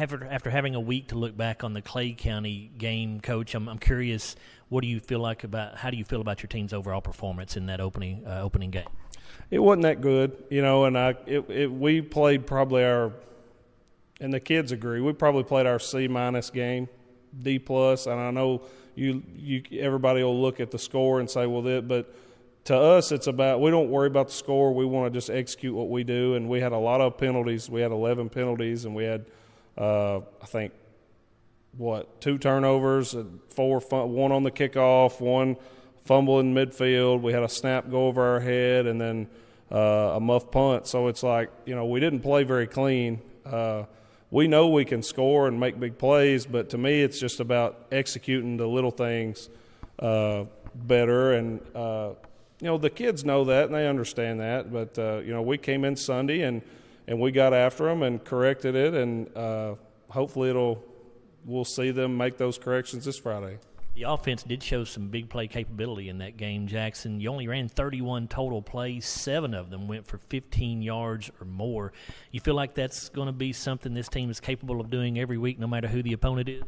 after having a week to look back on the Clay County game, Coach, I'm curious, how do you feel about your team's overall performance in that opening game? It wasn't that good, and we played probably and the kids agree, we probably played our C- game, D+, and I know everybody will look at the score and say, but to us it's about, we don't worry about the score, we want to just execute what we do, and we had a lot of penalties. We had 11 penalties, and we had, I think, 2 turnovers, 1 on the kickoff, 1 fumble in midfield. We had a snap go over our head, and then a muff punt. So it's like, we didn't play very clean. We know we can score and make big plays, but to me it's just about executing the little things better. And, the kids know that and they understand that. But, we came in Sunday and we got after them and corrected it, and hopefully we'll see them make those corrections this Friday. The offense did show some big play capability in that game, Jackson. You only ran 31 total plays. 7 of them went for 15 yards or more. You feel like that's going to be something this team is capable of doing every week, no matter who the opponent is?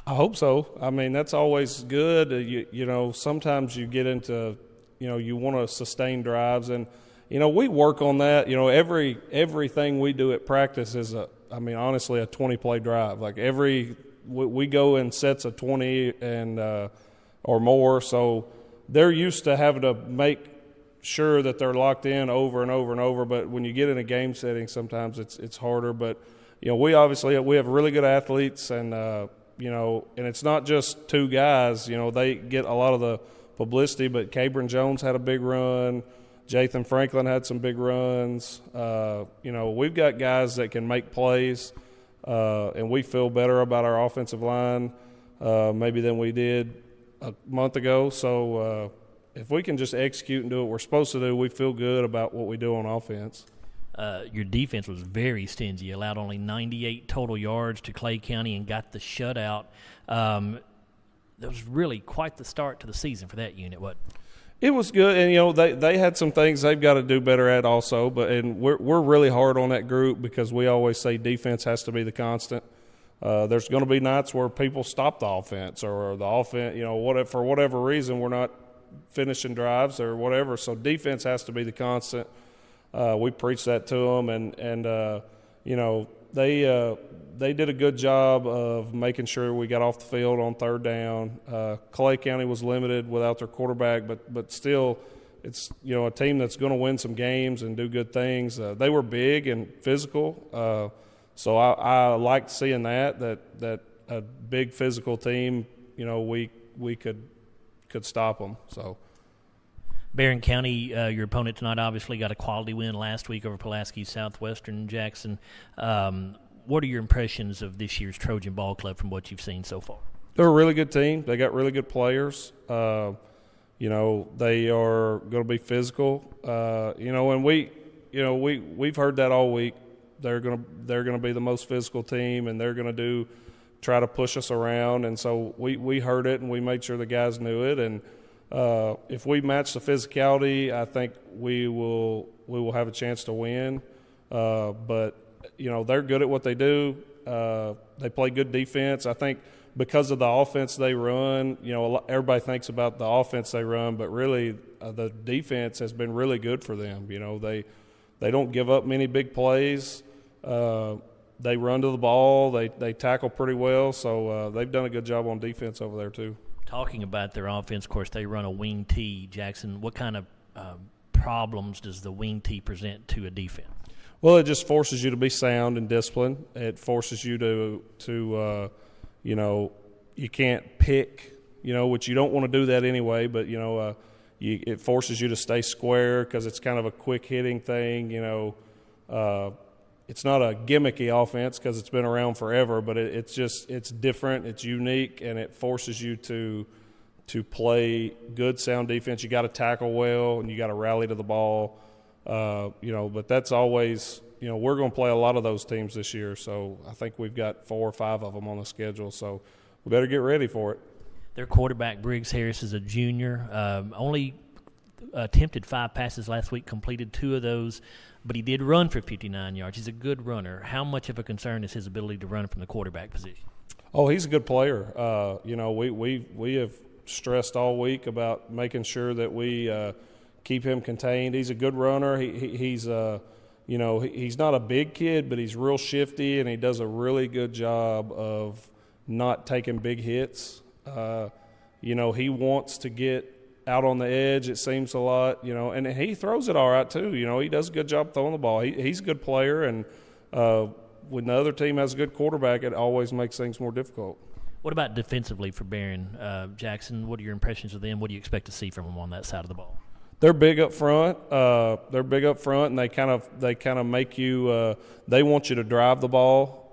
I hope so. I mean, that's always good. Sometimes you get into, you want to sustain drives, and we work on that. Everything we do at practice is honestly a 20-play drive. Like we go in sets of 20 and or more, so they're used to having to make sure that they're locked in over and over and over. But when you get in a game setting, sometimes it's harder. But we have really good athletes, and and it's not just 2 guys. They get a lot of the publicity, but Cabron Jones had a big run. Jathan Franklin had some big runs. We've got guys that can make plays. And we feel better about our offensive line maybe than we did a month ago. So if we can just execute and do what we're supposed to do, we feel good about what we do on offense. Your defense was very stingy. You allowed only 98 total yards to Clay County and got the shutout. That was really quite the start to the season for that unit, wasn't it? It was good, and they had some things they've got to do better at also. But we're really hard on that group because we always say defense has to be the constant. There's going to be nights where people stop the offense, or the offense, for whatever reason we're not finishing drives or whatever. So defense has to be the constant. We preach that to them, and they did a good job of making sure we got off the field on 3rd down. Clay County was limited without their quarterback, but still, it's a team that's going to win some games and do good things. They were big and physical, so I liked seeing that a big physical team. We could stop them. So. Barren County, your opponent tonight, obviously got a quality win last week over Pulaski Southwestern. Jackson, what are your impressions of this year's Trojan Ball Club from what you've seen so far? They're a really good team. They got really good players. They are going to be physical. And we've heard that all week. They're going to be the most physical team, and they're going to try to push us around. And so we heard it, and we made sure the guys knew it. And if we match the physicality, I think we will have a chance to win. But they're good at what they do. They play good defense. I think because of the offense they run, everybody thinks about the offense they run, but really the defense has been really good for them. They don't give up many big plays. They run to the ball. They tackle pretty well. So they've done a good job on defense over there too. Talking about their offense, of course, they run a wing tee. Jackson, what kind of problems does the wing tee present to a defense? Well, it just forces you to be sound and disciplined. It forces you to you can't pick, which you don't want to do that anyway, but, it forces you to stay square because it's kind of a quick hitting thing, It's not a gimmicky offense because it's been around forever, but it's different, it's unique, and it forces you to play good, sound defense. You got to tackle well, and you got to rally to the ball. But that's always, we're going to play a lot of those teams this year. So I think we've got 4 or 5 of them on the schedule. So we better get ready for it. Their quarterback, Briggs Harris, is a junior. Only attempted 5 passes last week, completed 2 of those, but he did run for 59 yards. He's a good runner. How much of a concern is his ability to run from the quarterback position? Oh, he's a good player. We have stressed all week about making sure that we keep him contained. He's a good runner. He's not a big kid, but he's real shifty, and he does a really good job of not taking big hits. He wants to get out on the edge, it seems a lot, and he throws it all right too. He does a good job throwing the ball. He's a good player, and when the other team has a good quarterback, it always makes things more difficult. What about defensively for Barren, Jackson? What are your impressions of them? What do you expect to see from them on that side of the ball? They're big up front. And they kind of make you. They want you to drive the ball.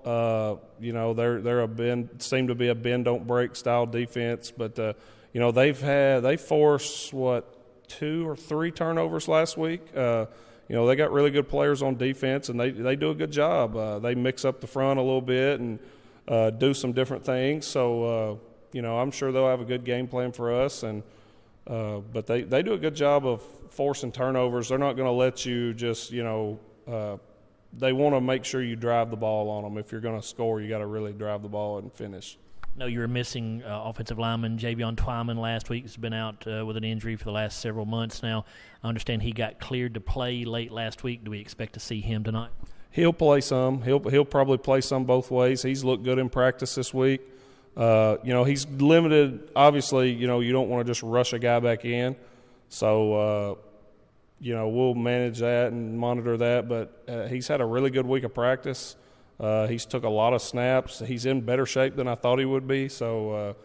They're seem to be a bend don't break style defense, but they forced 2 or 3 turnovers last week. They got really good players on defense, and they do a good job. They mix up the front a little bit and do some different things. So I'm sure they'll have a good game plan for us, and but they do a good job of forcing turnovers. They're not going to let you just they want to make sure you drive the ball on them. If you're going to score, you got to really drive the ball and finish. No, you were missing offensive lineman Javion Twyman last week. He's been out with an injury for the last several months now. I understand he got cleared to play late last week. Do we expect to see him tonight? He'll play some. He'll probably play some both ways. He's looked good in practice this week. He's limited. Obviously, you don't want to just rush a guy back in. So, we'll manage that and monitor that. But he's had a really good week of practice. He's took a lot of snaps. He's in better shape than I thought he would be. So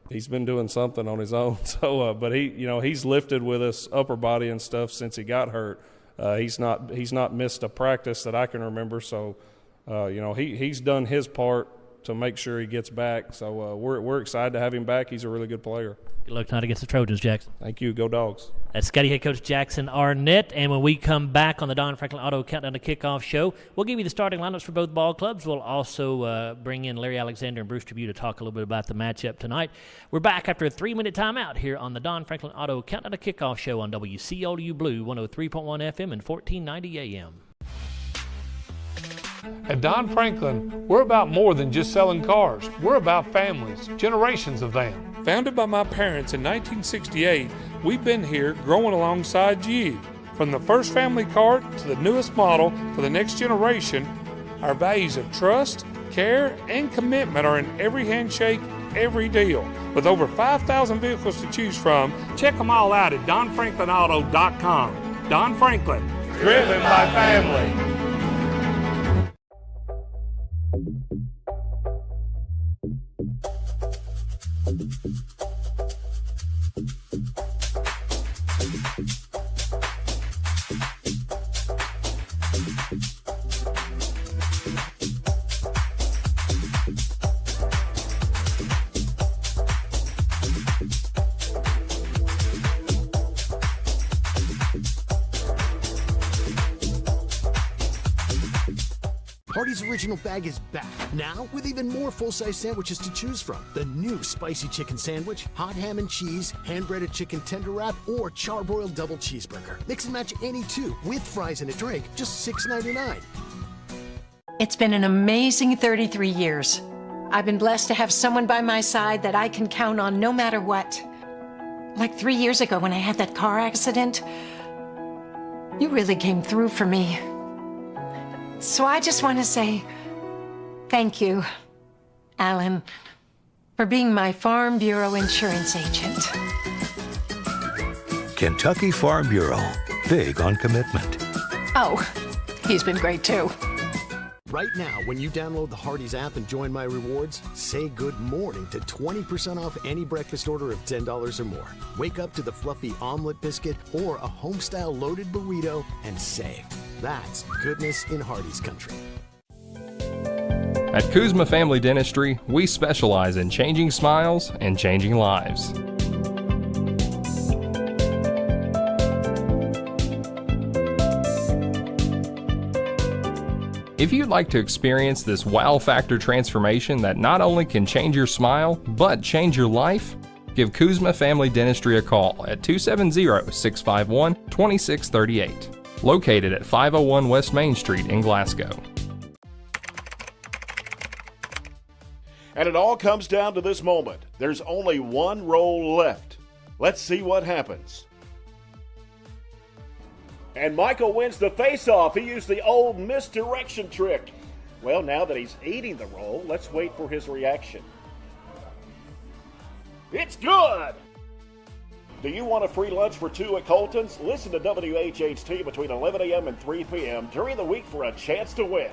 he's been doing something on his own. So, but he's lifted with his upper body and stuff since he got hurt. He's not missed a practice that I can remember. So, he's done his part to make sure he gets back. So we're excited to have him back. He's a really good player. Good luck tonight against the Trojans, Jackson. Thank you. Go Dogs. That's Scotty head coach Jackson Arnett. And when we come back on the Don Franklin Auto Countdown to Kickoff show, we'll give you the starting lineups for both ball clubs. We'll also bring in Larry Alexander and Bruce Tribute to talk a little bit about the matchup tonight. We're back after a 3-minute timeout here on the Don Franklin Auto Countdown to Kickoff show on WCOU Blue 103.1 FM and 1490 AM. At Don Franklin, we're about more than just selling cars. We're about families, generations of them. Founded by my parents in 1968, we've been here growing alongside you. From the first family car to the newest model for the next generation, our values of trust, care, and commitment are in every handshake, every deal. With over 5,000 vehicles to choose from, check them all out at DonFranklinAuto.com. Don Franklin, driven by family. Hardee's Original Bag is back, now with even more full-size sandwiches to choose from. The new spicy chicken sandwich, hot ham and cheese, hand-breaded chicken tender wrap, or charbroiled double cheeseburger. Mix and match any two with fries and a drink, just $6.99. It's been an amazing 33 years. I've been blessed to have someone by my side that I can count on no matter what. Like 3 years ago when I had that car accident, you really came through for me. So I just want to say thank you, Alan, for being my Farm Bureau insurance agent. Kentucky Farm Bureau, big on commitment. Oh, he's been great too. Right now, when you download the Hardee's app and join My Rewards, say good morning to 20% off any breakfast order of $10 or more. Wake up to the fluffy omelet biscuit or a home-style loaded burrito and save. That's goodness in Hardee's country. At Kuzma Family Dentistry, we specialize in changing smiles and changing lives. If you'd like to experience this wow factor transformation that not only can change your smile, but change your life, Give Kuzma Family Dentistry a call at 270-651-2638. Located at 501 West Main Street in Glasgow. And it all comes down to this moment. There's only one roll left. Let's see what happens. And Michael wins the face-off. He used the old misdirection trick. Well, now that he's eating the roll, let's wait for his reaction. It's good! Do you want a free lunch for two at Colton's? Listen to WHHT between 11 a.m. and 3 p.m. during the week for a chance to win.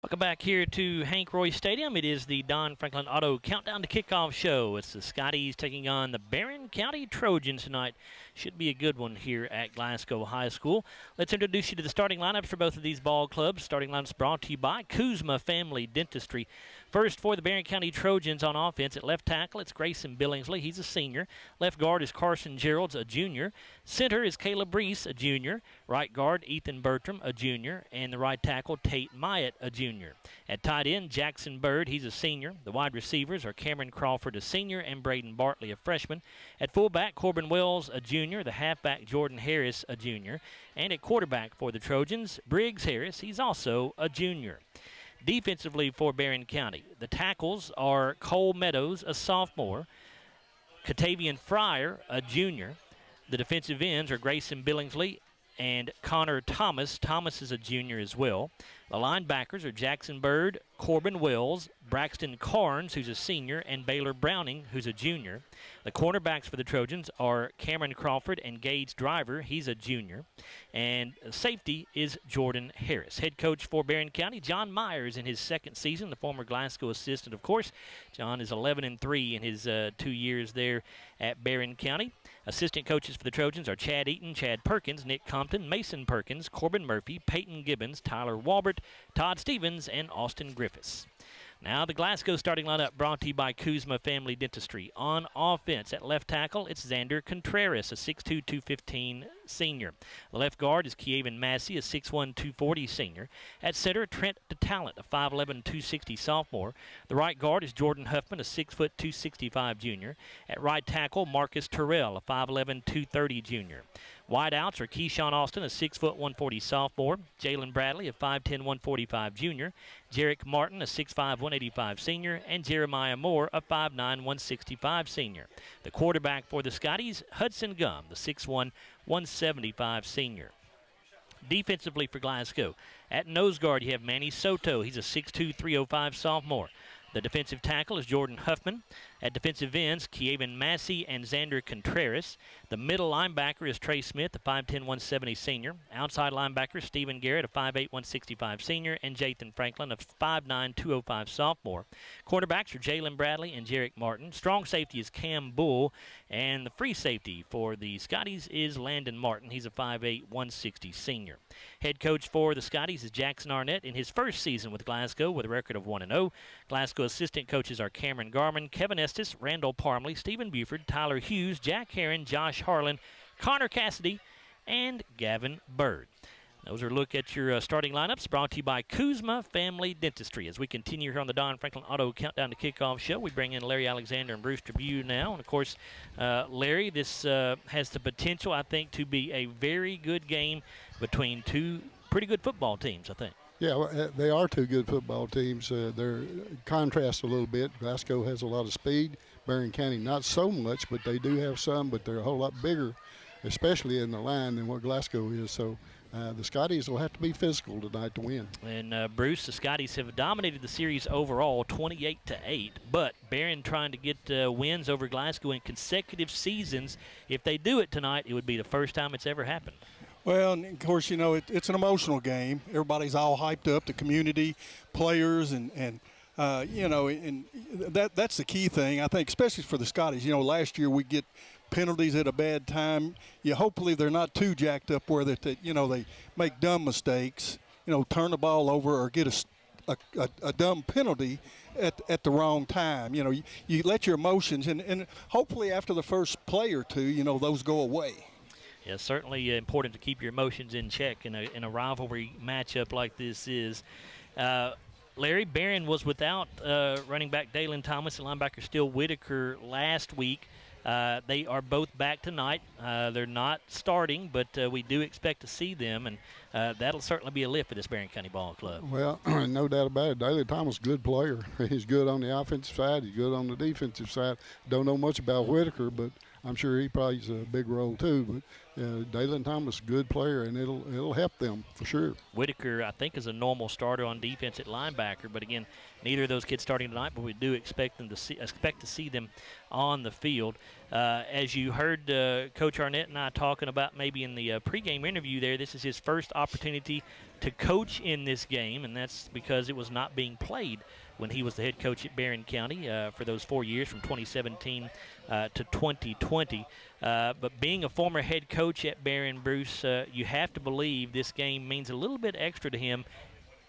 Welcome back here to Hank Roy Stadium. It is the Don Franklin Auto Countdown to Kickoff show. It's the Scotties taking on the Barren County Trojans tonight. Should be a good one here at Glasgow High School. Let's introduce you to the starting lineups for both of these ball clubs. Starting lineups brought to you by Kuzma Family Dentistry. First for the Barren County Trojans on offense at left tackle, it's Grayson Billingsley. He's a senior. Left guard is Carson Geralds, a junior. Center is Caleb Reese, a junior. Right guard, Ethan Bertram, a junior. And the right tackle, Tate Myatt, a junior. At tight end, Jackson Bird, he's a senior. The wide receivers are Cameron Crawford, a senior, and Braden Bartley, a freshman. At fullback, Corbin Wells, a junior. The halfback, Jordan Harris, a junior. And at quarterback for the Trojans, Briggs Harris, he's also a junior. Defensively for Barren County, the tackles are Cole Meadows, a sophomore. Catavian Fryer, a junior. The defensive ends are Grayson Billingsley and Connor Thomas. Thomas is a junior as well. The linebackers are Jackson Bird, Corbin Wells, Braxton Carnes, who's a senior, and Baylor Browning, who's a junior. The cornerbacks for the Trojans are Cameron Crawford and Gage Driver. He's a junior. And safety is Jordan Harris. Head coach for Barren County, John Myers, in his second season, the former Glasgow assistant, of course. John is 11-3 in his 2 years there at Barren County. Assistant coaches for the Trojans are Chad Eaton, Chad Perkins, Nick Compton, Mason Perkins, Corbin Murphy, Peyton Gibbons, Tyler Walbert, Todd Stevens, and Austin Griffiths. Now the Glasgow starting lineup brought to you by Kuzma Family Dentistry. On offense at left tackle, it's Xander Contreras, a 6'2", 215 senior. The left guard is Kievan Massey, a 6'1", 240 senior. At center, Trent DeTalent, a 5'11", 260 sophomore. The right guard is Jordan Huffman, a 6', 265 junior. At right tackle, Marcus Terrell, a 5'11", 230 junior. Wideouts are Keyshawn Austin, a 6', 140 sophomore. Jalen Bradley, a 5'10", 145 junior. Jarek Martin, a 6'5", 185 senior. And Jeremiah Moore, a 5'9", 165 senior. The quarterback for the Scotties, Hudson Gum, the 6'1", 175 senior. Defensively for Glasgow, at nose guard you have Manny Soto. He's a 6'2", 305 sophomore. The defensive tackle is Jordan Huffman. At defensive ends, Kievan Massey and Xander Contreras. The middle linebacker is Trey Smith, a 5'10", 170 senior. Outside linebacker, Stephen Garrett, a 5'8", 165 senior. And Jathan Franklin, a 5'9", 205 sophomore. Quarterbacks are Jalen Bradley and Jarek Martin. Strong safety is Cam Bull. And the free safety for the Scotties is Landon Martin. He's a 5'8", 160 senior. Head coach for the Scotties is Jackson Arnett in his first season with Glasgow with a record of 1-0. Glasgow assistant coaches are Cameron Garman, Kevin Estes, Randall Parmley, Stephen Buford, Tyler Hughes, Jack Herron, Josh Harlan, Connor Cassidy, and Gavin Bird. Those are a look at your starting lineups brought to you by Kuzma Family Dentistry. As we continue here on the Don Franklin Auto Countdown to Kickoff show, we bring in Larry Alexander and Bruce Tribune now. And, of course, Larry, this has the potential, I think, to be a very good game between two pretty good football teams, I think. Yeah, well, they are two good football teams. They're contrast a little bit. Glasgow has a lot of speed. Barren County not so much, but they do have some, but they're a whole lot bigger, especially in the line, than what Glasgow is. So the Scotties will have to be physical tonight to win. And, Bruce, the Scotties have dominated the series overall 28-8, but Barren trying to get wins over Glasgow in consecutive seasons. If they do it tonight, it would be the first time it's ever happened. Well, and of course, you know, it's an emotional game. Everybody's all hyped up, the community, players, and you know, and that's the key thing, I think, especially for the Scotties. You know, last year we get penalties at a bad time. Hopefully they're not too jacked up where that you know, they make dumb mistakes, you know, turn the ball over or get a dumb penalty at the wrong time. You know, you let your emotions, and hopefully after the first play or two, you know, those go away. Yeah, certainly important to keep your emotions in check in a rivalry matchup like this is. Larry, Barren was without running back Dalen Thomas and linebacker Steele Whitaker last week. They are both back tonight. They're not starting, but we do expect to see them, and that'll certainly be a lift for this Barren County Ball Club. Well, no doubt about it. Dalen Thomas is a good player. He's good on the offensive side. He's good on the defensive side. Don't know much about Whitaker, but I'm sure he probably has a big role too. But Dalen Thomas, good player, and it'll help them for sure. Whitaker, I think, is a normal starter on defense at linebacker, but again, neither of those kids starting tonight. But we do expect to see them on the field. As you heard Coach Arnett and I talking about maybe in the pregame interview there, this is his first opportunity to coach in this game, and that's because it was not being played when he was the head coach at Barren County for those 4 years from 2017 to 2020. But being a former head coach at Barren, Bruce, you have to believe this game means a little bit extra to him.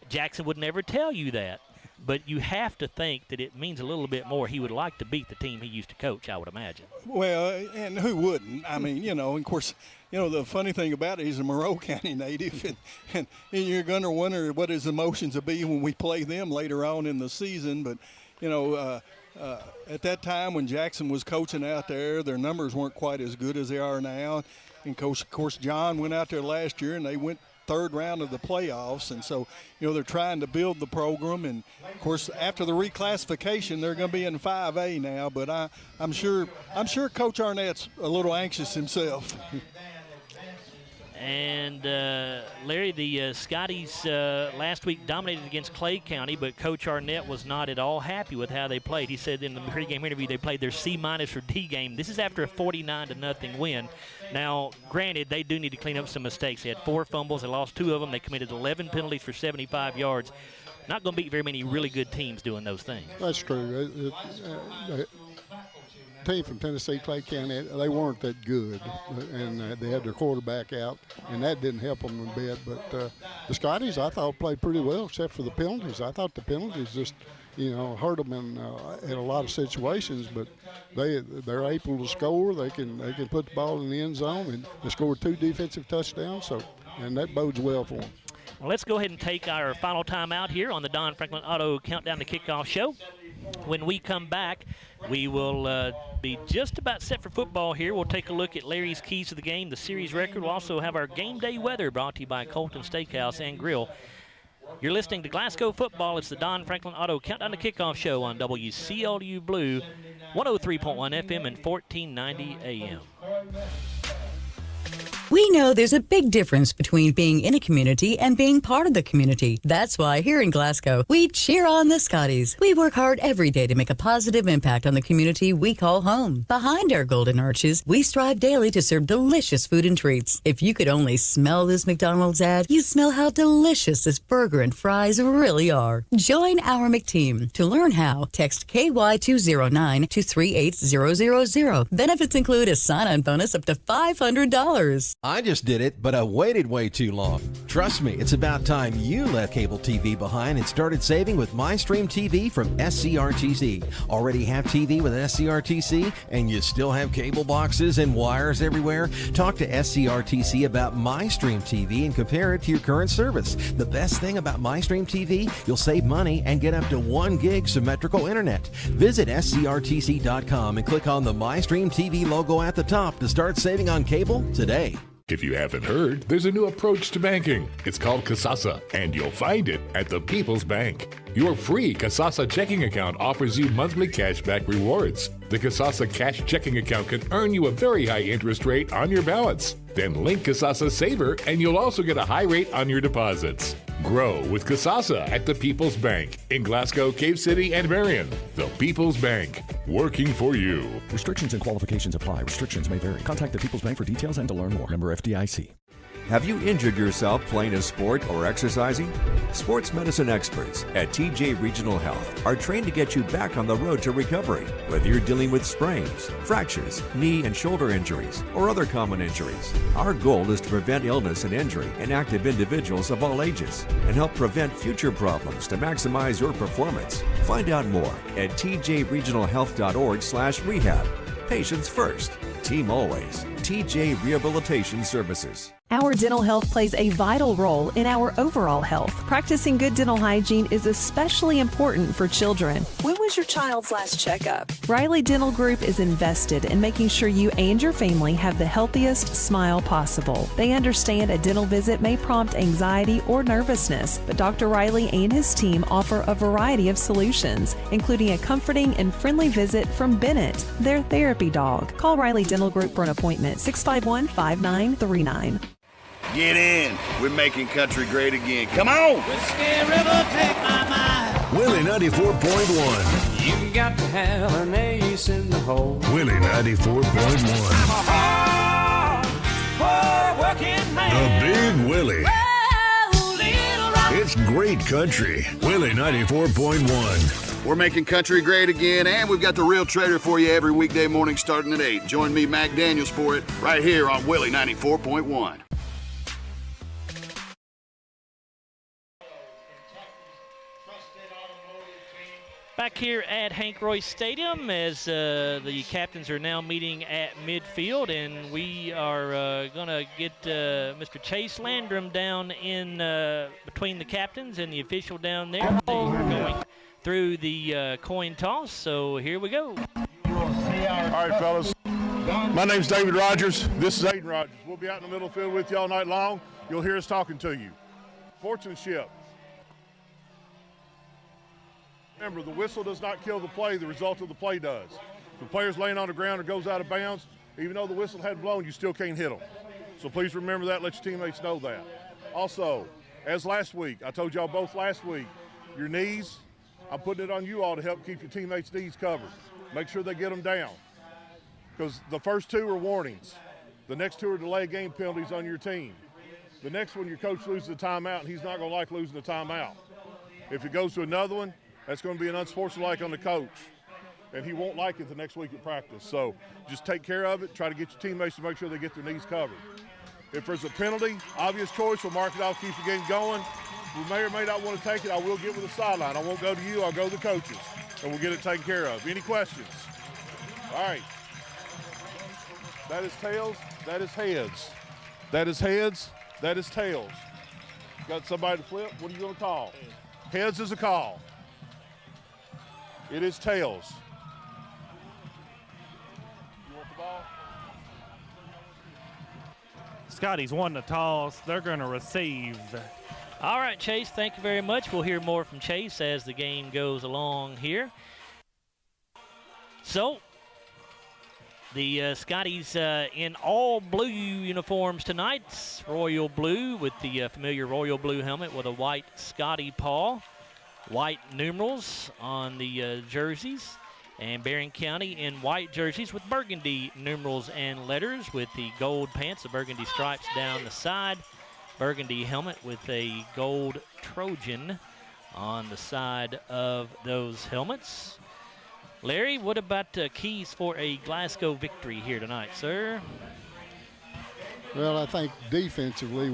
Jackson would never tell you that, but you have to think that it means a little bit more. He would like to beat the team he used to coach, I would imagine. Well, and who wouldn't? I mean, you know, of course, you know, the funny thing about it, he's a Monroe County native, and you're going to wonder what his emotions will be when we play them later on in the season. But, you know, at that time when Jackson was coaching out there, their numbers weren't quite as good as they are now. And, of course, John went out there last year, and they went third round of the playoffs, and so, you know, they're trying to build the program, and of course after the reclassification they're going to be in 5A now, but I'm sure Coach Arnett's a little anxious himself. And, Larry, the Scotties last week dominated against Clay County, but Coach Arnett was not at all happy with how they played. He said in the pregame interview they played their C- or D game. This is after a 49-0 win. Now, granted, they do need to clean up some mistakes. They had 4 fumbles. They lost 2 of them. They committed 11 penalties for 75 yards. Not going to beat very many really good teams doing those things. That's true. Team from Tennessee, Clay County, they weren't that good, and they had their quarterback out, and that didn't help them a bit. But the Scotties, I thought, played pretty well, except for the penalties. I thought the penalties just, hurt them in a lot of situations. But they're able to score. They can put the ball in the end zone, and they scored 2 defensive touchdowns. And that bodes well for them. Well, let's go ahead and take our final time out here on the Don Franklin Auto Countdown to Kickoff show. When we come back, we will be just about set for football here. We'll take a look at Larry's keys to the game, the series record. We'll also have our game day weather brought to you by Colton Steakhouse and Grill. You're listening to Glasgow Football. It's the Don Franklin Auto Countdown to Kickoff show on WCLU Blue, 103.1 FM and 1490 AM. We know there's a big difference between being in a community and being part of the community. That's why here in Glasgow, we cheer on the Scotties. We work hard every day to make a positive impact on the community we call home. Behind our golden arches, we strive daily to serve delicious food and treats. If you could only smell this McDonald's ad, you'd smell how delicious this burger and fries really are. Join our McTeam. To learn how, text KY209 to 38000. Benefits include a sign-on bonus up to $500. I just did it, but I waited way too long. Trust me, it's about time you left cable TV behind and started saving with MyStream TV from SCRTC. Already have TV with SCRTC and you still have cable boxes and wires everywhere? Talk to SCRTC about MyStream TV and compare it to your current service. The best thing about MyStream TV, you'll save money and get up to 1 gig symmetrical internet. Visit scrtc.com and click on the MyStream TV logo at the top to start saving on cable today. If you haven't heard, there's a new approach to banking. It's called Kasasa, and you'll find it at the People's Bank. Your free Kasasa checking account offers you monthly cashback rewards. The Kasasa cash checking account can earn you a very high interest rate on your balance. Then link Kasasa Saver, and you'll also get a high rate on your deposits. Grow with Kasasa at the People's Bank in Glasgow, Cave City, and Marion. The People's Bank, working for you. Restrictions and qualifications apply. Restrictions may vary. Contact the People's Bank for details and to learn more. Member FDIC. Have you injured yourself playing a sport or exercising? Sports medicine experts at TJ Regional Health are trained to get you back on the road to recovery, whether you're dealing with sprains, fractures, knee and shoulder injuries, or other common injuries. Our goal is to prevent illness and injury in active individuals of all ages and help prevent future problems to maximize your performance. Find out more at tjregionalhealth.org/rehab. Patients first, team always. TJ Rehabilitation Services. Our dental health plays a vital role in our overall health. Practicing good dental hygiene is especially important for children. When was your child's last checkup? Riley Dental Group is invested in making sure you and your family have the healthiest smile possible. They understand a dental visit may prompt anxiety or nervousness, but Dr. Riley and his team offer a variety of solutions, including a comforting and friendly visit from Bennett, their therapy dog. Call Riley Dental Group for an appointment, 651-5939. Get in. We're making country great again. Come on. Whiskey River, take my mind. Willie 94.1. You got to have an ace in the hole. Willie 94.1. I'm a hard working man. The Big Willie. Oh, little rock. It's great country. Willie 94.1. We're making country great again, and we've got the Real Trader for you every weekday morning starting at 8. Join me, Mac Daniels, for it right here on Willie 94.1. Back here at Hank Royce Stadium as the captains are now meeting at midfield, and we are going to get Mr. Chase Landrum down in between the captains and the official down there. They are going through the coin toss, so here we go. All right, fellas. My name's David Rogers. This is Aiden Rogers. We'll be out in the middle of the field with you all night long. You'll hear us talking to you. Sportsmanship. Remember, the whistle does not kill the play. The result of the play does. If the player's laying on the ground or goes out of bounds, even though the whistle had blown, you still can't hit them. So please remember that. Let your teammates know that. Also, as last week, I told y'all both last week, your knees, I'm putting it on you all to help keep your teammates' knees covered. Make sure they get them down. Because the first 2 are warnings. The next 2 are delay game penalties on your team. The next one, your coach loses a timeout, and he's not going to like losing a timeout. If it goes to another one, that's going to be an unsportsmanlike on the coach, and he won't like it the next week at practice. So just take care of it. Try to get your teammates to make sure they get their knees covered. If there's a penalty, obvious choice, we'll mark it off, keep the game going. We may or may not want to take it. I will get with the sideline. I won't go to you. I'll go to the coaches, and we'll get it taken care of. Any questions? All right. That is tails. That is heads. That is heads. That is tails. Got somebody to flip? What are you going to call? Heads is a call. It is tails. You want the ball? Scotty's won the toss. They're going to receive. All right, Chase, thank you very much. We'll hear more from Chase as the game goes along here. So, the Scotties in all blue uniforms tonight. Royal blue with the familiar royal blue helmet with a white Scotty paw. White numerals on the jerseys. And Barren County in white jerseys with burgundy numerals and letters with the gold pants, the burgundy stripes down the side. Burgundy helmet with a gold Trojan on the side of those helmets. Larry, what about keys for a Glasgow victory here tonight, sir? Well, I think defensively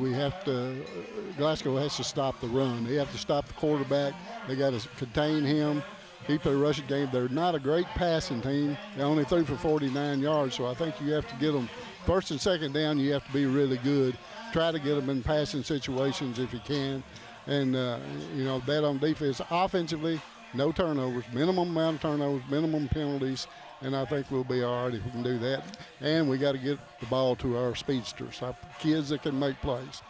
Glasgow has to stop the run. They have to stop the quarterback. They got to contain him, keep their rushing game. They're not a great passing team. They only threw for 49 yards, so I think you have to get them first and second down. You have to be really good. Try to get them in passing situations if you can. And, that on defense. Offensively, no turnovers, minimum amount of turnovers, minimum penalties, and I think we'll be all right if we can do that. And we got to get the ball to our speedsters, our kids that can make plays.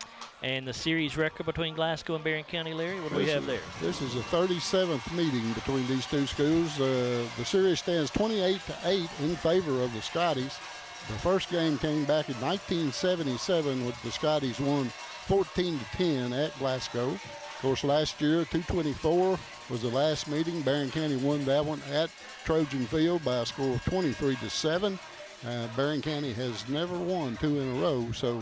And the series record between Glasgow and Barren County, Larry, what do we have there? This is the 37th meeting between these two schools. The series stands 28-8 in favor of the Scotties. The first game came back in 1977 with the Scotties won 14-10 at Glasgow. Of course, last year, 224 was the last meeting. Barren County won that one at Trojan Field by a score of 23-7. Barren County has never won 2 in a row, so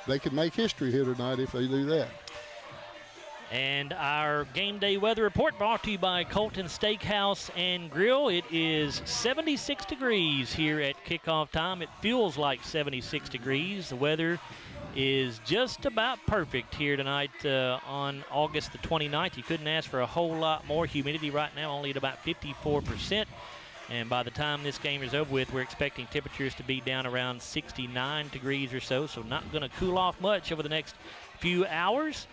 they could make history here tonight if they do that. And our game day weather report brought to you by Colton Steakhouse and Grill. It is 76 degrees here at kickoff time. It feels like 76 degrees. The weather is just about perfect here tonight on August the 29th. You couldn't ask for a whole lot more. Humidity right now only at about 54%. And by the time this game is over with, we're expecting temperatures to be down around 69 degrees or so. So not going to cool off much over the next few hours.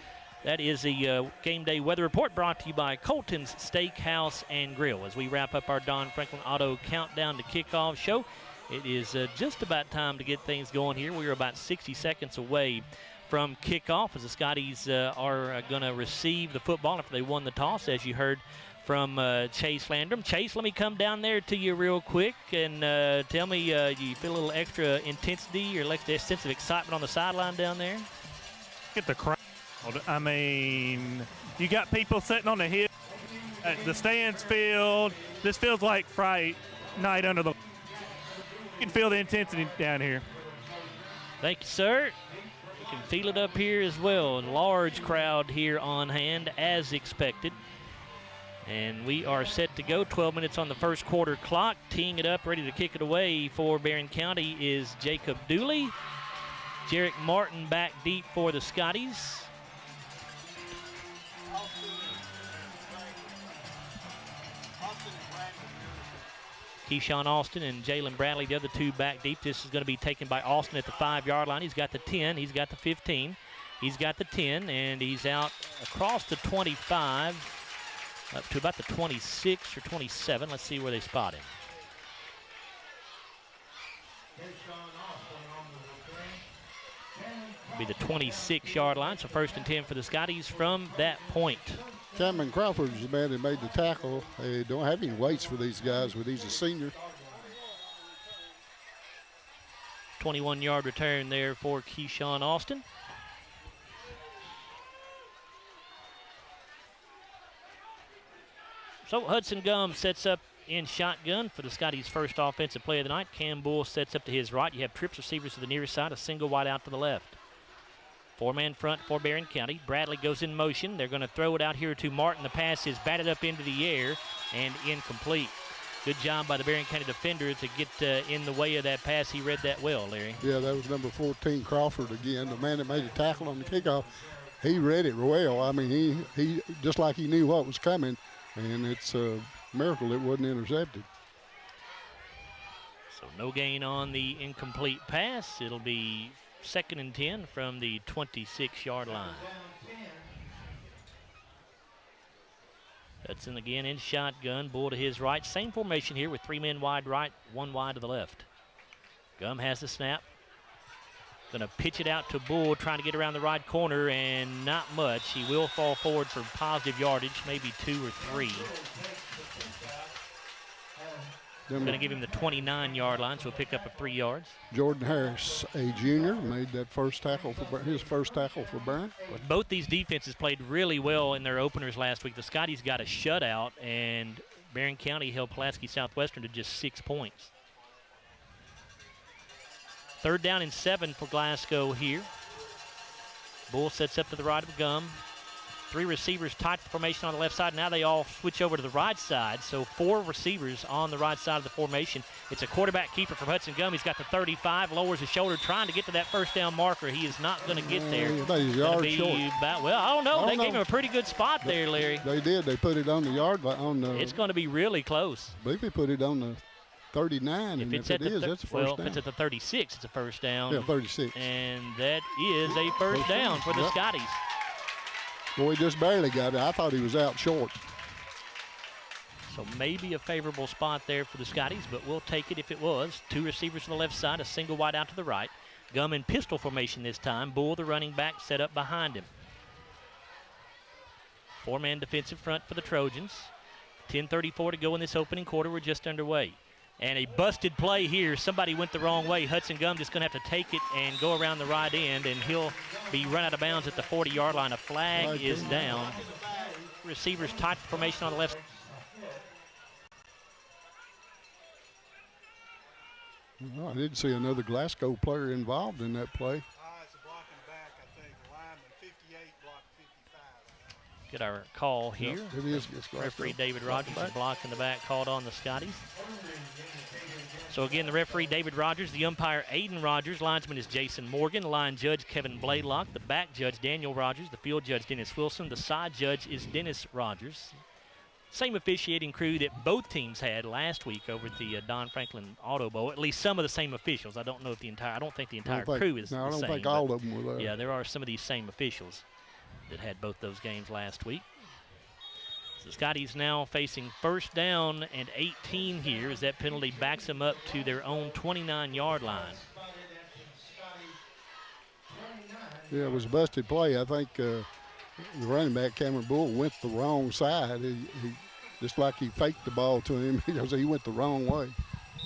That is the game day weather report brought to you by Colton's Steakhouse and Grill. As we wrap up our Don Franklin Auto Countdown to Kickoff show, it is just about time to get things going here. We are about 60 seconds away from kickoff as the Scotties are going to receive the football after they won the toss, as you heard from Chase Landrum. Chase, let me come down there to you real quick and tell me, you feel a little extra intensity or like a sense of excitement on the sideline down there? Get the crowd. I mean, you got people sitting on the hill at the stands filled. This feels like Friday night under the. You can feel the intensity down here. Thank you, sir. You can feel it up here as well. A large crowd here on hand as expected. And we are set to go. 12 minutes on the first quarter clock. Teeing it up, ready to kick it away for Barren County is Jacob Dooley. Jarek Martin back deep for the Scotties. Keyshawn Austin and Jalen Bradley, the other two back deep. This is going to be taken by Austin at the 5-yard line. He's got the 10, he's got the 15, he's got the 10, and he's out across the 25 up to about the 26 or 27. Let's see where they spot him. It'll be the 26-yard line, so 1st and 10 for the Scotties from that point. Cameron Crawford is the man that made the tackle. They don't have any weights for these guys, but he's a senior. 21-yard return there for Keyshawn Austin. So Hudson Gum sets up in shotgun for the Scotties' first offensive play of the night. Cam Bull sets up to his right. You have trips receivers to the near side, a single wide out to the left. Four-man front for Barren County. Bradley goes in motion. They're going to throw it out here to Martin. The pass is batted up into the air and incomplete. Good job by the Barren County defender to get in the way of that pass. He read that well, Larry. Yeah, that was number 14, Crawford again, the man that made the tackle on the kickoff. He read it well. I mean, he just like he knew what was coming, and it's a miracle it wasn't intercepted. So no gain on the incomplete pass. It'll be 2nd and 10 from the 26-yard line. Hudson again in shotgun. Bull to his right. Same formation here with 3 men wide right, 1 wide to the left. Gum has the snap. Going to pitch it out to Bull, trying to get around the right corner, and not much. He will fall forward for positive yardage, maybe 2 or 3. Going to give him the 29-yard line, so he'll pick up 3 yards. Jordan Harris, a junior, made that first tackle for his first tackle for Barren. Both these defenses played really well in their openers last week. The Scotties got a shutout, and Barren County held Pulaski Southwestern to just 6 points. 3rd down and 7 for Glasgow here. Bull sets up to the right of Gum. 3 receivers tight formation on the left side. Now they all switch over to the right side. So 4 receivers on the right side of the formation. It's a quarterback keeper from Hudson Gum. He's got the 35, lowers his shoulder, trying to get to that first down marker. He is not going to get there. He's yard short. Well, I don't know. They gave him a pretty good spot there, Larry. They did. They put it on the yard on the. It's going to be really close. I believe they put it on the 39, if it's that's a first down. Well, if it's at the 36, it's a first down. Yeah, 36. And that is a first down for the Scotties. Boy, he just barely got it. I thought he was out short. So maybe a favorable spot there for the Scotties, but we'll take it if it was. 2 receivers to the left side, a single wide out to the right. Gum in pistol formation this time. Bull, the running back, set up behind him. 4-man defensive front for the Trojans. 10:34 to go in this opening quarter. We're just underway. And a busted play here. Somebody went the wrong way. Hudson Gum just going to have to take it and go around the right end, and he'll be run out of bounds at the 40-yard line. A flag is down. Receivers tight formation on the left. Well, I didn't see another Glasgow player involved in that play. It's a block in the back, I think. Lineman 58, block 55. Get our call here. Yep, it is. Referee David Rogers, a block in the back called on the Scotties. So again, the referee David Rogers, the umpire Aiden Rogers, linesman is Jason Morgan, line judge Kevin Blaylock, the back judge Daniel Rogers, the field judge Dennis Wilson, the side judge is Dennis Rogers. Same officiating crew that both teams had last week over at the Don Franklin Auto Bowl. At least some of the same officials. I don't think the entire crew is the same. I don't think all of them were there. Yeah, there are some of these same officials that had both those games last week. So the Scotties now facing 1st down and 18 here as that penalty backs them up to their own 29-yard line. Yeah, it was a busted play. I think the running back, Cameron Bull, went the wrong side. He just like he faked the ball to him because he went the wrong way.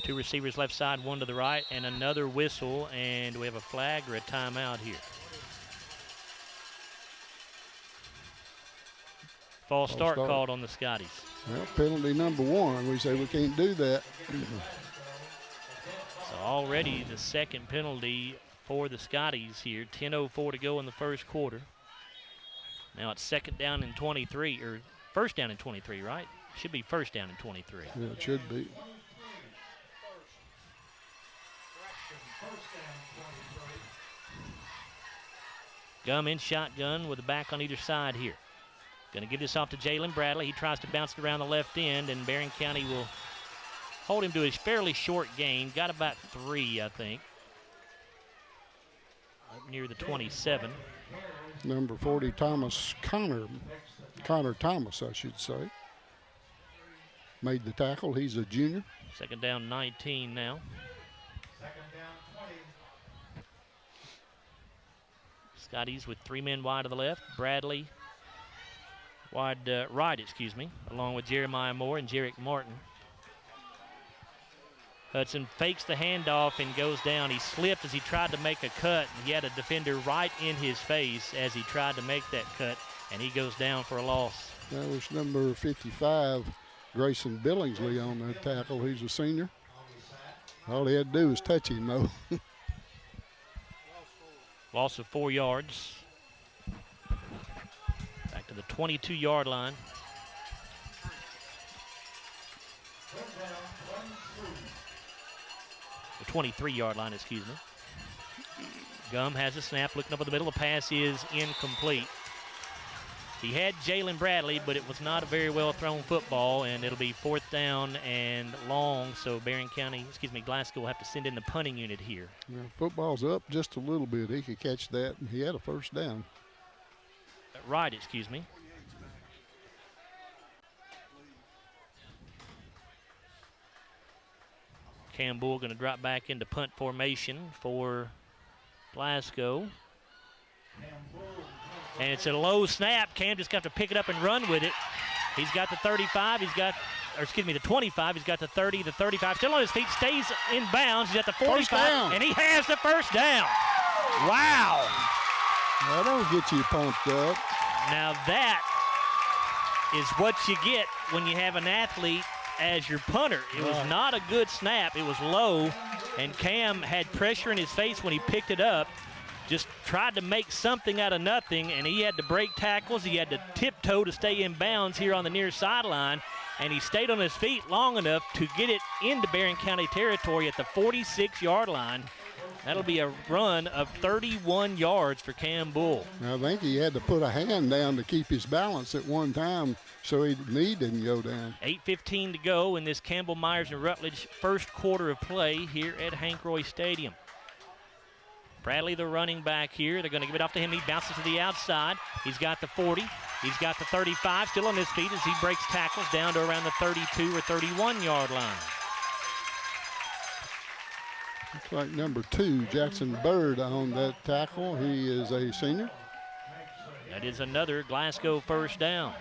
2 receivers left side, 1 to the right, and another whistle, and we have a flag or a timeout here. False start called on the Scotties. Well, penalty number 1. We say we can't do that. So already the 2nd penalty for the Scotties here. 10:04 to go in the first quarter. Now it's 2nd down and 23, or 1st down and 23, right? Should be 1st down and 23. Yeah, it should be. Gum in shotgun with the back on either side here. Going to give this off to Jalen Bradley. He tries to bounce it around the left end, and Barren County will hold him to a fairly short gain. Got about 3, I think. Up near the 27. Number 40, Connor Thomas, I should say. Made the tackle. He's a junior. 2nd down, 19 now. Scotties with 3 men wide to the left. Bradley wide right, along with Jeremiah Moore and Jarek Martin. Hudson fakes the handoff and goes down. He slipped as he tried to make a cut, and he had a defender right in his face as he tried to make that cut, and he goes down for a loss. That was number 55, Grayson Billingsley, on that tackle. He's a senior. All he had to do was touch him, though. Loss of 4 yards. Back to the 22-yard line. The 23-yard line, excuse me. Gum has a snap, looking up at the middle. The pass is incomplete. He had Jalen Bradley, but it was not a very well thrown football, and it'll be 4th down and long, so Glasgow will have to send in the punting unit here. Yeah, football's up just a little bit. He could catch that, and he had a first down. Right, excuse me. Campbell going to drop back into punt formation for Glasgow. And it's a low snap. Cam just got to pick it up and run with it. He's got the 35. The 25. He's got the 30, the 35. Still on his feet, stays in bounds. He's at the 45, and he has the first down. Wow. That'll get you pumped up. Now that is what you get when you have an athlete as your punter. It was not a good snap. It was low, and Cam had pressure in his face when he picked it up. Just tried to make something out of nothing, and he had to break tackles. He had to tiptoe to stay in bounds here on the near sideline, and he stayed on his feet long enough to get it into Barren County territory at the 46-yard line. That'll be a run of 31 yards for Cam Bull. I think he had to put a hand down to keep his balance at one time so his knee didn't go down. 8:15 to go in this Campbell Myers and Rutledge first quarter of play here at Hank Roy Stadium. Bradley, the running back here. They're going to give it off to him. He bounces to the outside. He's got the 40. He's got the 35. Still on his feet as he breaks tackles down to around the 32 or 31-yard line. Looks like number 2, Jackson Bird, on that tackle. He is a senior. That is another Glasgow first down.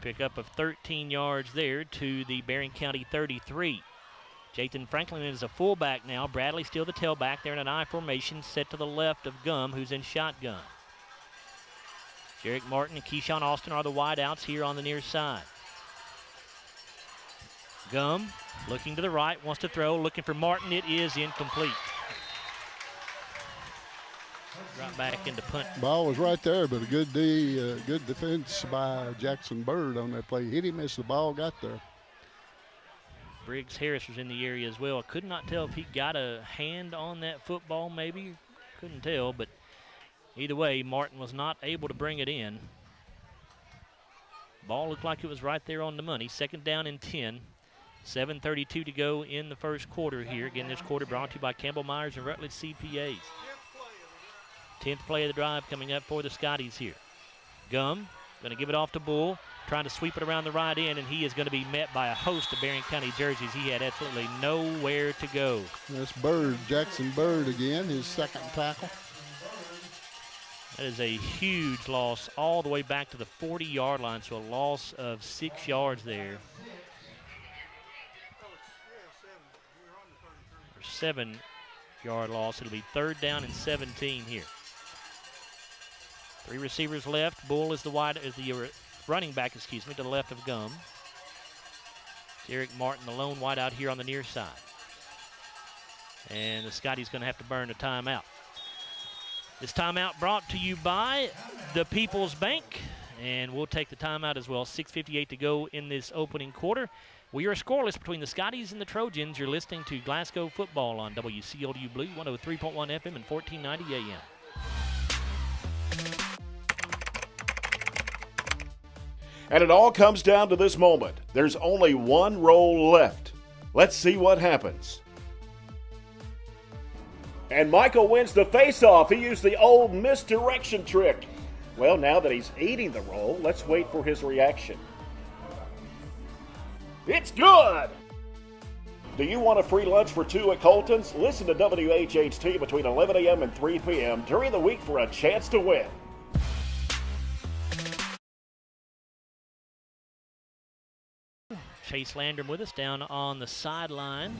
Pickup of 13 yards there to the Barren County 33. Jathan Franklin is a fullback now. Bradley still the tailback. They're in an I formation set to the left of Gum, who's in shotgun. Jarek Martin and Keyshawn Austin are the wideouts here on the near side. Gum looking to the right, wants to throw, looking for Martin. It is incomplete. Right back into punt. Ball was right there, but a good defense by Jackson Bird on that play. Hit him as the ball got there. Briggs Harris was in the area as well. I could not tell if he got a hand on that football, maybe. Couldn't tell, but either way, Martin was not able to bring it in. Ball looked like it was right there on the money. 2nd down and 10. 7:32 to go in the first quarter here. Again, this quarter brought to you by Campbell Myers and Rutledge CPAs. 10th play of the drive coming up for the Scotties here. Gum going to give it off to Bull, trying to sweep it around the right end, and he is going to be met by a host of Barren County jerseys. He had absolutely nowhere to go. That's Bird, Jackson Bird again, his 2nd tackle. That is a huge loss all the way back to the 40-yard line, so a loss of 6 yards there. 7-yard loss. It'll be 3rd down and 17 here. 3 receivers left. Bull is the running back, to the left of Gum. Derek Martin, the lone wide out here on the near side. And the Scotty's going to have to burn a timeout. This timeout brought to you by the People's Bank. And we'll take the timeout as well. 6:58 to go in this opening quarter. We are scoreless between the Scotties and the Trojans. You're listening to Glasgow football on WCLU Blue, 103.1 FM and 1490 AM. And it all comes down to this moment. There's only one roll left. Let's see what happens. And Michael wins the face-off. He used the old misdirection trick. Well, now that he's eating the roll, let's wait for his reaction. It's good! Do you want a free lunch for 2 at Colton's? Listen to WHHT between 11 a.m. and 3 p.m. during the week for a chance to win. Chase Landrum with us down on the sideline.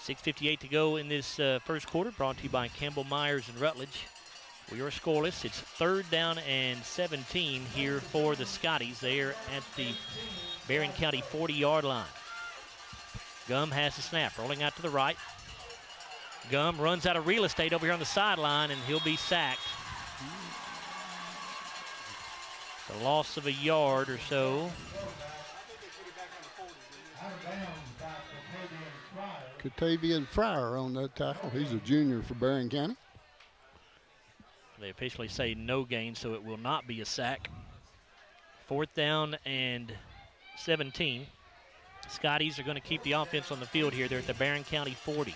6:58 to go in this first quarter, brought to you by Campbell Myers and Rutledge. We are scoreless. It's 3rd down and 17 here for the Scotties. They are at the Barren County 40-yard line. Gum has the snap, rolling out to the right. Gum runs out of real estate over here on the sideline, and he'll be sacked. The loss of a yard or so. Catavian Fryer on that tackle. He's a junior for Barren County. They officially say no gain, so it will not be a sack. 4th down and 17. Scotties are going to keep the offense on the field here. They're at the Barren County 40.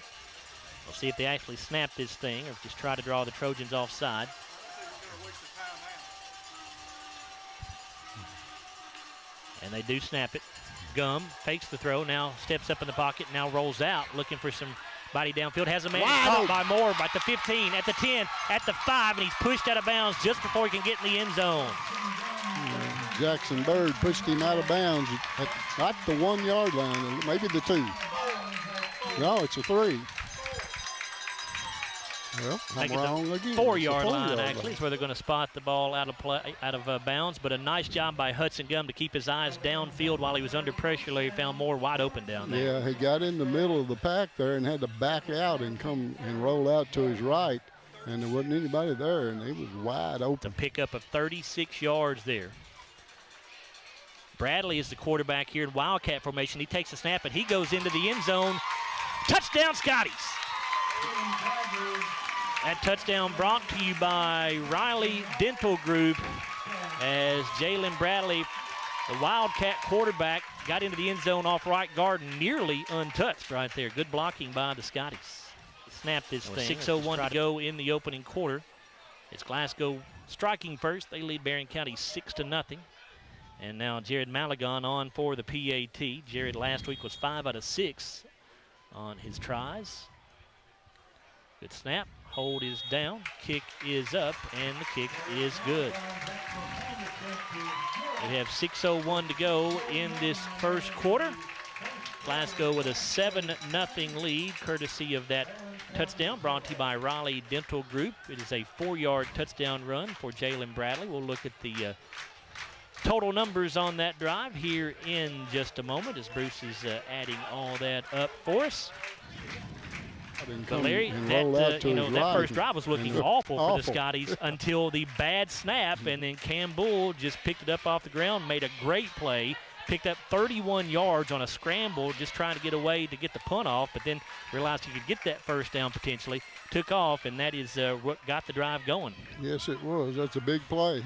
We'll see if they actually snap this thing or just try to draw the Trojans offside. And they do snap it. Gum fakes the throw, now steps up in the pocket, now rolls out, looking for some body downfield. Has a man caught by Moore at the 15, at the 10, at the 5, and he's pushed out of bounds just before he can get in the end zone. Jackson Bird pushed him out of bounds at the 1 yard line, maybe the 2. No, it's a 3. Well, I'm wrong again. 4-yard line, actually, is where they're going to spot the ball out of bounds. But a nice job by Hudson Gum to keep his eyes downfield while he was under pressure. He found Moore wide open down there. Yeah, he got in the middle of the pack there and had to back out and come and roll out to his right. And there wasn't anybody there, and he was wide open. A pickup of 36 yards there. Bradley is the quarterback here in Wildcat formation. He takes a snap, and he goes into the end zone. Touchdown, Scotties! That touchdown brought to you by Riley Dental Group as Jalen Bradley, the Wildcat quarterback, got into the end zone off right guard, nearly untouched right there. Good blocking by the Scotties. Snap this thing. 6:01 to go in the opening quarter. It's Glasgow striking first. They lead Barren County 6-0. And now Jared Malagon on for the PAT. Jared last week was 5 out of 6 on his tries. Good snap. Hold is down. Kick is up, and the kick is good. We have 6:01 to go in this first quarter. Glasgow with a 7-0 lead, courtesy of that touchdown brought to you by Raleigh Dental Group. It is a 4-yard touchdown run for Jalen Bradley. We'll look at the total numbers on that drive here in just a moment as Bruce is adding all that up for us. But Larry, that first drive was looking awful for the Scotties until the bad snap, and then Cam Bull just picked it up off the ground, made a great play, picked up 31 yards on a scramble, just trying to get away to get the punt off, but then realized he could get that first down potentially, took off, and that is what got the drive going. Yes, it was. That's a big play.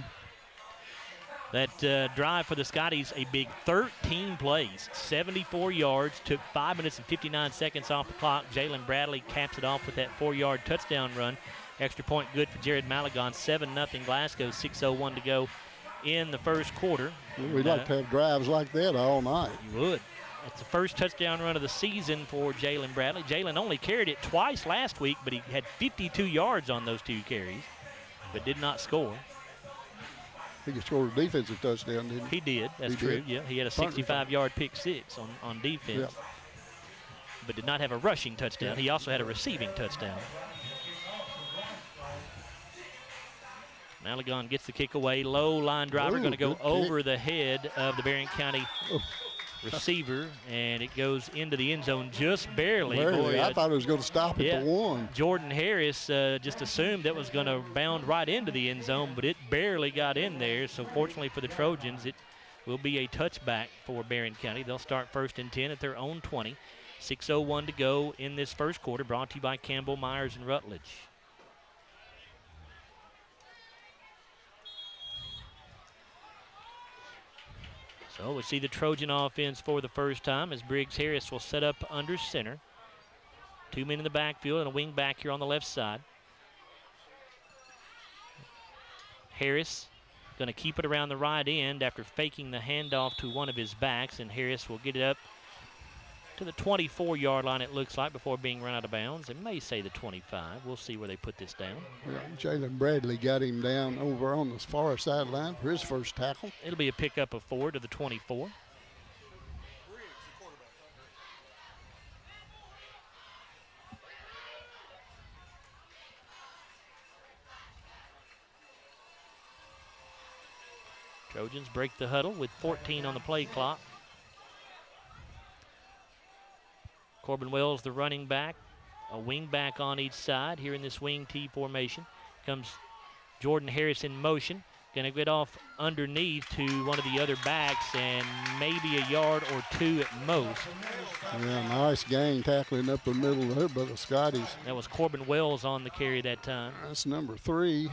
That drive for the Scotties, a big 13 plays, 74 yards, took 5 minutes and 59 seconds off the clock. Jalen Bradley caps it off with that 4-yard touchdown run. Extra point good for Jared Malagon. 7-0 Glasgow, 6:01 to go in the first quarter. We'd like to have drives like that all night. You would. It's the first touchdown run of the season for Jalen Bradley. Jalen only carried it twice last week, but he had 52 yards on those 2 carries, but did not score. He scored a defensive touchdown, didn't he? He did. That's true. Yeah, he had a 65-yard pick 6 on defense, but did not have a rushing touchdown. He also had a receiving touchdown. Malagon gets the kick away. Low line driver going to go over the head of the Barren County receiver, and it goes into the end zone just barely. Boy, I thought it was going to stop at the 1. Jordan Harris just assumed that was going to bound right into the end zone, but it barely got in there. So fortunately for the Trojans, it will be a touchback for Barren County. They'll start 1st and 10 at their own 20. 6:01 to go in this first quarter, brought to you by Campbell Myers and Rutledge. So we see the Trojan offense for the first time as Briggs Harris will set up under center. 2 men in the backfield and a wing back here on the left side. Harris going to keep it around the right end after faking the handoff to one of his backs, and Harris will get it up to the 24-yard line, it looks like, before being run out of bounds. It may say the 25. We'll see where they put this down. Yeah, Jalen Bradley got him down over on the far sideline for his first tackle. It'll be a pickup of 4 to the 24. Trojans break the huddle with 14 on the play clock. Corbin Wells, the running back, a wing back on each side here in this wing T formation. Comes Jordan Harris in motion. Going to get off underneath to one of the other backs and maybe a yard or two at most. Yeah, nice gain tackling up the middle there by the Scotties. That was Corbin Wells on the carry that time. That's number 3,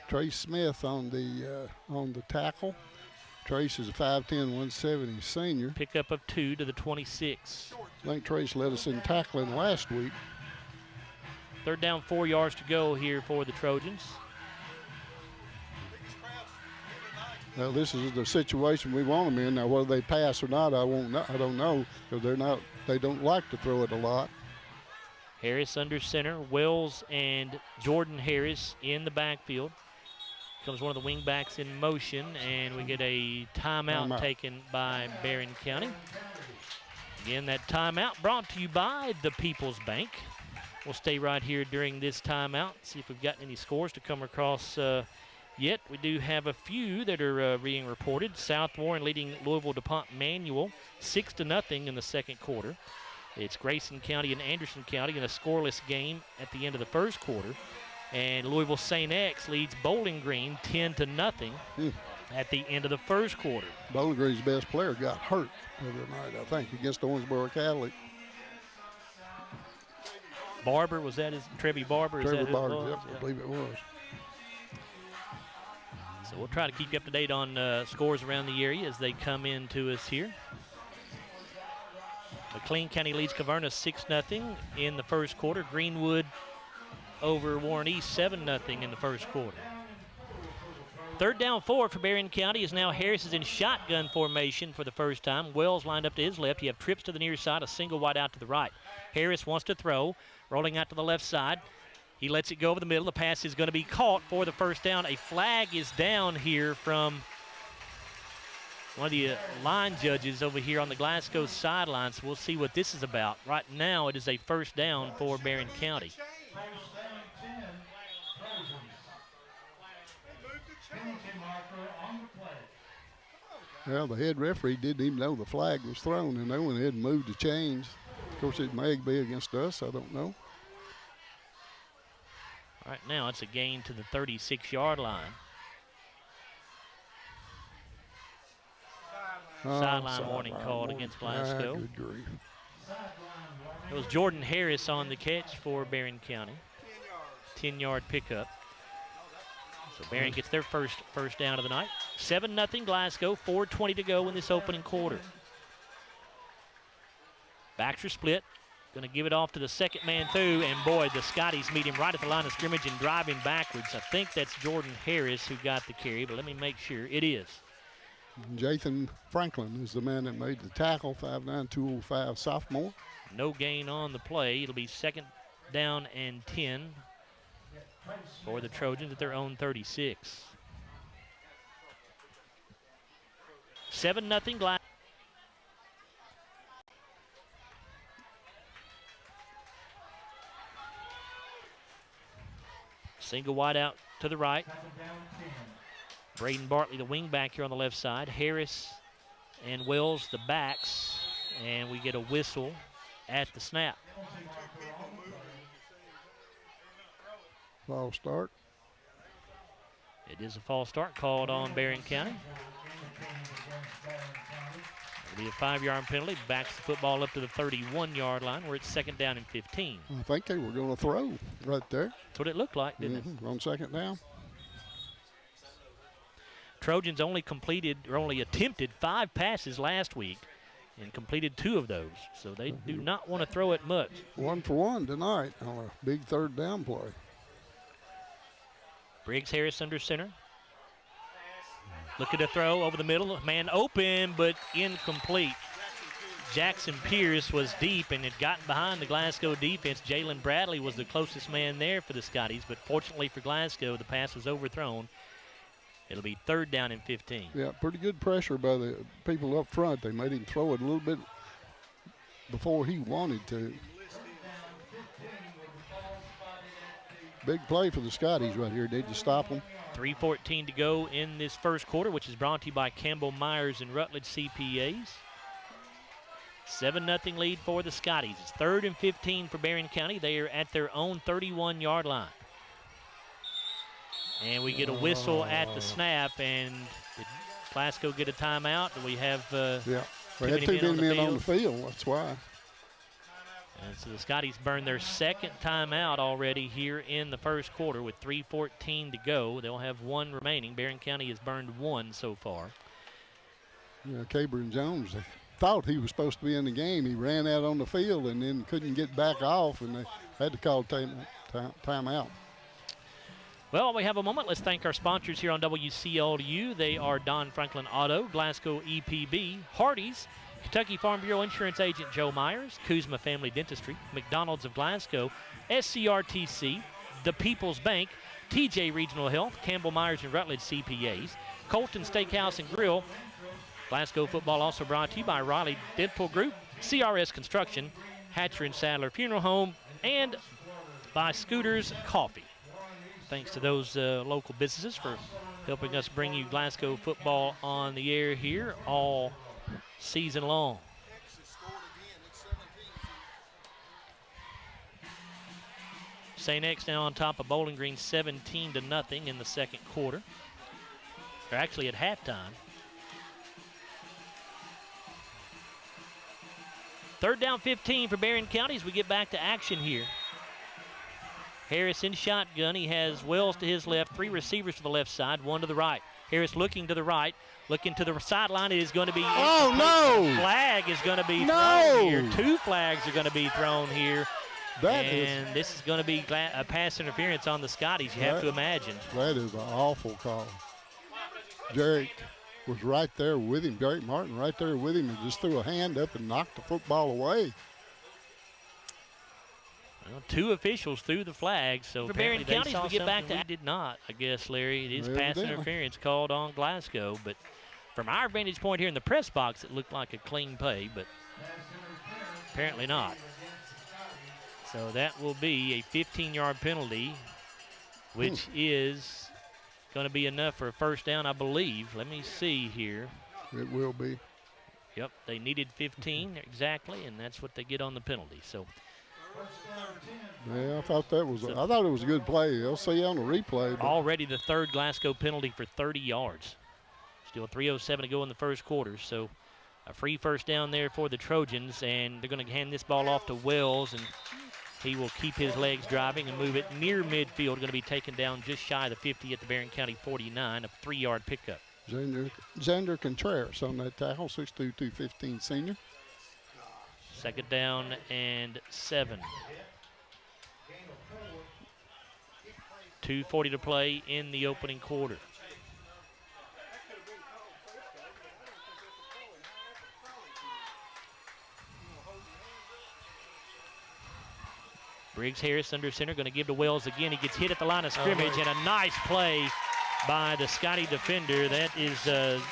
Trace Smith on the tackle. Trace is a 5'10", 170 senior. Pickup of 2 to the 26. I think Trace led us in tackling last week. Third down, 4 yards to go here for the Trojans. Now this is the situation we want them in. Now whether they pass or not, I don't know, because they don't like to throw it a lot. Harris under center, Wells and Jordan Harris in the backfield. Comes one of the wing backs in motion, and we get a timeout taken by Barren County. Again, that timeout brought to you by the People's Bank. We'll stay right here during this timeout, see if we've got any scores to come across yet. We do have a few that are being reported. South Warren leading Louisville DuPont Manual 6-0 in the second quarter. It's Grayson County and Anderson County in a scoreless game at the end of the first quarter. And Louisville St. X leads Bowling Green 10-0 at the end of the first quarter. Bowling Green's best player got hurt the other night, I think, against Owensboro Catholic. Barber, was that his? Trevi Barber? Trevi Barber, yep, I believe it was. So we'll try to keep you up to date on scores around the area as they come in to us here. McLean County leads Caverna 6-0 in the first quarter. Greenwood over Warren East 7-0 in the first quarter. Third down 4 for Barren County is now Harris is in shotgun formation for the first time. Wells lined up to his left. You have trips to the near side, a single wide out to the right. Harris wants to throw, rolling out to the left side. He lets it go over the middle. The pass is going to be caught for the first down. A flag is down here from one of the line judges over here on the Glasgow sideline, so we'll see what this is about. Right now, it is a first down for Barren County. Well, the head referee didn't even know the flag was thrown, and they went ahead and moved the chains. Of course, it may be against us. I don't know. Right now, it's a gain to the 36-yard line. Sideline warning called against Glasgow. Good grief. It was Jordan Harris on the catch for Barren County. 10-yard pickup. So Barren gets their first down of the night. 7-0 Glasgow, 4:20 to go in this opening quarter. Baxter split. Going to give it off to the second man through, and boy, the Scotties meet him right at the line of scrimmage and drive him backwards. I think that's Jordan Harris who got the carry, but let me make sure. It is. Jathan Franklin is the man that made the tackle, 5'9", 205 sophomore. No gain on the play. It'll be second down and 10 for the Trojans at their own 36. 7-0 Glasgow. Single wide out to the right. Braden Bartley, the wing back here on the left side. Harris and Wells, the backs. And we get a whistle at the snap. False start. It is a false start called on Barren County. It'll be a 5-yard penalty. Backs the football up to the 31-yard line where it's second down and 15. I think they were going to throw right there. That's what it looked like, didn't it? On second down. Trojans only attempted 5 passes last week and completed 2 of those. So they do not want to throw it much. 1 for 1 tonight on a big third down play. Briggs Harris under center. Look at the throw over the middle. Man open, but incomplete. Jackson Pierce was deep and had gotten behind the Glasgow defense. Jalen Bradley was the closest man there for the Scotties, but fortunately for Glasgow, the pass was overthrown. It'll be third down and 15. Yeah, pretty good pressure by the people up front. They made him throw it a little bit before he wanted to. Big play for the Scotties right here. Did you stop them? 3:14 to go in this first quarter, which is brought to you by Campbell Myers and Rutledge CPAs. 7-0 lead for the Scotties. It's 3rd and 15 for Barren County. They are at their own 31-yard line. And we get a whistle at the snap, and did Glasgow get a timeout? Do we have yeah, we had too many men on the field. That's why. And so the Scotties burned their second timeout already here in the first quarter with 3:14 to go. They'll have one remaining. Barren County has burned one so far. Yeah, Cabron Jones, they thought he was supposed to be in the game. He ran out on the field and then couldn't get back off, and they had to call timeout. Well, we have a moment. Let's thank our sponsors here on WCLU. They are Don Franklin Auto, Glasgow EPB, Hardee's, Kentucky Farm Bureau Insurance Agent Joe Myers, Kuzma Family Dentistry, McDonald's of Glasgow, SCRTC, The People's Bank, TJ Regional Health, Campbell Myers and Rutledge CPAs, Colton Steakhouse and Grill. Glasgow football also brought to you by Raleigh Dental Group, CRS Construction, Hatcher and Sadler Funeral Home, and by Scooters Coffee. Thanks to those local businesses for helping us bring you Glasgow football on the air here all season long. St. X now on top of Bowling Green 17-0 in the second quarter. They're actually at halftime. 3rd down 15 for Barren County as we get back to action here. Harris in shotgun. He has Wells to his left, 3 receivers to the left side, 1 to the right. Harris looking to the right, looking to the sideline. It is going to be flag is going to be thrown here. 2 flags are going to be thrown here. This is going to be a pass interference on the Scotties, you have to imagine. That is an awful call. Jarek was right there with him, Jarek Martin right there with him, and just threw a hand up and knocked the football away. Well, 2 officials threw the flag, so for Barren County, we get back to we did not, I guess, Larry. It is pass interference called on Glasgow, but from our vantage point here in the press box, it looked like a clean play, but apparently not. So that will be a 15-yard penalty, which is going to be enough for a first down, I believe. Let me see here. It will be. Yep, they needed 15 exactly, and that's what they get on the penalty. So. Yeah, I thought it was a good play. They'll see on the replay. Already the 3rd Glasgow penalty for 30 yards. Still 3:07 to go in the first quarter. So a free first down there for the Trojans, and they're going to hand this ball off to Wells, and he will keep his legs driving and move it near midfield. Going to be taken down just shy of the 50 at the Barren County 49, a 3-yard pickup. Xander Contreras on that tackle, 6'2", 215 senior. 2nd down and 7. 2:40 to play in the opening quarter. Briggs Harris under center, going to give to Wells again. He gets hit at the line of scrimmage, and a nice play by the Scotty defender. That is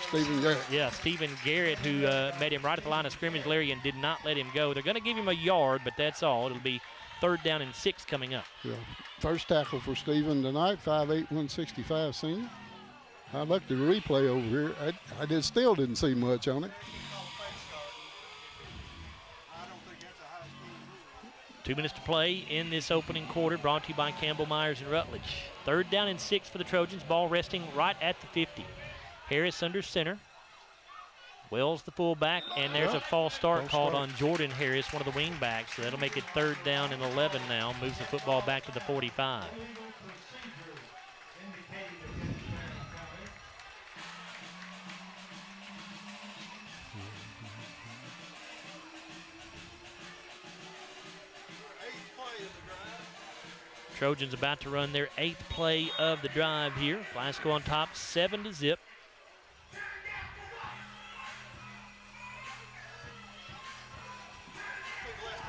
Stephen Garrett. Yeah, Stephen Garrett, who met him right at the line of scrimmage, Larry, and did not let him go. They're going to give him a yard, but that's all. It'll be 3rd down and 6 coming up. Yeah. First tackle for Stephen tonight, 5'8", 165 senior. I looked at the replay over here. I still didn't see much on it. 2 minutes to play in this opening quarter, brought to you by Campbell Myers and Rutledge. 3rd down and 6 for the Trojans, ball resting right at the 50. Harris under center. Wells the fullback, and there's a false start called on Jordan Harris, one of the wing backs. So that'll make it 3rd down and 11 now, moves the football back to the 45. Trojans about to run their 8th play of the drive here. Glasgow on top, 7-0.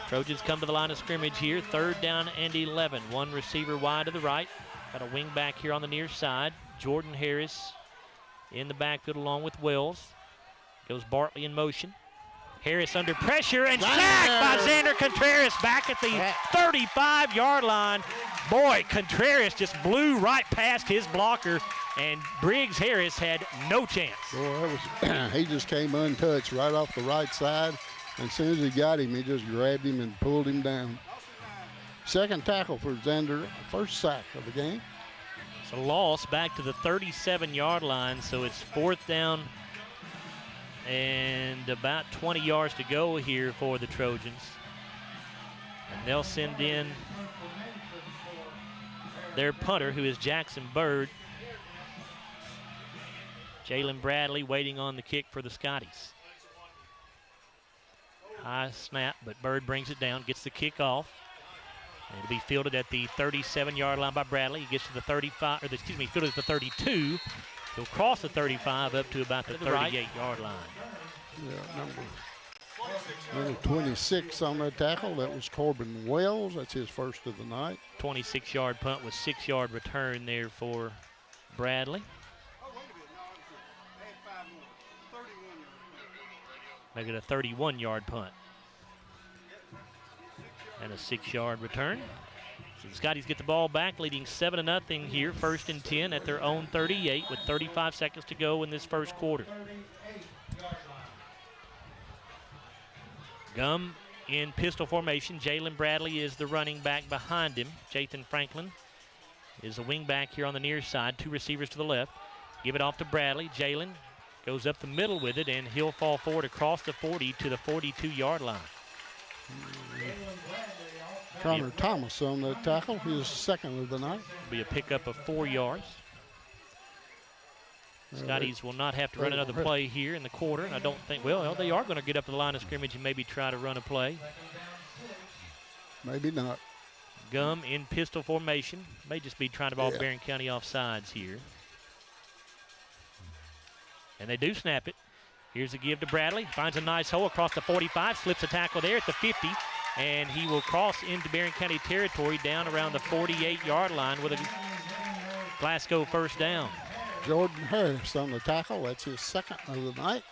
Trojans come to the line of scrimmage here. 3rd down and 11. 1 receiver wide to the right. Got a wing back here on the near side. Jordan Harris in the backfield along with Wells. Goes Bartley in motion. Harris under pressure and sacked by Xander Contreras back at the 35-yard line. Boy, Contreras just blew right past his blocker And Briggs Harris had no chance. Boy, that was he just came untouched right off the right side. And as soon as he got him, he just grabbed him and pulled him down. Second tackle for Zander, first sack of the game. It's a loss back to the 37-yard line, so it's 4th down and about 20 yards to go here for the Trojans. And they'll send in their punter, who is Jackson Bird. Jalen Bradley waiting on the kick for the Scotties. High snap, but Bird brings it down, gets the kick off. And it'll be fielded at the 37-yard line by Bradley. He gets to the 35, or excuse me, fielded at the 32. He'll cross the 35 up to about the 38-yard line. Yeah, number 26 on that tackle. That was Corbin Wells. That's his first of the night. 26-yard punt with 6-yard return there for Bradley. Make it a 31-yard punt. And a 6-yard return. So the Scotties get the ball back, leading 7-0 here, 1st and 10 at their own 38 with 35 seconds to go in this first quarter. Gum in pistol formation. Jalen Bradley is the running back behind him. Jathan Franklin is a wing back here on the near side. 2 receivers to the left. Give it off to Bradley. Jalen goes up the middle with it, and he'll fall forward across the 40 to the 42-yard line. Connor Thomas on the tackle, his second of the night. Be a pickup of 4 yards. Scotties will not have to run another play here in the quarter, and I don't think, well, they are going to get up to the line of scrimmage and maybe try to run a play. Maybe not. Gum in pistol formation. May just be trying to ball Barren County off sides here. And they do snap it. Here's a give to Bradley. Finds a nice hole across the 45. Slips a tackle there at the 50. And he will cross into Barren County territory down around the 48-yard line with a Glasgow first down. Jordan Harris on the tackle. That's his second of the night.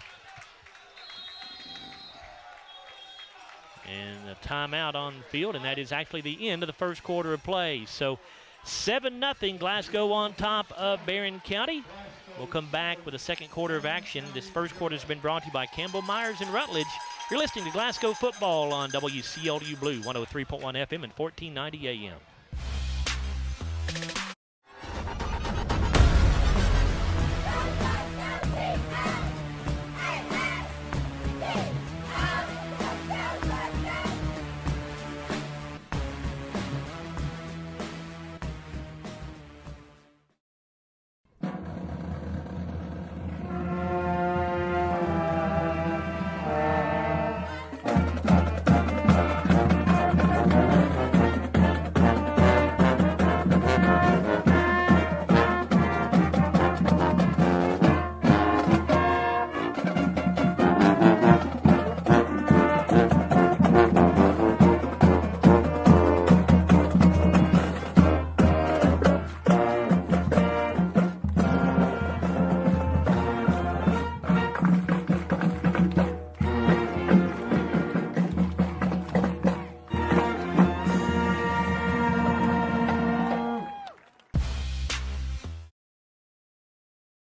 And a timeout on the field, and that is actually the end of the first quarter of play. So 7-0 Glasgow on top of Barren County. We'll come back with the second quarter of action. This first quarter has been brought to you by Campbell Myers and Rutledge. You're listening to Glasgow football on WCLU Blue, 103.1 FM and 1490 AM.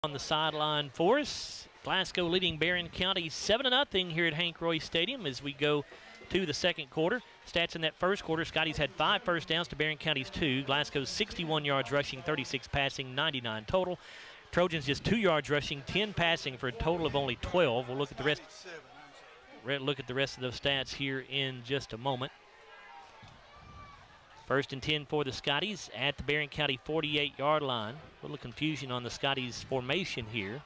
On the sideline for us, Glasgow leading Barren County 7-0 here at Hank Roy Stadium as we go to the second quarter. Stats in that first quarter, Scotties had 5 first downs to Barren County's 2. Glasgow's 61 yards rushing, 36 passing, 99 total. Trojans just 2 yards rushing, 10 passing for a total of only 12. We'll look at the rest. Look at the rest of those stats here in just a moment. 1st and 10 for the Scotties at the Barren County 48-yard line. A little confusion on the Scotties formation here.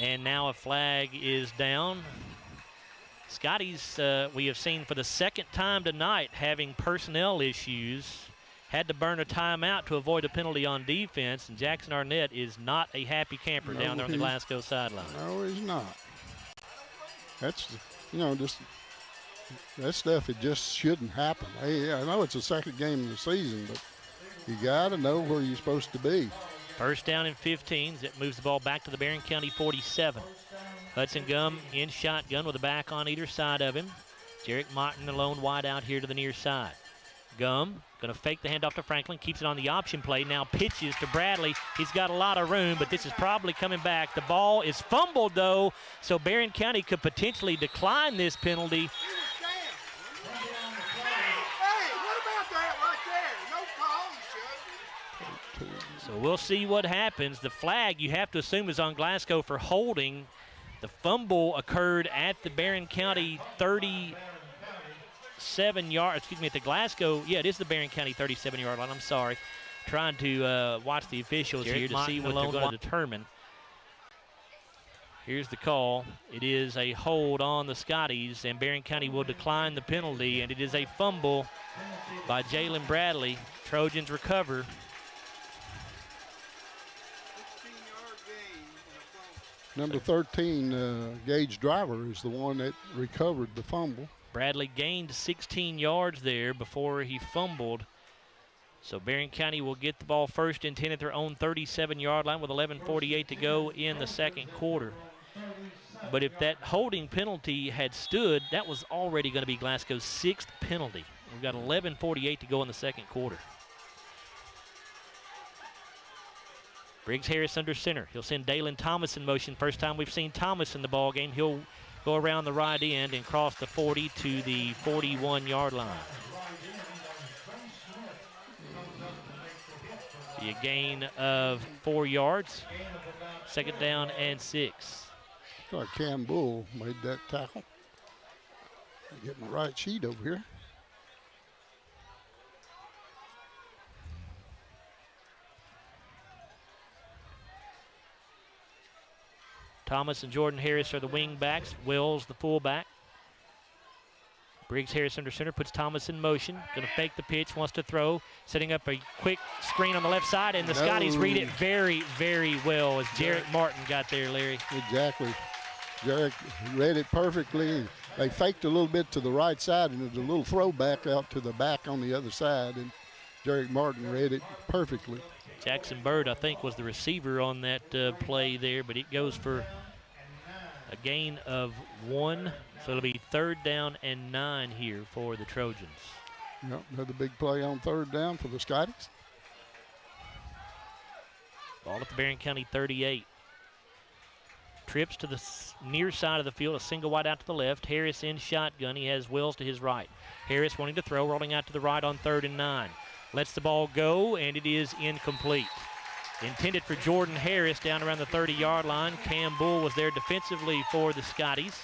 And now a flag is down. Scotties, we have seen for the second time tonight having personnel issues. Had to burn a timeout to avoid a penalty on defense. And Jackson Arnett is not a happy camper down there on the Glasgow sideline. No, he's not. That's, just that stuff, it just shouldn't happen. Hey, I know it's the second game of the season, but you got to know where you're supposed to be. First down and 15. That moves the ball back to the Barren County 47. Hudson Gum in shotgun with a back on either side of him. Jarek Martin, the lone wide out here to the near side. Gum going to fake the handoff to Franklin, keeps it on the option play, now pitches to Bradley. He's got a lot of room, but this is probably coming back. The ball is fumbled, though, so Barren County could potentially decline this penalty. So we'll see what happens. The flag, you have to assume, is on Glasgow for holding. The fumble occurred at the Barren County 37-yard, at the Glasgow, it is the Barren County 37-yard line, I'm sorry. Trying to watch the officials here to see what they're going to determine. Here's the call. It is a hold on the Scotties, and Barren County will decline the penalty, and it is a fumble by Jalen Bradley. Trojans recover. Number 13, Gage Driver, is the one that recovered the fumble. Bradley gained 16 yards there before he fumbled. So Barren County will get the ball first and 10 at their own 37-yard line with 11:48 to go in the second quarter. But if that holding penalty had stood, that was already going to be Glasgow's 6th penalty. We've got 11:48 to go in the second quarter. Briggs Harris under center. He'll send Dalen Thomas in motion. First time we've seen Thomas in the ball game. He'll go around the right end and cross the 40 to the 41-yard line. See a gain of 4 yards. Second down and 6. I thought Cam Bull made that tackle. I get my right sheet over here. Thomas and Jordan Harris are the wing backs. Wills the fullback. Briggs Harris under center, puts Thomas in motion. Going to fake the pitch, wants to throw. Setting up a quick screen on the left side, and the Scotties read it very, very well as Jarek Martin got there, Larry. Exactly. Jarek read it perfectly. They faked a little bit to the right side, and there's a little throwback out to the back on the other side, and Jarek Martin read it perfectly. Jackson Bird, I think, was the receiver on that play there, but it goes for a gain of 1. So it'll be 3rd down and 9 here for the Trojans. Yep, another big play on 3rd down for the Scotties. Ball at the Barren County 38. Trips to the near side of the field, a single wide out to the left. Harris in shotgun. He has Wills to his right. Harris wanting to throw, rolling out to the right on 3rd and 9. Lets the ball go, and it is incomplete. Intended for Jordan Harris down around the 30-yard line. Cam Bull was there defensively for the Scotties.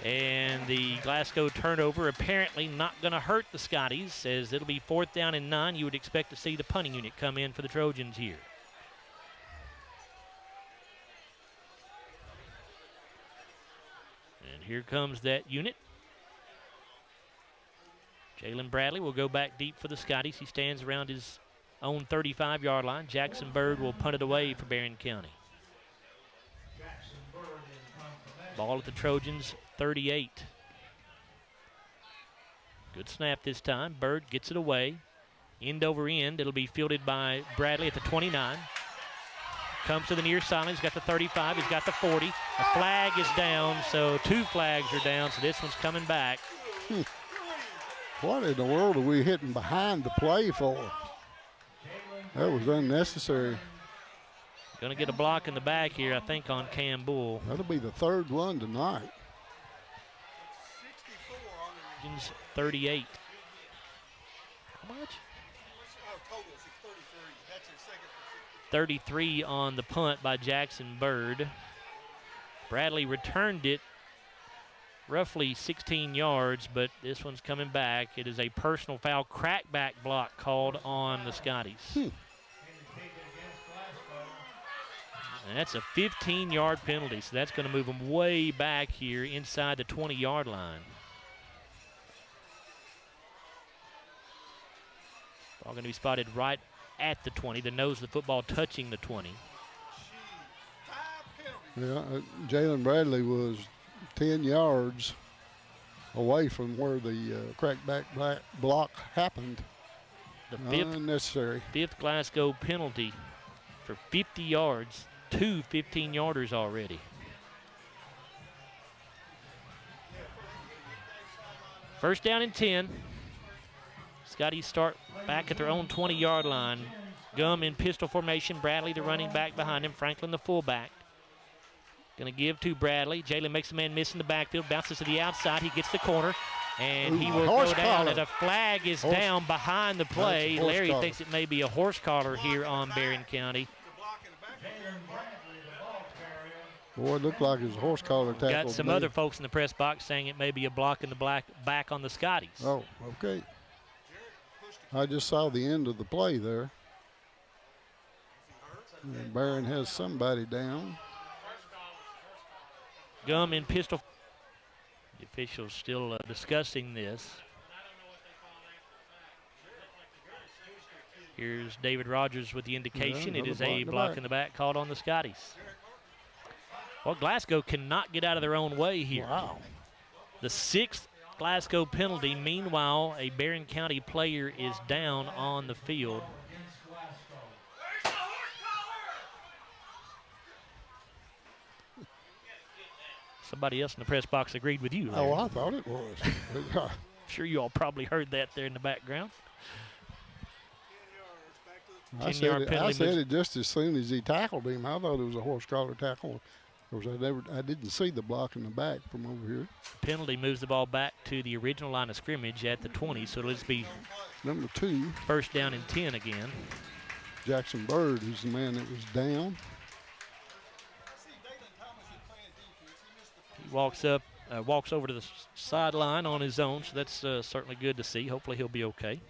And the Glasgow turnover apparently not going to hurt the Scotties, as it'll be 4th down and 9. You would expect to see the punting unit come in for the Trojans here. And here comes that unit. Jalen Bradley will go back deep for the Scotties. He stands around his own 35-yard line. Jackson Bird will punt it away for Barren County. Ball at the Trojans 38. Good snap this time. Bird gets it away. End over end. It'll be fielded by Bradley at the 29. Comes to the near sideline. He's got the 35. He's got the 40. A flag is down, so 2 flags are down, so this one's coming back. What in the world are we hitting behind the play for? That was unnecessary. Going to get a block in the back here, I think, on Cam Bull. That'll be the 3rd one tonight. 38. How much? 33 on the punt by Jackson Bird. Bradley returned it roughly 16 yards, but this one's coming back. It is a personal foul crackback block called on the Scotties. And that's a 15-yard penalty, so that's going to move them way back here inside the 20-yard line. Ball going to be spotted right at the 20, the nose of the football touching the 20. Yeah, Jalen Bradley was 10 yards away from where the crackback block happened. The unnecessary. 5th Glasgow penalty for 50 yards. 2 15-yarders already. First down and 10. Scotties start back at their own 20-yard line. Gum in pistol formation. Bradley, the running back behind him. Franklin, the fullback. Going to give to Bradley. Jalen makes a man miss in the backfield. Bounces to the outside. He gets the corner. And he will go down. And a flag is down behind the play. Larry thinks it may be a horse collar here on Barren County. Boy, it looked like it was a horse collar tackle. Got some other folks in the press box saying it may be a block in the back on the Scotties. Oh, okay. I just saw the end of the play there. And Barren has somebody down. Gum in pistol. The officials still discussing this. Here's David Rogers with the indication. Yeah, it is a block in the back called on the Scotties. Well, Glasgow cannot get out of their own way here. Wow. The 6th Glasgow penalty. Meanwhile, a Barren County player is down on the field. Somebody else in the press box agreed with you, Larry. Oh, I thought it was. Sure you all probably heard that there in the background. I said it just as soon as he tackled him. I thought it was a horse collar tackle. Of course, I didn't see the block in the back from over here. Penalty moves the ball back to the original line of scrimmage at the 20, so let's be number 2. First down and 10 again. Jackson Bird, who's the man that was down. He walks over to the sideline on his own, so that's certainly good to see. Hopefully he'll be okay.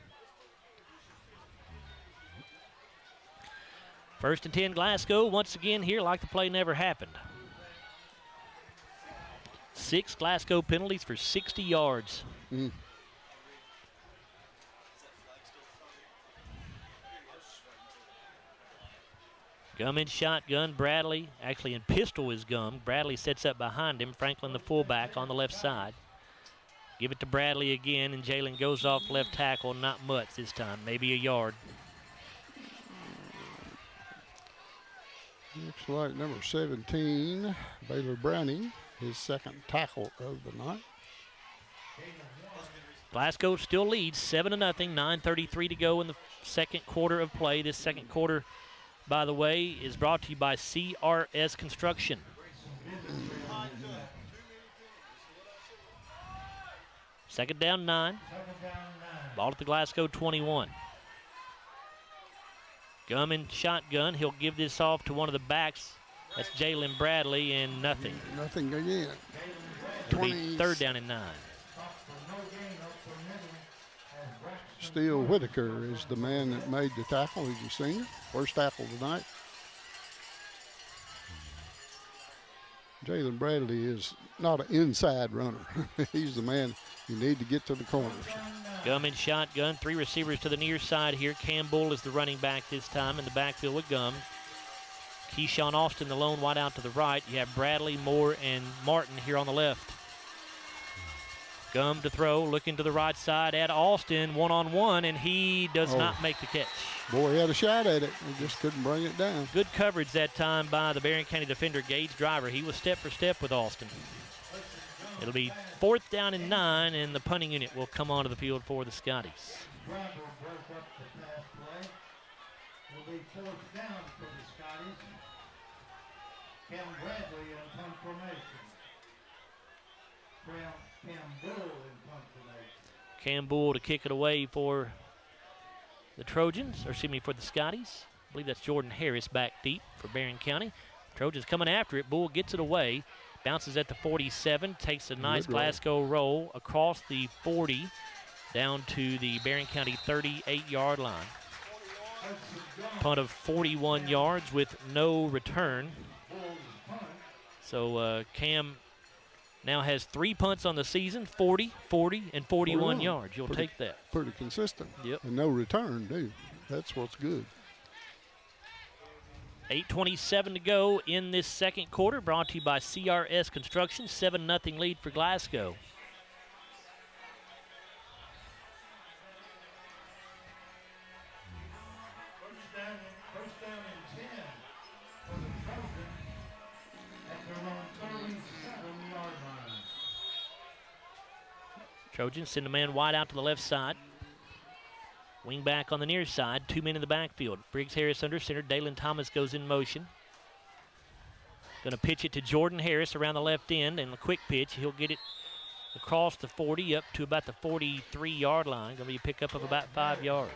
First and 10 Glasgow once again here like the play never happened. 6 Glasgow penalties for 60 yards. Gum in shotgun. Bradley actually in pistol is Gum. Bradley sets up behind him. Franklin the fullback on the left side. Give it to Bradley again, and Jalen goes off left tackle. Not much this time, maybe a yard. Looks like number 17, Baylor Browning, his second tackle of the night. Glasgow still leads 7-0, 9:33 to go in the second quarter of play. This second quarter, by the way, is brought to you by CRS Construction. Second down 9. Ball at the Glasgow 21. Gum in shotgun. He'll give this off to one of the backs. That's Jalen Bradley, and nothing. Nothing again. It'll be third down and 9. Steele Whitaker is the man that made the tackle. He's a senior. First tackle tonight. Jalen Bradley is not an inside runner. He's the man you need to get to the corners. Gum in shotgun. 3 receivers to the near side here. Cam Bull is the running back this time in the backfield with Gum. Keyshawn Austin, the lone wide out to the right. You have Bradley, Moore, and Martin here on the left. Gum to throw, looking to the right side at Austin, one-on-one, and he does not make the catch. Boy, he had a shot at it. He just couldn't bring it down. Good coverage that time by the Barren County defender, Gage Driver. He was step for step with Austin. It'll be fourth down and 9, and the punting unit will come onto the field for the Scotties. Cam Bradley in punt formation. Cam Bull in punt formation. Cam Bull to kick it away for the Trojans, or excuse me, for the Scotties. I believe that's Jordan Harris back deep for Barren County. Trojans coming after it. Bull gets it away. Bounces at the 47, takes a nice Glasgow roll across the 40 down to the Barren County 38-yard line. Punt of 41 yards with no return. So Cam now has 3 punts on the season, 40, 40, and 41 yards. You'll take that. Pretty consistent. Yep. And no return, too. That's what's good. 8:27 to go in this second quarter, brought to you by CRS Construction. 7-0 lead for Glasgow. First down and 10 for the Trojans at their own 37-yard line. Trojans send a man wide out to the left side. Wing back on the near side, 2 men in the backfield. Briggs Harris under center. Dalen Thomas goes in motion. Going to pitch it to Jordan Harris around the left end, and a quick pitch. He'll get it across the 40 up to about the 43-yard line. Going to be a pickup of about 5 yards.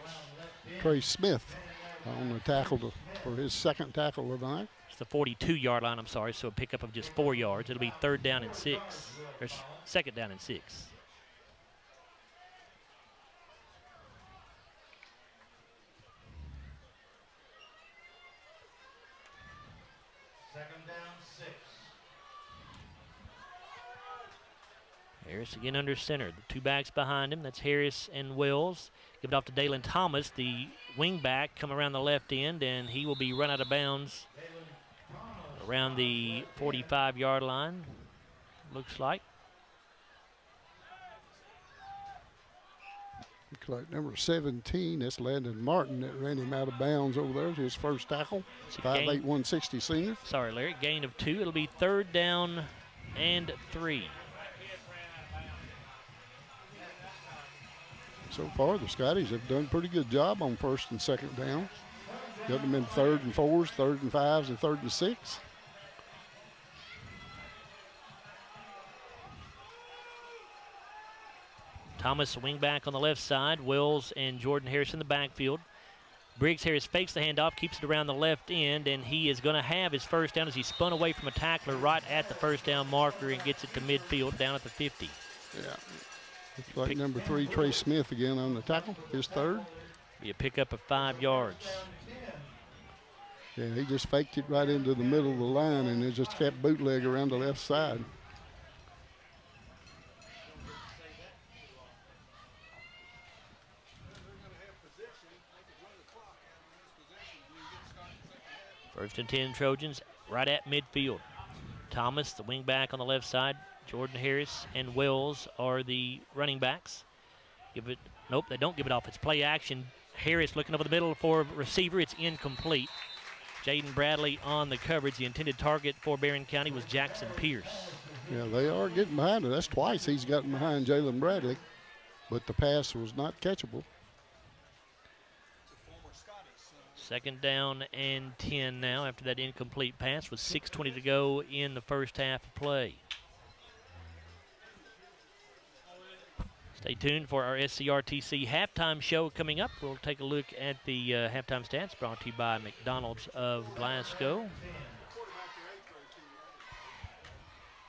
Trey Smith on the tackle for his second tackle of the night. It's the 42-yard line, I'm sorry, so a pickup of just 4 yards. It'll be 3rd down and 6, or 2nd down and 6. Harris again under center. The 2 backs behind him. That's Harris and Wells. Give it off to Dalen Thomas, the wing back, come around the left end, and he will be run out of bounds around the 45-yard line, looks like. Looks like number 17, that's Landon Martin that ran him out of bounds over there. His first tackle, 5'8", 160 senior. Sorry, Larry, gain of 2. It'll be 3rd down and 3. So far, the Scotties have done a pretty good job on 1st and 2nd downs. Got them in 3rd and 4s, 3rd and 5s, and 3rd and 6. Thomas, wing back on the left side. Wells and Jordan Harris in the backfield. Briggs Harris fakes the handoff, keeps it around the left end, and he is going to have his first down as he spun away from a tackler right at the first down marker and gets it to midfield down at the 50. Yeah. Looks like number 3, Trey Smith again on the tackle, his 3rd. Be a pickup of 5 yards. Yeah, he just faked it right into the middle of the line and it just kept bootleg around the left side. First and 10 Trojans right at midfield. Thomas, the wing back on the left side. Jordan Harris and Wells are the running backs. Nope, they don't give it off. It's play action. Harris looking over the middle for a receiver. It's incomplete. Jaden Bradley on the coverage. The intended target for Barren County was Jackson Pierce. Yeah, they are getting behind it. That's twice he's gotten behind Jalen Bradley, but the pass was not catchable. 2nd down and 10 now after that incomplete pass with 6:20 to go in the first half of play. Stay tuned for our SCRTC halftime show coming up. We'll take a look at the halftime stats brought to you by McDonald's of Glasgow.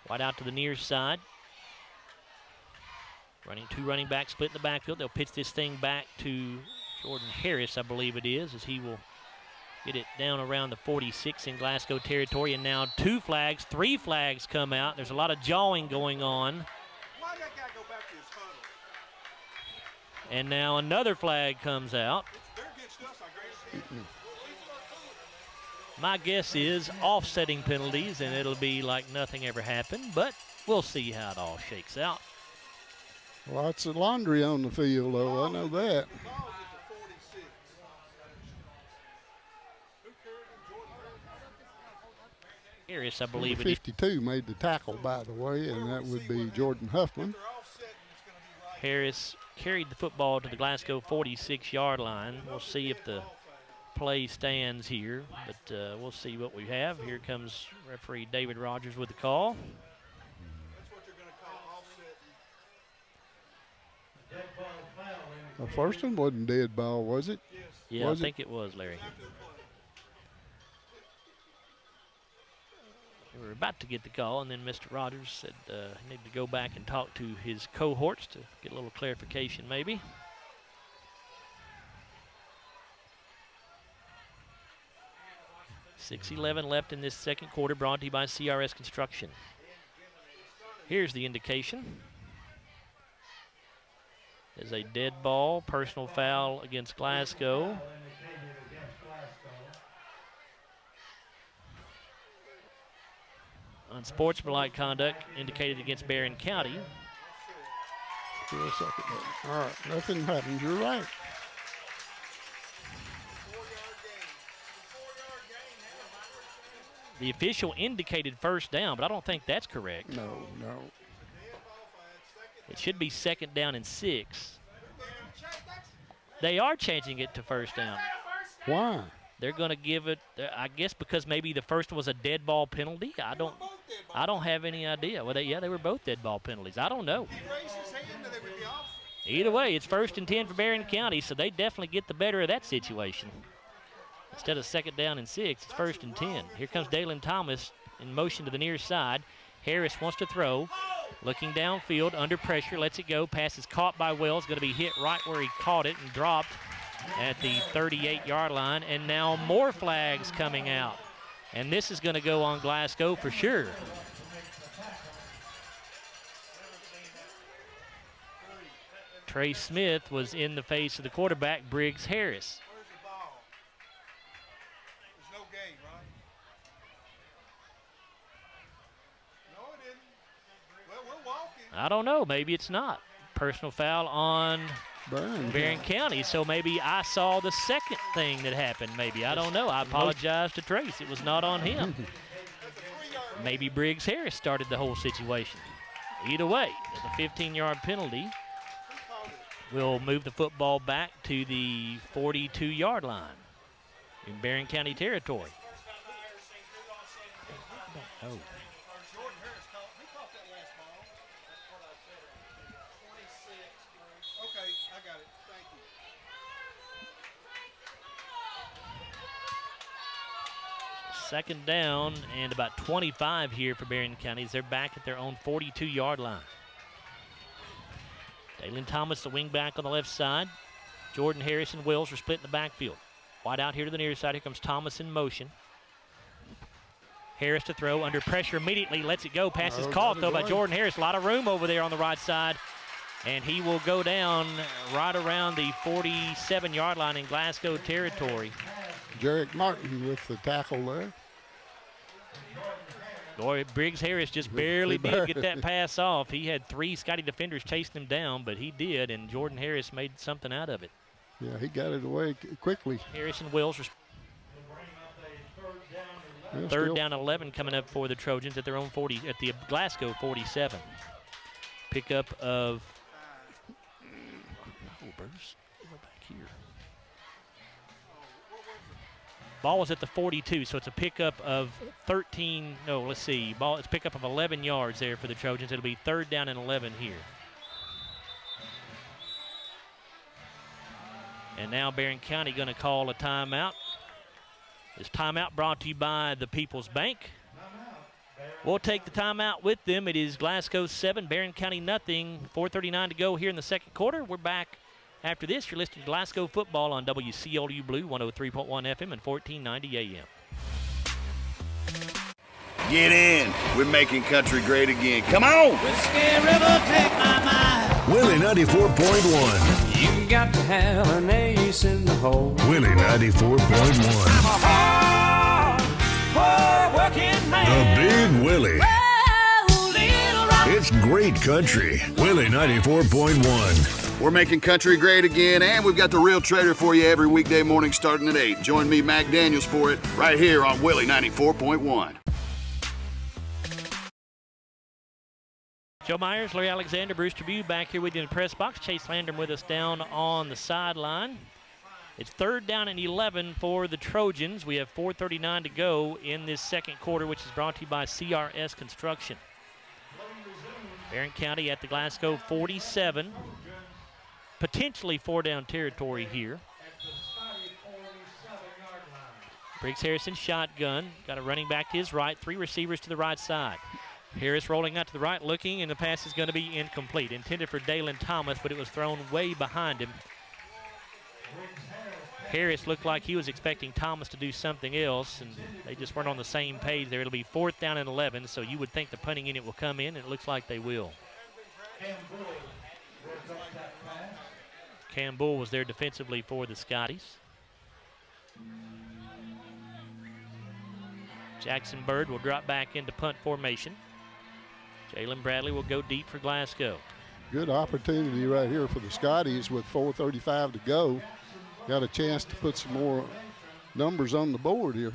Wide out to the near side. Running 2 running backs split in the backfield. They'll pitch this thing back to Jordan Harris, I believe it is, as he will get it down around the 46 in Glasgow territory. And now 2 flags, 3 flags come out. There's a lot of jawing going on. And now another flag comes out. My guess is offsetting penalties, and it'll be like nothing ever happened, but we'll see how it all shakes out. Lots of laundry on the field, though. I know that. Harris, I believe Number 52 made the tackle, by the way, and that would be Jordan Huffman. Harris carried the football to the Glasgow 46-yard line. We'll see if the play stands here, but we'll see what we have. Here comes referee David Rogers with the call. The first one wasn't dead ball, was it? Yeah, I think it was, Larry. We were about to get the call, and then Mr. Rogers said he needed to go back and talk to his cohorts to get a little clarification, maybe. .6:11 left in this second quarter, brought to you by CRS Construction. Here's the indication. There's a dead ball, personal foul against Glasgow. Unsportsmanlike conduct indicated against Barren County. All right, nothing happened. You're right. The official indicated first down, but I don't think that's correct. No. It should be 2nd down and 6. They are changing it to first down. Why? They're going to give it, I guess, because maybe the first one was a dead ball penalty. I don't have any idea. Well, they were both dead ball penalties. I don't know. Either way, it's 1st and 10 for Barren County, so they definitely get the better of that situation. Instead of 2nd down and 6, it's 1st and 10. Here comes Dalen Thomas in motion to the near side. Harris wants to throw. Looking downfield, under pressure, lets it go. Pass is caught by Wells, going to be hit right where he caught it and dropped at the 38-yard line. And now more flags coming out. And this is going to go on Glasgow for sure. Trey Smith was in the face of the quarterback, Briggs Harris. There's no game, right? No, it didn't. Well, we're walking. I don't know. Maybe it's not. Personal foul on Barren County. So maybe I saw the second thing that happened. Maybe. I don't know. I apologize to Trace. It was not on him. Maybe Briggs Harris started the whole situation. Either way, the 15-yard penalty will move the football back to the 42-yard line in Barren County territory. I don't know. Okay, I got it. Thank you. 2nd down and about 25 here for Barren County as they're back at their own 42-yard line. Dalen Thomas, the wing back on the left side. Jordan Harris and Wills are split in the backfield. Wide out here to the near side. Here comes Thomas in motion. Harris to throw, under pressure immediately, lets it go. Pass is caught, though, by Jordan Harris. A lot of room over there on the right side. And he will go down right around the 47-yard line in Glasgow territory. Jarek Martin with the tackle there. Boy, Briggs Harris just barely did get that pass off. He had 3 Scotty defenders chasing him down, but he did, and Jordan Harris made something out of it. Yeah, he got it away quickly. Harris and Wills are third down 11 coming up for the Trojans at their own 40, at the Glasgow 47. Pickup of back here. Ball was at the 42, so it's a pickup of 13. No, let's see. It's a pickup of 11 yards there for the Trojans. It'll be 3rd down and 11 here. And now Barren County going to call a timeout. This timeout brought to you by the People's Bank. We'll take the timeout with them. It is Glasgow 7, Barren County nothing. 4:39 to go here in the 2nd quarter. We're back after this. You're listening to Glasgow football on WCLU Blue 103.1 FM and 1490 AM. Get in. We're making country great again. Come on. Whiskey River, take my mind. Willie 94.1. You got to have an ace in the hole. Willie 94.1. I'm a hard working man. The Big Willie. Oh, little rock. It's great country. Willie 94.1. We're making country great again, and we've got the Real Trader for you every weekday morning starting at 8. Join me, Mac Daniels, for it right here on Willie 94.1. Joe Myers, Larry Alexander, Bruce Tribune back here with you in the press box. Chase Landrum with us down on the sideline. It's 3rd down and 11 for the Trojans. We have 4:39 to go in this 2nd quarter, which is brought to you by CRS Construction. Barren County at the Glasgow 47. Potentially 4-down territory here. Briggs Harrison shotgun. Got a running back to his right. 3 receivers to the right side. Harris rolling out to the right, looking, and the pass is going to be incomplete. Intended for Dalen Thomas, but it was thrown way behind him. Harris looked like he was expecting Thomas to do something else, and they just weren't on the same page there. It'll be 4th down and 11, so you would think the punting unit will come in, and it looks like they will. Cam Bull was there defensively for the Scotties. Jackson Bird will drop back into punt formation. Jalen Bradley will go deep for Glasgow. Good opportunity right here for the Scotties with 4:35 to go. Got a chance to put some more numbers on the board here.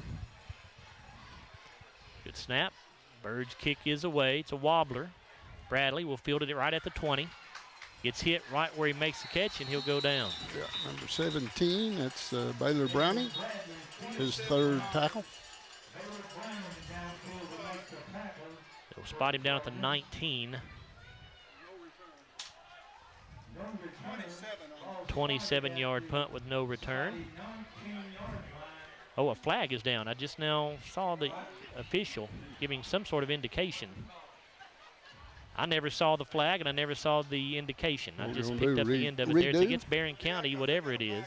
Good snap. Bird's kick is away. It's a wobbler. Bradley will field it right at the 20. Gets hit right where he makes the catch, and he'll go down. Yeah, number 17, that's Baylor Browning, his third tackle. They'll spot him down at the 19. 27-yard punt with no return. Oh, a flag is down. I just now saw the official giving some sort of indication. I never saw the flag, and I never saw the indication. I just picked up the end of it there. It's against Barren County, whatever it is.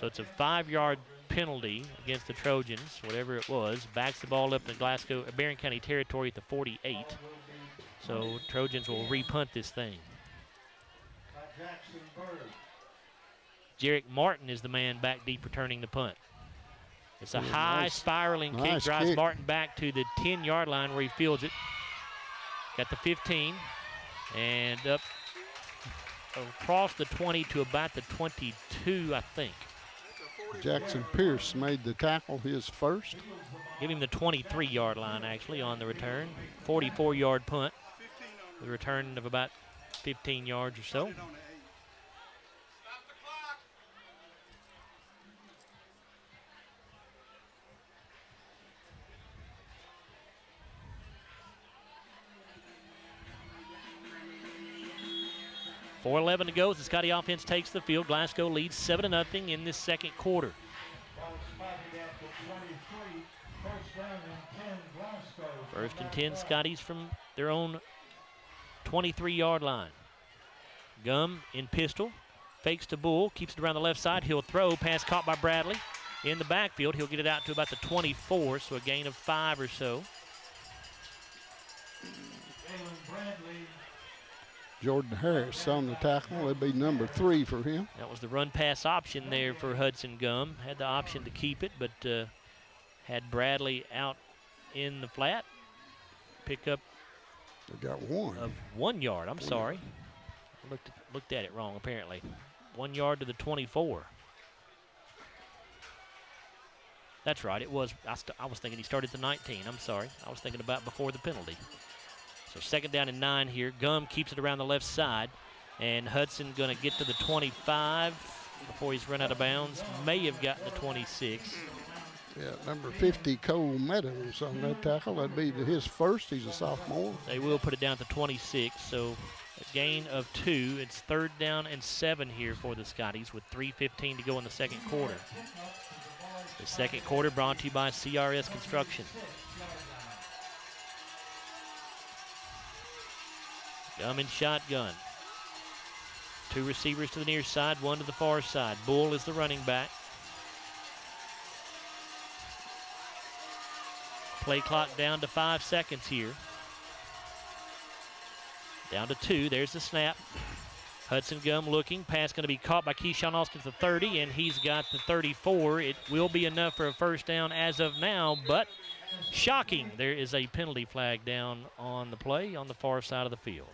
So it's a 5-yard penalty against the Trojans, whatever it was. Backs the ball up in Glasgow, Barren County territory at the 48. So Trojans will repunt this thing. Jarek Martin is the man back deep returning the punt. It's a high spiraling kick, drives Martin back to the 10-yard line where he fields it. Got the 15 and up across the 20 to about the 22, I think. Jackson Pierce made the tackle, his first. Give him the 23-yard line, actually, on the return. 44-yard punt. The return of about 15 yards or so. .4:11 to go as the Scotty offense takes the field. Glasgow leads 7-0 in this second quarter. First and 10 Scotties from their own 23-yard line. Gum in pistol, fakes to Bull, keeps it around the left side. He'll throw, pass caught by Bradley. In the backfield, he'll get it out to about the 24, so a gain of 5 or so. Jordan Harris on the tackle. That'd be number 3 for him. That was the run-pass option there for Hudson Gum. Had the option to keep it, but had Bradley out in the flat. Pick up. They got 1. Of 1 yard. I'm sorry. I looked at it wrong, apparently. 1 yard to the 24. That's right. It was. I was thinking he started at the 19. I'm sorry. I was thinking about before the penalty. So second down and 9 here. Gum keeps it around the left side. And Hudson going to get to the 25 before he's run out of bounds. May have gotten the 26. Yeah, number 50, Cole Meadows on that tackle. That'd be his first. He's a sophomore. They will put it down to 26. So a gain of 2. It's third down and 7 here for the Scotties with 3:15 to go in the second quarter. The second quarter brought to you by CRS Construction. Gum in shotgun. 2 receivers to the near side, 1 to the far side. Bull is the running back. Play clock down to 5 seconds here. Down to 2. There's the snap. Hudson Gum looking. Pass going to be caught by Keyshawn Austin at the 30, and he's got the 34. It will be enough for a first down as of now, but shocking. There is a penalty flag down on the play on the far side of the field.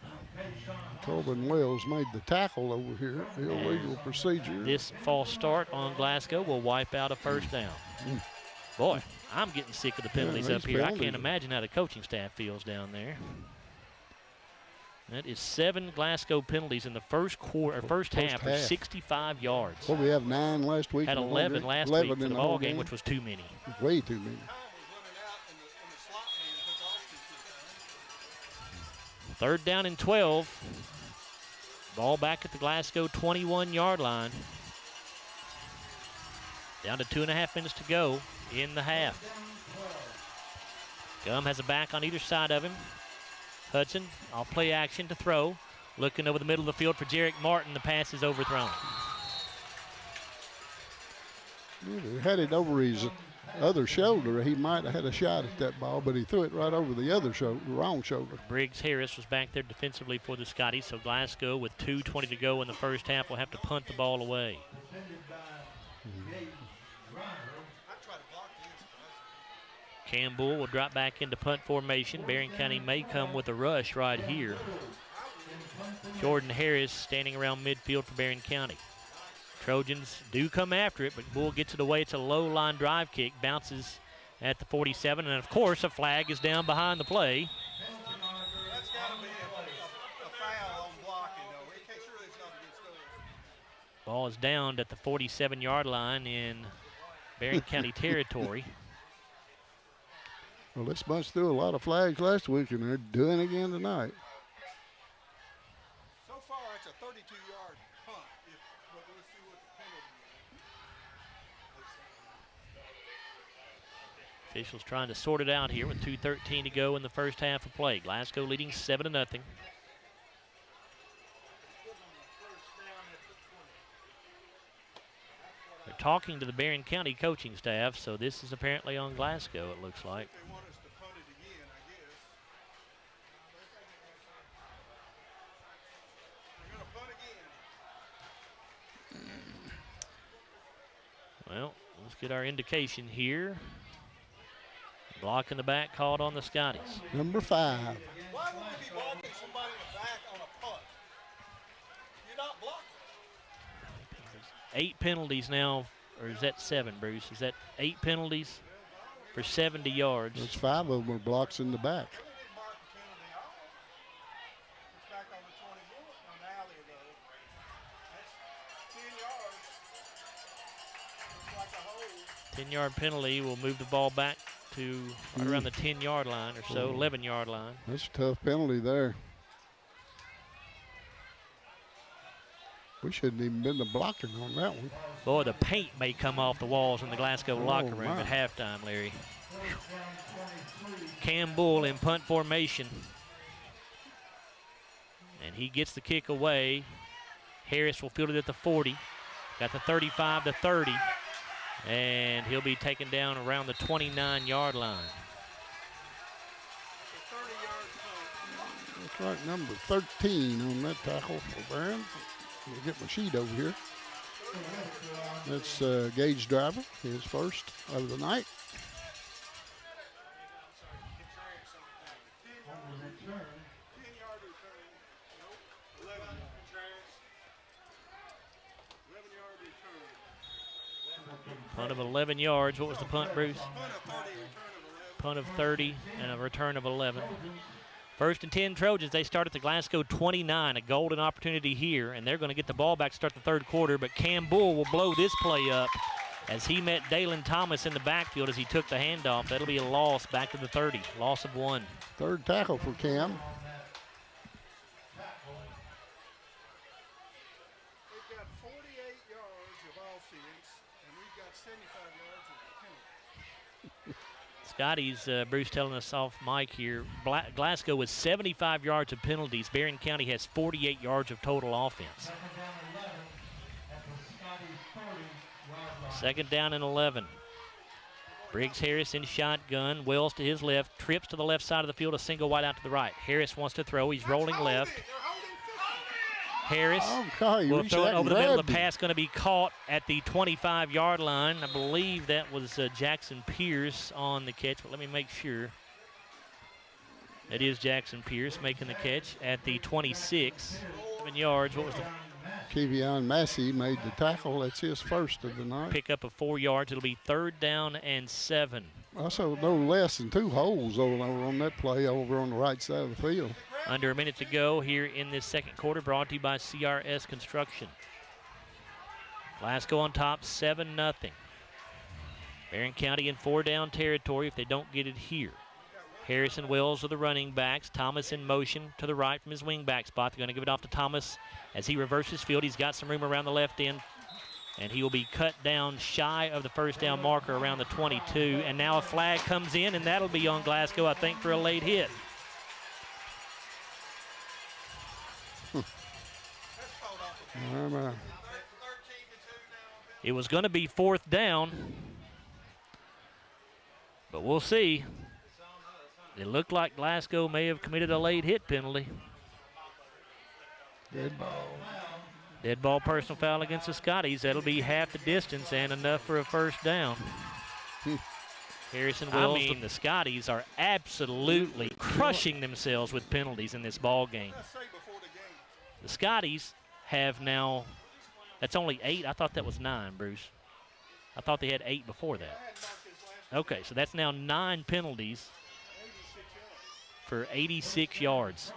Tobin Wells made the tackle over here. Illegal procedure. This false start on Glasgow will wipe out a first down. Boy, I'm getting sick of the penalties up here. I can't imagine how the coaching staff feels down there. That is 7 Glasgow penalties in the first quarter, first half of 65 yards. Well, we have 9 last week. Had 11 last week for the ball game, which was too many. Way too many. Third down and 12. Ball back at the Glasgow 21-yard line. Down to 2.5 minutes to go in the half. Gum has a back on either side of him. Hudson, off play action to throw. Looking over the middle of the field for Jarek Martin. The pass is overthrown. He had it over his other shoulder. He might have had a shot at that ball, but he threw it right over the other shoulder, wrong shoulder. Briggs Harris was back there defensively for the Scotties, so Glasgow with 2:20 to go in the first half will have to punt the ball away. Campbell will drop back into punt formation. Barren County may come with a rush right here. Jordan Harris standing around midfield for Barren County. Trojans do come after it, but Bull gets it away. It's a low line drive kick, bounces at the 47, and of course a flag is down behind the play. That's got to be a foul on blocking, though. In case surely it's not against us. Ball is downed at the 47-yard line in Barren County territory. Well, this bunch threw a lot of flags last week, and they're doing it again tonight. So far, it's a 32-yard punt. But let's see what the penalty is. Officials trying to sort it out here with 2:13 to go in the first half of play. Glasgow leading 7-0. They're talking to the Barren County coaching staff, so this is apparently on Glasgow, it looks like. They want us to punt it again, I guess. They're going to punt again. Well, let's get our indication here. Block in the back called on the Scotties. Number 5. Why would we be blocking somebody in the back on a punt? You're not blocking. 8 penalties now, or is that 7, Bruce? Is that 8 penalties for 70 yards? There's 5 of them are blocks in the back. It's back on the 21 on alley, though. That's 10 yards. Looks like a hold. 10-yard penalty will move the ball back to right around the 10-yard line or so, 11-yard line. That's a tough penalty there. We shouldn't even been the blocking on that one. Boy, the paint may come off the walls in the Glasgow locker room my. at halftime, Larry. Cam Bull in punt formation. And he gets the kick away. Harris will field it at the 40. Got the 35 to 30. And he'll be taken down around the 29-yard line. That's right, number 13 on that tackle for Barren. I'll get my sheet over here. That's Gage Driver, his first of the night. Punt of 11 yards. What was the punt, Bruce? Punt of 30 and a return of 11. First and 10 Trojans. They start at the Glasgow 29. A golden opportunity here, and they're going to get the ball back to start the third quarter, but Cam Bull will blow this play up as he met Dalen Thomas in the backfield as he took the handoff. That'll be a loss back to the 30. Loss of 1. Third tackle for Cam. They've got 48 yards of offense, and we've got 75 yards of penalty. Scotty's, Bruce telling us off mic here, Glasgow with 75 yards of penalties. Barren County has 48 yards of total offense. Second down and 11. Briggs Harris in shotgun. Wells to his left. Trips to the left side of the field. A single wide out to the right. Harris wants to throw. He's rolling left. Harris will throw it over the middle. The pass going to be caught at the 25-yard line. I believe that was Jackson Pierce on the catch, but let me make sure. It is Jackson Pierce making the catch at the 26. 7 yards. What was the Kevion Massey made the tackle. That's his first of the night. Pickup of 4 yards. It'll be 3rd down and 7. Also, no less than 2 holes over on that play over on the right side of the field. Under a minute to go here in this second quarter, brought to you by CRS Construction. Glasgow on top, 7-0. Barren County in 4-down territory if they don't get it here. Harris and Wells are the running backs. Thomas in motion to the right from his wing back spot. They're going to give it off to Thomas as he reverses field. He's got some room around the left end, and he will be cut down shy of the first down marker around the 22. And now a flag comes in, and that'll be on Glasgow, I think, for a late hit. It was going to be 4th down, but we'll see. It looked like Glasgow may have committed a late hit penalty. Dead ball. Dead ball personal foul against the Scotties. That'll be half the distance and enough for a first down. Harrison Wells. I mean, the Scotties are absolutely crushing themselves with penalties in this ball game. The Scotties have now That's only 8. I thought that was 9, Bruce. I thought they had 8 before that. Okay, so that's now 9 penalties for 86 yards.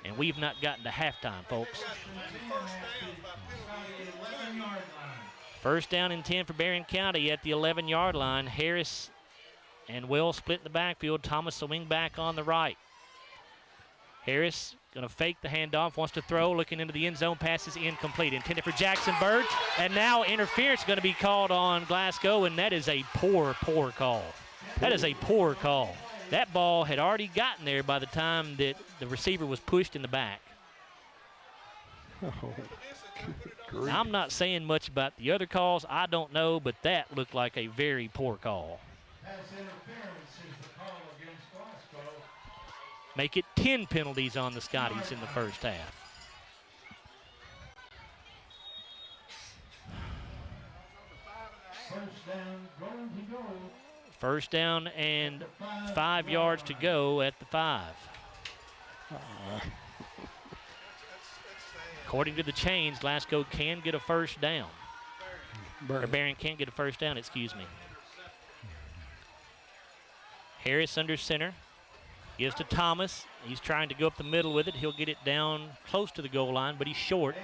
And we've not gotten to halftime, folks. First down and 10 for Barren County at the 11-yard line. Harris and Wells split in the backfield. Thomas the wing back on the right. Harris going to fake the handoff, wants to throw, looking into the end zone, passes incomplete. Intended for Jackson Bird, and now interference going to be called on Glasgow, and that is a poor call. That is a poor call. That ball had already gotten there by the time that the receiver was pushed in the back. Now, I'm not saying much about the other calls. I don't know, but that looked like a very poor call. Make it 10 penalties on the Scotties in the first half. First down and 5 yards to go at the 5. According to the chains, Glasgow can get a first down. Or Barren can't get a first down, excuse me. Harris under center. Gives to Thomas. He's trying to go up the middle with it. He'll get it down close to the goal line, but he's short.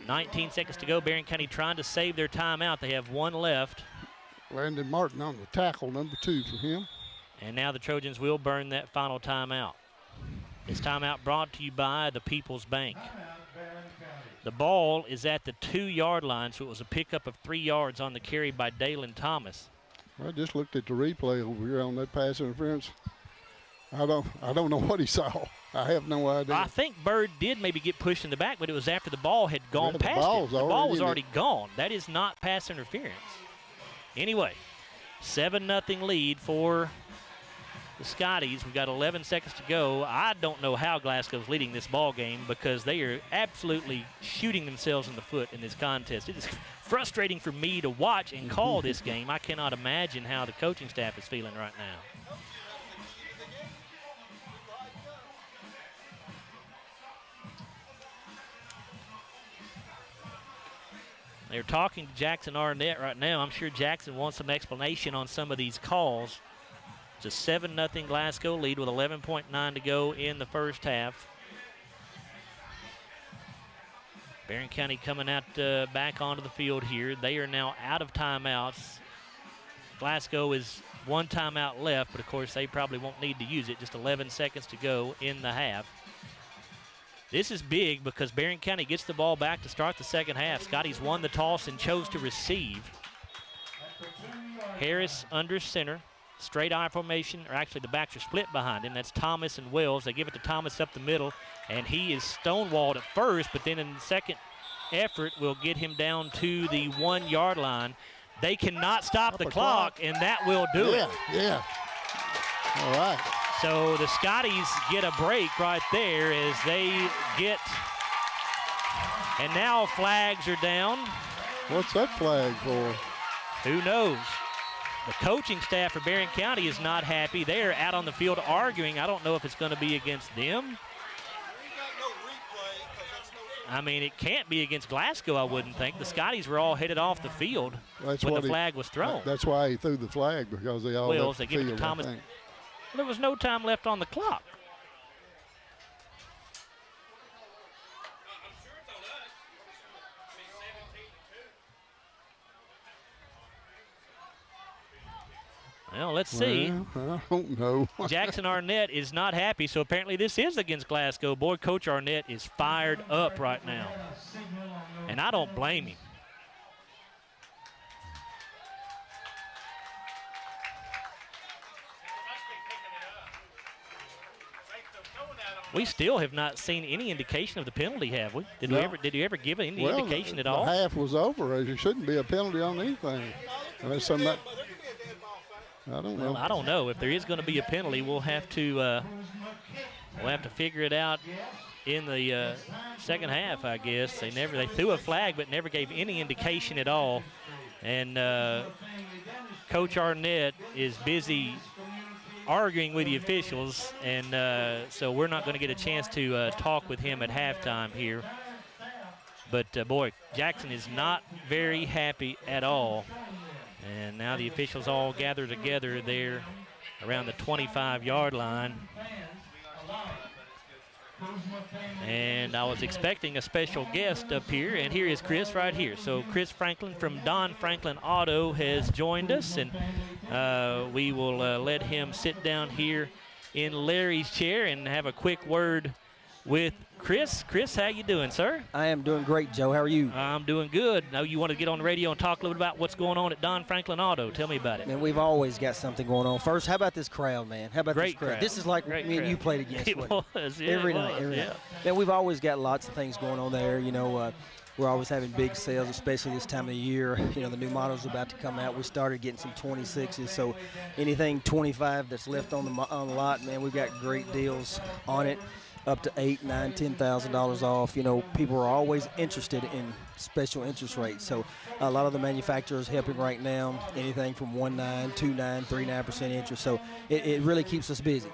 19 seconds to go. Barren County trying to save their timeout. They have 1 left. Landon Martin on the tackle, number 2 for him. And now the Trojans will burn that final timeout. This timeout brought to you by the People's Bank. The ball is at the 2-yard line, so it was a pickup of 3 yards on the carry by Dalen Thomas. I just looked at the replay over here on that pass interference. I don't know what he saw. I have no idea. I think Bird did maybe get pushed in the back, but it was after the ball had gone past him. The ball was already gone. That is not pass interference. Anyway, 7-0 lead for the Scotties. We've got 11 seconds to go. I don't know how Glasgow's leading this ball game because they are absolutely shooting themselves in the foot in this contest. It is frustrating for me to watch and call this game. I cannot imagine how the coaching staff is feeling right now. They're talking to Jackson Arnett right now. I'm sure Jackson wants some explanation on some of these calls. It's a 7-0 Glasgow lead with 11.9 to go in the first half. Barren County coming out back onto the field here. They are now out of timeouts. Glasgow is 1 timeout left, but of course they probably won't need to use it. Just 11 seconds to go in the half. This is big because Barren County gets the ball back to start the second half. Scotty's won the toss and chose to receive. Harris under center. Straight eye formation, or actually the backs are split behind him. That's Thomas and Wells. They give it to Thomas up the middle, and he is stonewalled at first, but then in the second effort will get him down to the 1-yard line. They cannot stop the clock, and that will do it. Yeah. All right. So the Scotties get a break right there as they get, and now flags are down. What's that flag for? Who knows? The coaching staff for Barren County is not happy. They are out on the field arguing. I don't know if it's going to be against them. I mean, it can't be against Glasgow, I wouldn't think. The Scotties were all headed off the field when the flag was thrown. That's why he threw the flag, because they all left the give field, it to Thomas. I think. There was no time left on the clock. Well, let's see. I don't know. Jackson Arnett is not happy, so apparently this is against Glasgow. Boy, Coach Arnett is fired up right now, and I don't blame him. We still have not seen any indication of the penalty, have we? Did you ever give any indication at all? The half was over. There shouldn't be a penalty on anything. Unless I don't know. Well, I don't know. If there is going to be a penalty, we'll have to figure it out in the second half, I guess. They threw a flag, but never gave any indication at all. And Coach Arnett is busy arguing with the officials, and so we're not going to get a chance to talk with him at halftime here. But, boy, Jackson is not very happy at all. And now the officials all gather together there around the 25-yard line. And I was expecting a special guest up here, and here is Chris right here. So Chris Franklin from Don Franklin Auto has joined us, and we will let him sit down here in Larry's chair and have a quick word with Chris. Chris, how you doing, sir? I am doing great, Joe. How are you? I'm doing good. Now you want to get on the radio and talk a little bit about what's going on at Don Franklin Auto. Tell me about it. Man, we've always got something going on. First, how about this crowd, man? How about Great this crowd? crowd. This is like Great me and crowd. you played against. It wasn't was, yeah, every it night, was, every yeah. night. Man, we've always got lots of things going on there. You know, we're always having big sales, especially this time of the year. You know, the new models are about to come out. We started getting some 26s, so anything 25 that's left on the lot, man, we've got great deals on it. Up to $8,000, $9,000, $10,000 off. You know, people are always interested in special interest rates. So a lot of the manufacturers helping right now, anything from 1.9, 2.9, 3.9% interest. So it really keeps us busy.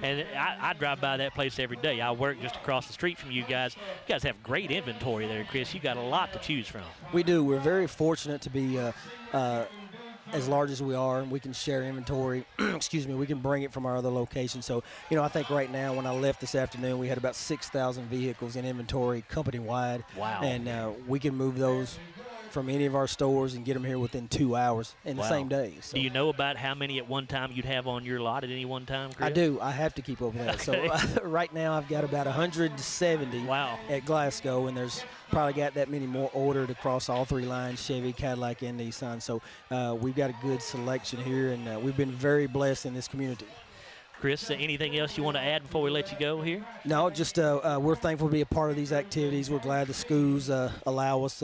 And I drive by that place every day. I work just across the street from you guys. You guys have great inventory there, Chris. You got a lot to choose from. We do. We're very fortunate to be as large as we are, and we can share inventory. Excuse me, we can bring it from our other locations. So, you know, I think right now when I left this afternoon, we had about 6,000 vehicles in inventory company-wide. Wow. And we can move those from any of our stores and get them here within 2 hours in the same day. So. Do you know about how many at one time you'd have on your lot at any one time, Chris? I do. I have to keep up with that. Okay. So right now I've got about 170 at Glasgow, and there's probably got that many more ordered across all three lines, Chevy, Cadillac, and Nissan. So we've got a good selection here, and we've been very blessed in this community. Chris, anything else you want to add before we let you go here? No, just we're thankful to be a part of these activities. We're glad the schools allow us.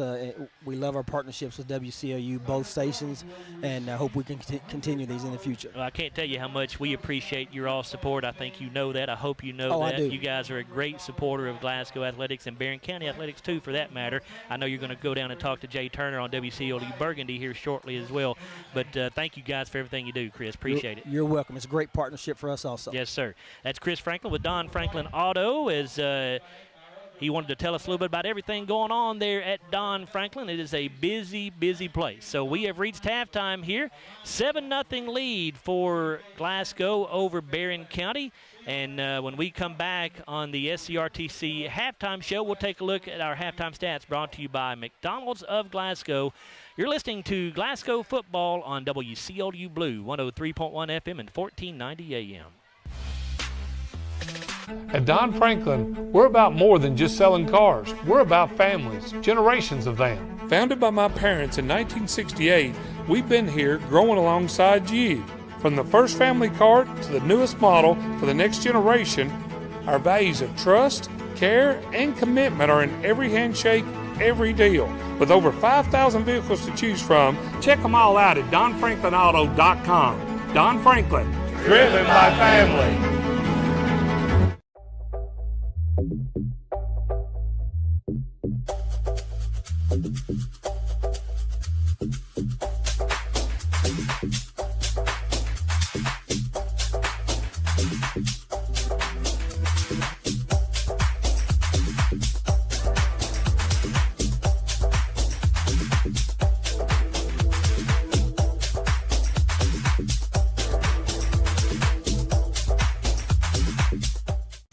We love our partnerships with WCOU, both stations, and I hope we can continue these in the future. Well, I can't tell you how much we appreciate your all support. I think you know that. I hope you know Oh, that. I do. You guys are a great supporter of Glasgow Athletics and Barren County Athletics, too, for that matter. I know you're going to go down and talk to Jay Turner on WCOU Burgundy here shortly as well. But thank you guys for everything you do, Chris. Appreciate it. You're welcome. It's a great partnership for us also. Yes, sir. That's Chris Franklin with Don Franklin Auto. As he wanted to tell us a little bit about everything going on there at Don Franklin. It is a busy, busy place. So we have reached halftime here. 7-0 lead for Glasgow over Barren County. And when we come back on the SCRTC halftime show, we'll take a look at our halftime stats brought to you by McDonald's of Glasgow. You're listening to Glasgow football on WCOU Blue, 103.1 FM and 1490 AM. At Don Franklin, we're about more than just selling cars. We're about families, generations of them. Founded by my parents in 1968, we've been here growing alongside you. From the first family car to the newest model for the next generation, our values of trust, care, and commitment are in every handshake, every deal. With over 5,000 vehicles to choose from, check them all out at DonFranklinAuto.com. Don Franklin, driven by family.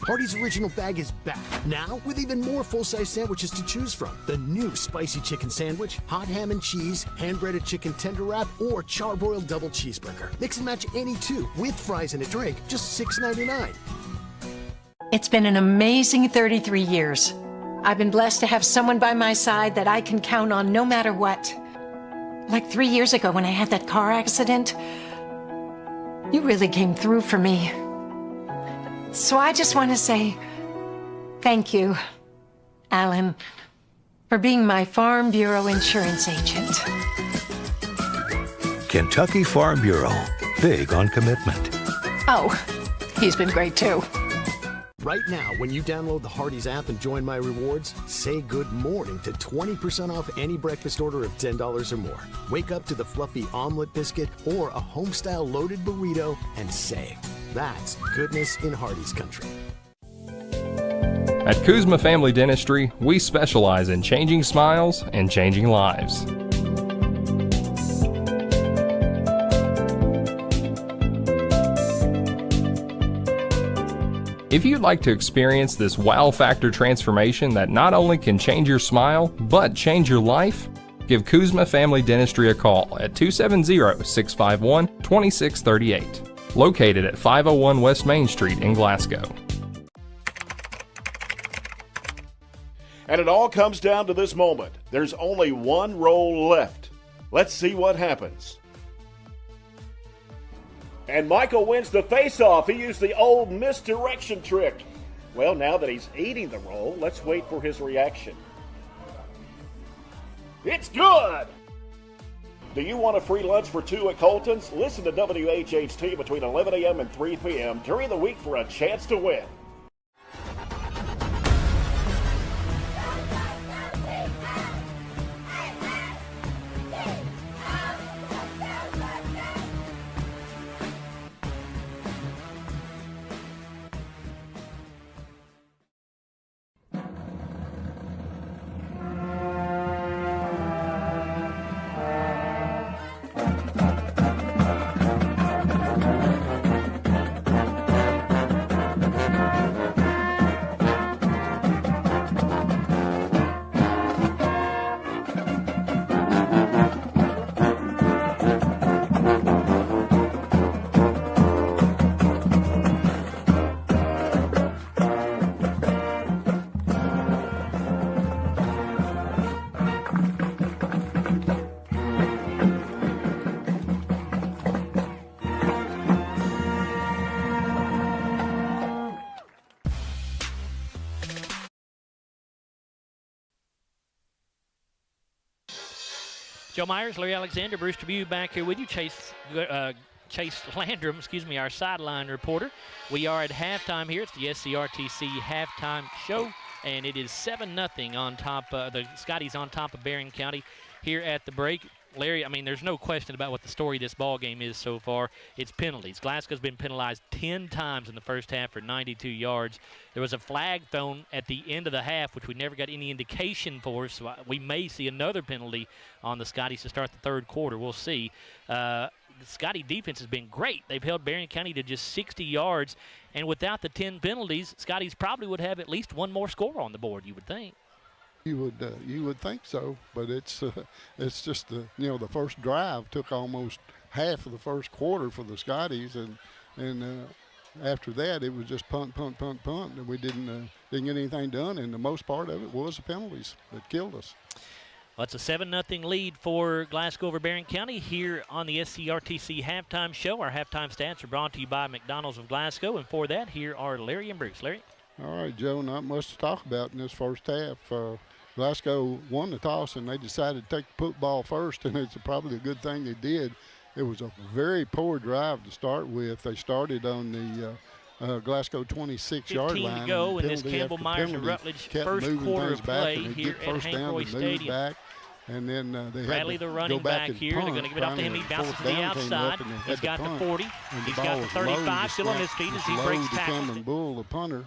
Hardee's Original Bag is back, now with even more full-size sandwiches to choose from. The new Spicy Chicken Sandwich, Hot Ham and Cheese, Hand-Breaded Chicken Tender Wrap, or Charbroiled Double Cheeseburger. Mix and match any two, with fries and a drink, just $6.99. It's been an amazing 33 years. I've been blessed to have someone by my side that I can count on no matter what. Like 3 years ago when I had that car accident, you really came through for me. So I just want to say thank you, Alan, for being my Farm Bureau insurance agent. Kentucky Farm Bureau, big on commitment. Oh, he's been great too. Right now, when you download the Hardee's app and join My Rewards, say good morning to 20% off any breakfast order of $10 or more. Wake up to the fluffy omelet biscuit or a home-style loaded burrito and save. That's goodness in Hardee's country. At Kuzma Family Dentistry, we specialize in changing smiles and changing lives. If you'd like to experience this wow factor transformation that not only can change your smile, but change your life, give Kuzma Family Dentistry a call at 270-651-2638, located at 501 West Main Street in Glasgow. And it all comes down to this moment. There's only one roll left. Let's see what happens. And Michael wins the face-off. He used the old misdirection trick. Well, now that he's eating the roll, let's wait for his reaction. It's good! Do you want a free lunch for two at Colton's? Listen to WHHT between 11 a.m. and 3 p.m. during the week for a chance to win. Joe Myers, Larry Alexander, Bruce Tribune back here with you. Chase Landrum, our sideline reporter. We are at halftime here. It's the SCRTC halftime show, and it is 7-0 on top. The Scotties on top of Barren County here at the break. Larry, there's no question about what the story of this ball game is so far. It's penalties. Glasgow's been penalized 10 times in the first half for 92 yards. There was a flag thrown at the end of the half, which we never got any indication for, so we may see another penalty on the Scotties to start the third quarter. We'll see. The Scotty defense has been great. They've held Barren County to just 60 yards, and without the 10 penalties, Scotties probably would have at least one more score on the board, you would think. You would think so, but it's just the first drive took almost half of the first quarter for the Scotties, and after that it was just punt, and we didn't get anything done, and the most part of it was the penalties that killed us. Well, it's a 7-0 lead for Glasgow over Barren County here on the SCRTC halftime show. Our halftime stats are brought to you by McDonald's of Glasgow, and for that, here are Larry and Bruce. Larry? All right, Joe, not much to talk about in this first half. Glasgow won the toss, and they decided to take the football first, and it's probably a good thing they did. It was a very poor drive to start with. They started on the Glasgow 26-yard line. 15 to go in this Campbell Myers and Rutledge first quarter of play here at Hank Roy Stadium. Back, and then they Bradley, had to the running go back back here. Punt, they're going to give it off to him. He bounces to the outside. He's got the 40. He's got the 35 still on his feet as he breaks tackles. Cameron Bull, the punter,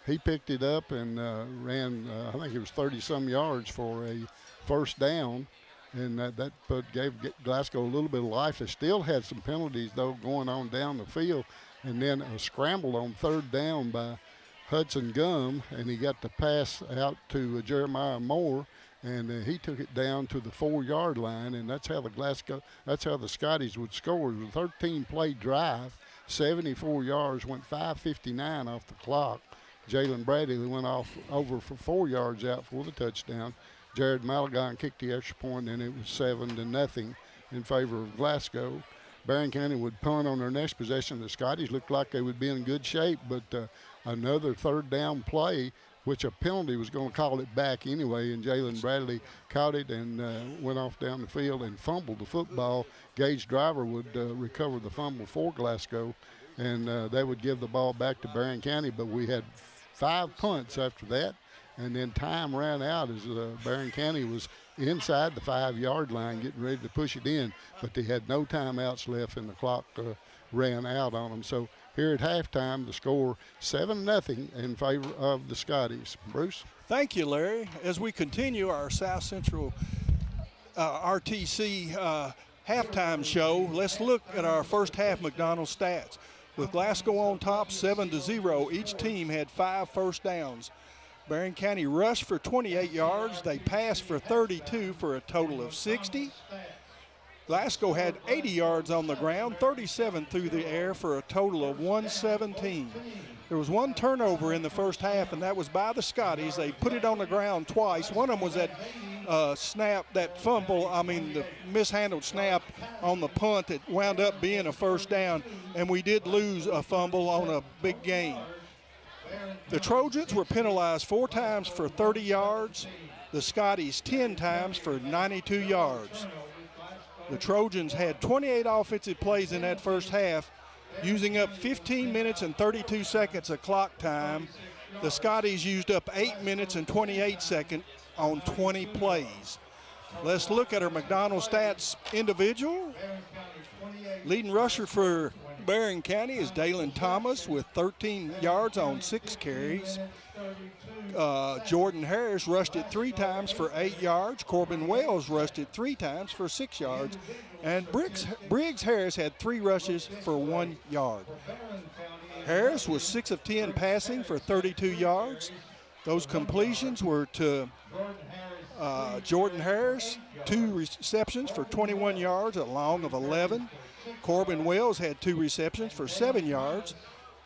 he picked it up and ran, I think it was 30-some yards for a first down, and that gave Glasgow a little bit of life. They still had some penalties, though, going on down the field, and then a scramble on third down by Hudson Gum, and he got the pass out to Jeremiah Moore, and he took it down to the 4-yard line, and that's how the Scotties would score. It was a 13-play drive, 74 yards, went 5:59 off the clock. Jalen Bradley went over for 4 yards out for the touchdown. Jared Malagon kicked the extra point, and it was 7-0 in favor of Glasgow. Barren County would punt on their next possession. The Scotties looked like they would be in good shape, but another third down play, which a penalty was going to call it back anyway, and Jalen Bradley caught it and went off down the field and fumbled the football. Gage Driver would recover the fumble for Glasgow, and they would give the ball back to Barren County, but we had 5 punts after that, and then time ran out as Barren County was inside the 5-yard line getting ready to push it in, but they had no timeouts left and the clock ran out on them. So here at halftime, the score 7-0 in favor of the Scotties. Bruce? Thank you, Larry. As we continue our South Central RTC halftime show, let's look at our first half McDonald's stats. With Glasgow on top 7-0, each team had 5 first downs. Barren County rushed for 28 yards. They passed for 32 for a total of 60. Glasgow had 80 yards on the ground, 37 through the air for a total of 117. There was one turnover in the first half, and that was by the Scotties. They put it on the ground twice. One of them was that the mishandled snap on the punt that wound up being a first down, and we did lose a fumble on a big gain. The Trojans were penalized 4 times for 30 yards, the Scotties 10 times for 92 yards. The Trojans had 28 offensive plays in that first half, using up 15 minutes and 32 seconds of clock time. The Scotties used up 8 minutes and 28 seconds on 20 plays. Let's look at our McDonald's stats individual. Leading rusher for Barren County is Dalen Thomas with 13 yards on 6 carries. Jordan Harris rushed it 3 times for 8 yards. Corbin Wells rushed it 3 times for 6 yards. And Briggs Harris had 3 rushes for 1 yard. Harris was 6 of 10 passing for 32 yards. Those completions were to Jordan Harris, 2 receptions for 21 yards, a long of 11. Corbin Wells had 2 receptions for 7 yards.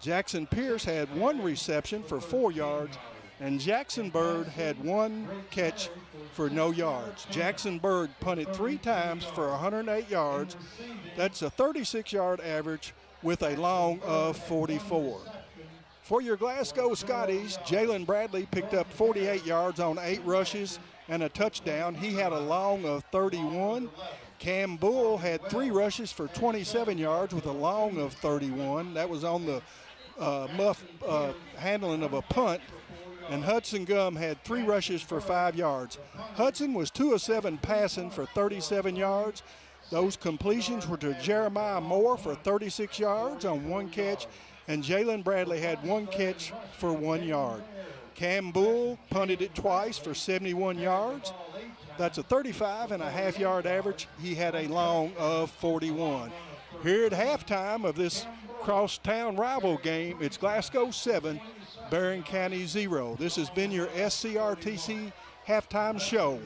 Jackson Pierce had 1 reception for 4 yards. And Jackson Bird had 1 catch for no yards. Jackson Bird punted 3 times for 108 yards. That's a 36-yard average with a long of 44. For your Glasgow Scotties, Jalen Bradley picked up 48 yards on 8 rushes and a touchdown. He had a long of 31. Cam Bull had 3 rushes for 27 yards with a long of 31. That was on the handling of a punt. And Hudson Gum had 3 rushes for 5 yards. Hudson was 2 of 7 passing for 37 yards. Those completions were to Jeremiah Moore for 36 yards on 1 catch, and Jalen Bradley had 1 catch for 1 yard. Cam Bull punted it twice for 71 yards. That's a 35.5-yard average. He had a long of 41. Here at halftime of this crosstown rival game, it's Glasgow 7, Barren County 0. This has been your SCRTC halftime show.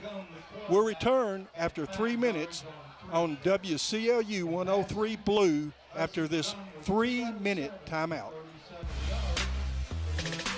We'll return after 3 minutes on WCLU 103 Blue after this 3-minute timeout.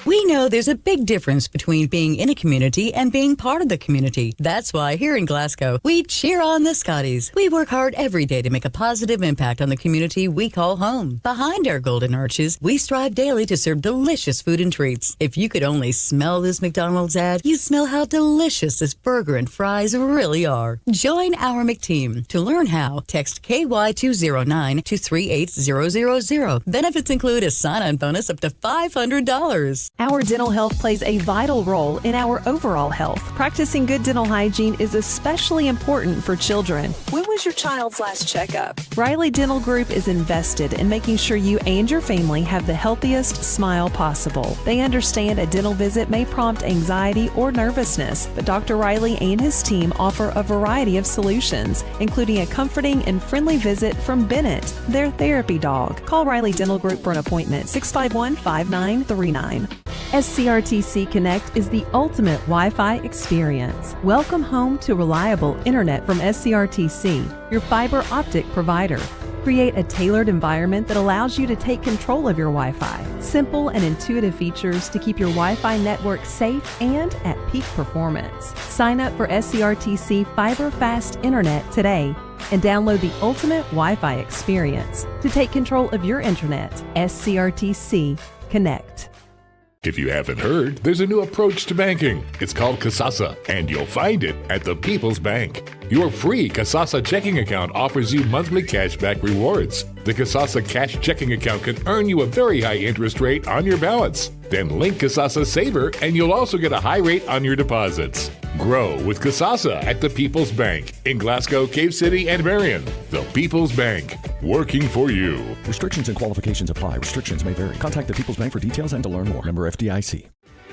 We know there's a big difference between being in a community and being part of the community. That's why here in Glasgow, we cheer on the Scotties. We work hard every day to make a positive impact on the community we call home. Behind our golden arches, we strive daily to serve delicious food and treats. If you could only smell this McDonald's ad, you'd smell how delicious this burger and fries really are. Join our McTeam. To learn how, text KY209 to 38000. Benefits include a sign-on bonus up to $500. Our dental health plays a vital role in our overall health. Practicing good dental hygiene is especially important for children. When was your child's last checkup? Riley Dental Group is invested in making sure you and your family have the healthiest smile possible. They understand a dental visit may prompt anxiety or nervousness, but Dr. Riley and his team offer a variety of solutions, including a comforting and friendly visit from Bennett, their therapy dog. Call Riley Dental Group for an appointment, 651-5939. SCRTC Connect is the ultimate Wi-Fi experience. Welcome home to reliable internet from SCRTC, your fiber optic provider. Create a tailored environment that allows you to take control of your Wi-Fi. Simple and intuitive features to keep your Wi-Fi network safe and at peak performance. Sign up for SCRTC Fiber Fast Internet today and download the ultimate Wi-Fi experience to take control of your internet. SCRTC Connect. If you haven't heard, there's a new approach to banking. It's called Kasasa, and you'll find it at the People's Bank. Your free Kasasa checking account offers you monthly cashback rewards. The Kasasa cash checking account can earn you a very high interest rate on your balance. Then link Kasasa Saver, and you'll also get a high rate on your deposits. Grow with Kasasa at the People's Bank in Glasgow, Cave City, and Marion. The People's Bank, working for you. Restrictions and qualifications apply. Restrictions may vary. Contact the People's Bank for details and to learn more. Member FDIC.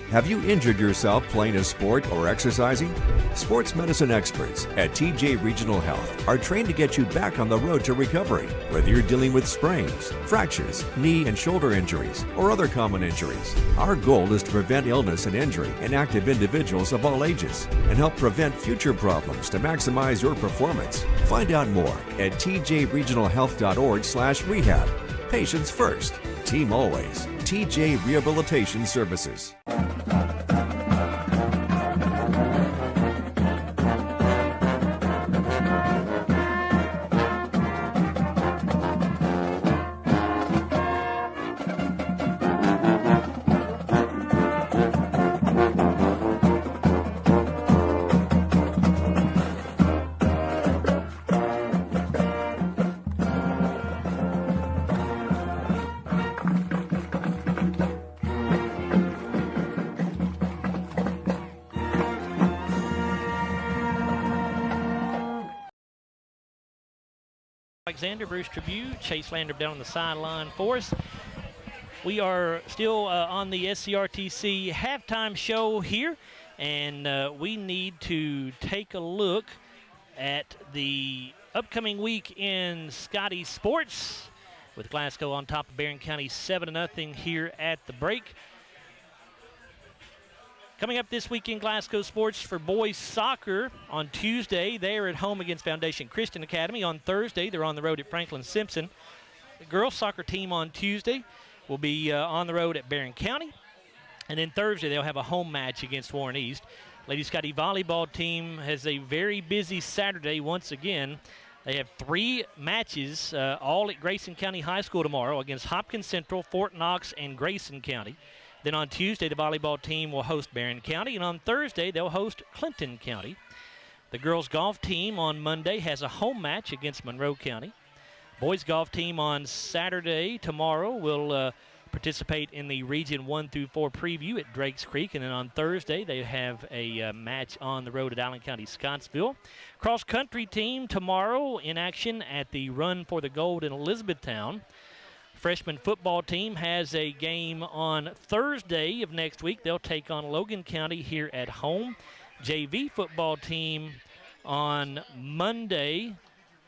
Have you injured yourself playing a sport or exercising? Sports medicine experts at TJ Regional Health are trained to get you back on the road to recovery, whether you're dealing with sprains, fractures, knee and shoulder injuries, or other common injuries. Our goal is to prevent illness and injury in active individuals of all ages and help prevent future problems to maximize your performance. Find out more at tjregionalhealth.org/rehab. Patients first, team always. TJ Rehabilitation Services. Alexander, Bruce Tribute, Chase Landrum down on the sideline for us. We are still on the SCRTC halftime show here, and we need to take a look at the upcoming week in Scotty Sports with Glasgow on top of Barren County 7-0 here at the break. Coming up this week in Glasgow Sports for boys soccer on Tuesday, they are at home against Foundation Christian Academy. On Thursday, they're on the road at Franklin Simpson. The girls soccer team on Tuesday will be on the road at Barren County. And then Thursday, they'll have a home match against Warren East. Lady Scotty volleyball team has a very busy Saturday once again. They have 3 matches, all at Grayson County High School tomorrow against Hopkins Central, Fort Knox, and Grayson County. Then on Tuesday, the volleyball team will host Barren County, and on Thursday, they'll host Clinton County. The girls golf team on Monday has a home match against Monroe County. Boys golf team on Saturday, tomorrow, will participate in the Region 1 through 4 preview at Drakes Creek, and then on Thursday, they have a match on the road at Allen County, Scottsville. Cross country team tomorrow in action at the Run for the Gold in Elizabethtown. Freshman football team has a game on Thursday of next week. They'll take on Logan County here at home. JV football team on Monday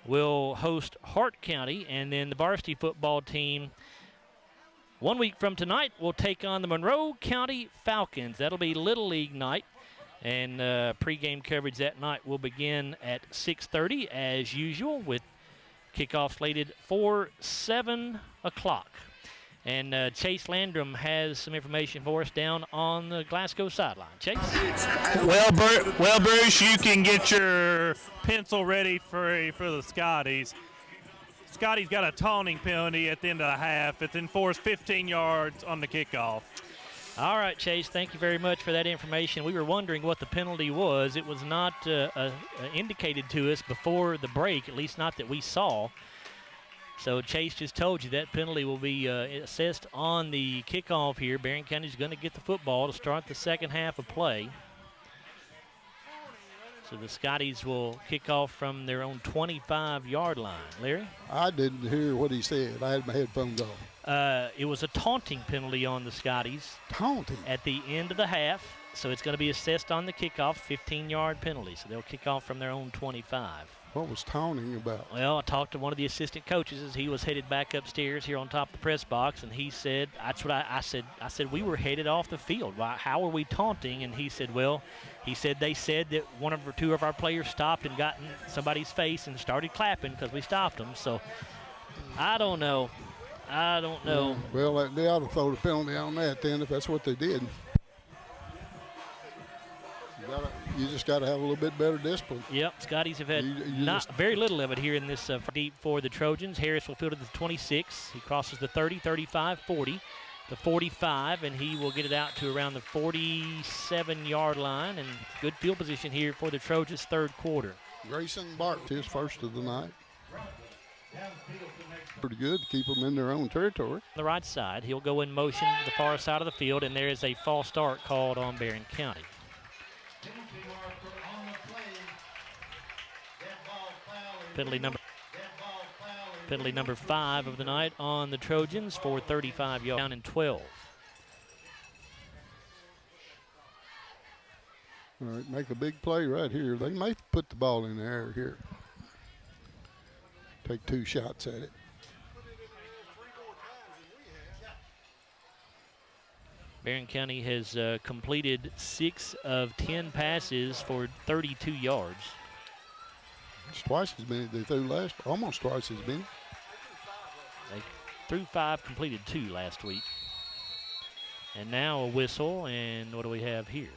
will host Hart County, and then the varsity football team 1 week from tonight will take on the Monroe County Falcons. That'll be Little League night, and pregame coverage that night will begin at 6:30 as usual with kickoff slated for 7 o'clock. And Chase Landrum has some information for us down on the Glasgow sideline. Chase? Well, Bruce, you can get your pencil ready for the Scotties. Scotty's got a taunting penalty at the end of the half. It's enforced 15 yards on the kickoff. All right, Chase, thank you very much for that information. We were wondering what the penalty was. It was not indicated to us before the break, at least not that we saw. So Chase just told you that penalty will be assessed on the kickoff here. Barren County's going to get the football to start the second half of play. So the Scotties will kick off from their own 25-yard line. Larry? I didn't hear what he said. I had my headphones off. It was a taunting penalty on the Scotties. Taunting? At the end of the half. So it's going to be assessed on the kickoff, 15-yard penalty. So they'll kick off from their own 25. What was taunting about? Well, I talked to one of the assistant coaches as he was headed back upstairs here on top of the press box, and he said, that's what I said. I said, we were headed off the field. Why, how are we taunting? And he said, well, they said that one or two of our players stopped and got in somebody's face and started clapping because we stopped them. So I don't know. Well, they ought to throw the penalty on that then if that's what they did. You just got to have a little bit better discipline. Yep, Scotties have had very little of it here in this deep for the Trojans. Harris will field at the 26. He crosses the 30, 35, 40, the 45, and he will get it out to around the 47-yard line. And good field position here for the Trojans' third quarter. Grayson Bark, his first of the night. Pretty good to keep them in their own territory. The right side, he'll go in motion to the far side of the field, and there is a false start called on Barren County. Penalty number 5 of the night on the Trojans for 35 yards, down in 12. All right, make a big play right here. They may put the ball in the air here. Take 2 shots at it. Barren County has completed 6 of 10 passes for 32 yards. It's twice as many they threw almost twice as many. They threw 5, completed 2 last week. And now a whistle, and what do we have here?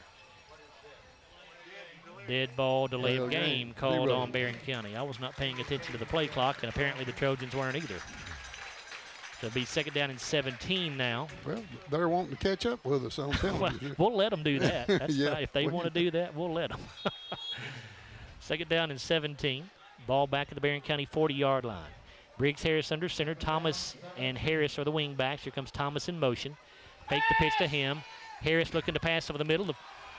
Dead ball, delay of game called on Barren County. I was not paying attention to the play clock, and apparently the Trojans weren't either. So it'll be 2nd down and 17 now. Well, they're wanting to catch up with us on penalties. We'll let them do that. That's fine. If they want to do that, we'll let them. 2nd down and 17. Ball back at the Barren County 40-yard line. Briggs Harris under center. Thomas and Harris are the wing backs. Here comes Thomas in motion. Fake the pitch to him. Harris looking to pass over the middle.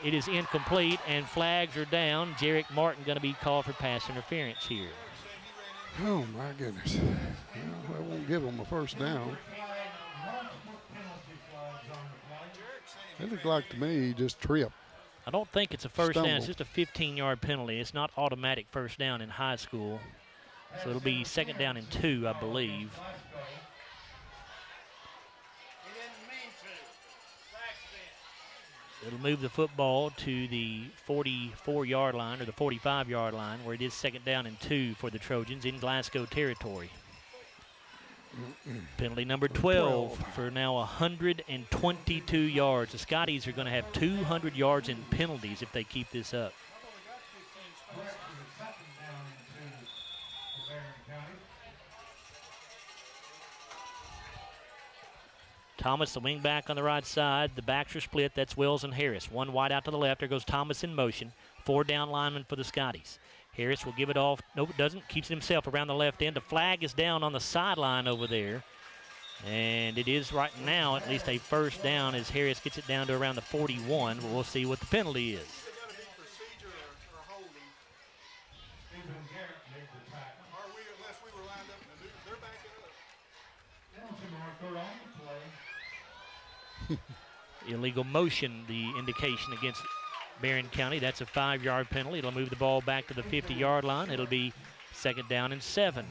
It is incomplete, and flags are down. Jarek Martin going to be called for pass interference here. Oh, my goodness. Well, I won't give them a first down. It looked like to me he just tripped. I don't think it's a first down. It's just a 15-yard penalty. It's not automatic first down in high school. So it'll be 2nd down and 2, I believe. It'll move the football to the 44-yard line or the 45-yard line, where it is 2nd down and 2 for the Trojans in Glasgow territory. Penalty number 12 for now 122 yards. The Scotties are going to have 200 yards in penalties if they keep this up. Thomas, the wing back on the right side. The backs are split. That's Wills and Harris. One wide out to the left. There goes Thomas in motion. 4 down linemen for the Scotties. Harris will give it off. Nope, it doesn't. Keeps it himself around the left end. The flag is down on the sideline over there. And it is right now at least a first down as Harris gets it down to around the 41. But we'll see what the penalty is. Illegal motion, the indication against Barren County. That's a 5-yard penalty. It'll move the ball back to the 50-yard line. It'll be 2nd down and 7.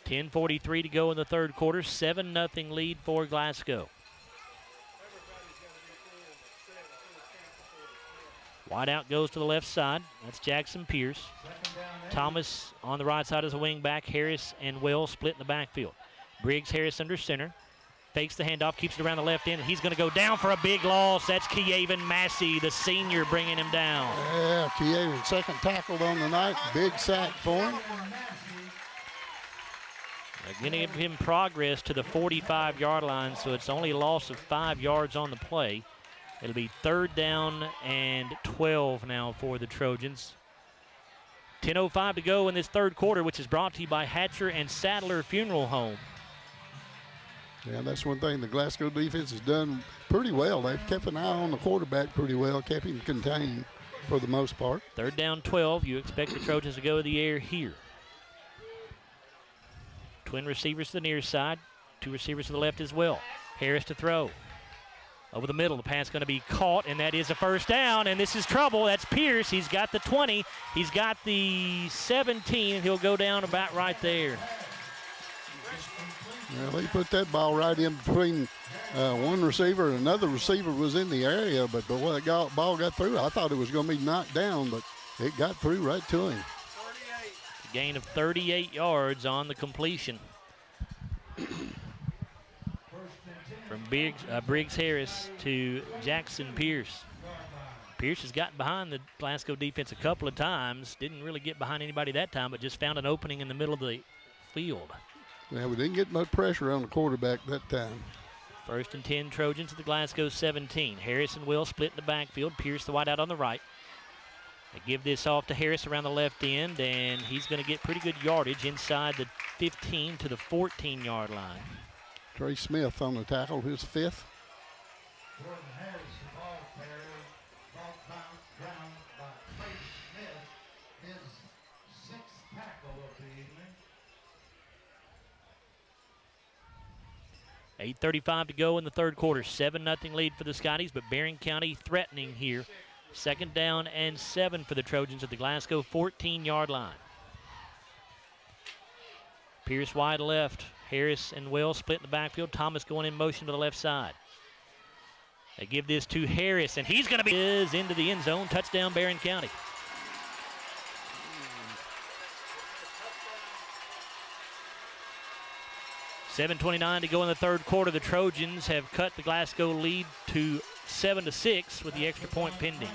10:43 to go in the third quarter. 7-0 lead for Glasgow. Wide out goes to the left side. That's Jackson Pierce. Thomas on the right side as a wing back. Harris and Wells split in the backfield. Briggs Harris under center. Fakes the handoff, keeps it around the left end. He's going to go down for a big loss. That's Keaven Massey, the senior, bringing him down. Yeah, Keaven, second tackled on the night. Big sack for him. Going to give him progress to the 45-yard line, so it's only a loss of 5 yards on the play. It'll be 3rd down and 12 now for the Trojans. 10:05 to go in this third quarter, which is brought to you by Hatcher and Sadler Funeral Home. Yeah, that's one thing the Glasgow defense has done pretty well. They've kept an eye on the quarterback pretty well, kept him contained for the most part. 3rd down, 12. You expect the Trojans to go to the air here. Twin receivers to the near side. 2 receivers to the left as well. Harris to throw. Over the middle, the pass going to be caught, and that is a first down, and this is trouble. That's Pierce. He's got the 20. He's got the 17, and he'll go down about right there. Well, he put that ball right in between one receiver and another receiver was in the area, but the way the ball got through, I thought it was going to be knocked down, but it got through right to him. A gain of 38 yards on the completion. From Briggs Harris to Jackson Pierce. Pierce has gotten behind the Glasgow defense a couple of times. Didn't really get behind anybody that time, but just found an opening in the middle of the field. Yeah, we didn't get much pressure on the quarterback that time. 1st and 10 Trojans at the Glasgow 17. Harris and Will split in the backfield. Pierce the wide out on the right. They give this off to Harris around the left end, and he's going to get pretty good yardage inside the 15 to the 14-yard line. Trey Smith on the tackle, his 5th. Jordan Harris, the ball carrier, ball ground by Trey Smith, his sixth tackle of the evening. 8:35 to go in the third quarter. 7-0 lead for the Scotties, but Barren County threatening here. 2nd down and 7 for the Trojans at the Glasgow 14-yard line. Pierce wide left. Harris and Will split in the backfield. Thomas going in motion to the left side. They give this to Harris, and he's going to be into the end zone. Touchdown, Barren County. $7:29 to go in the third quarter. The Trojans have cut the Glasgow lead to 7-6 with the extra point pending.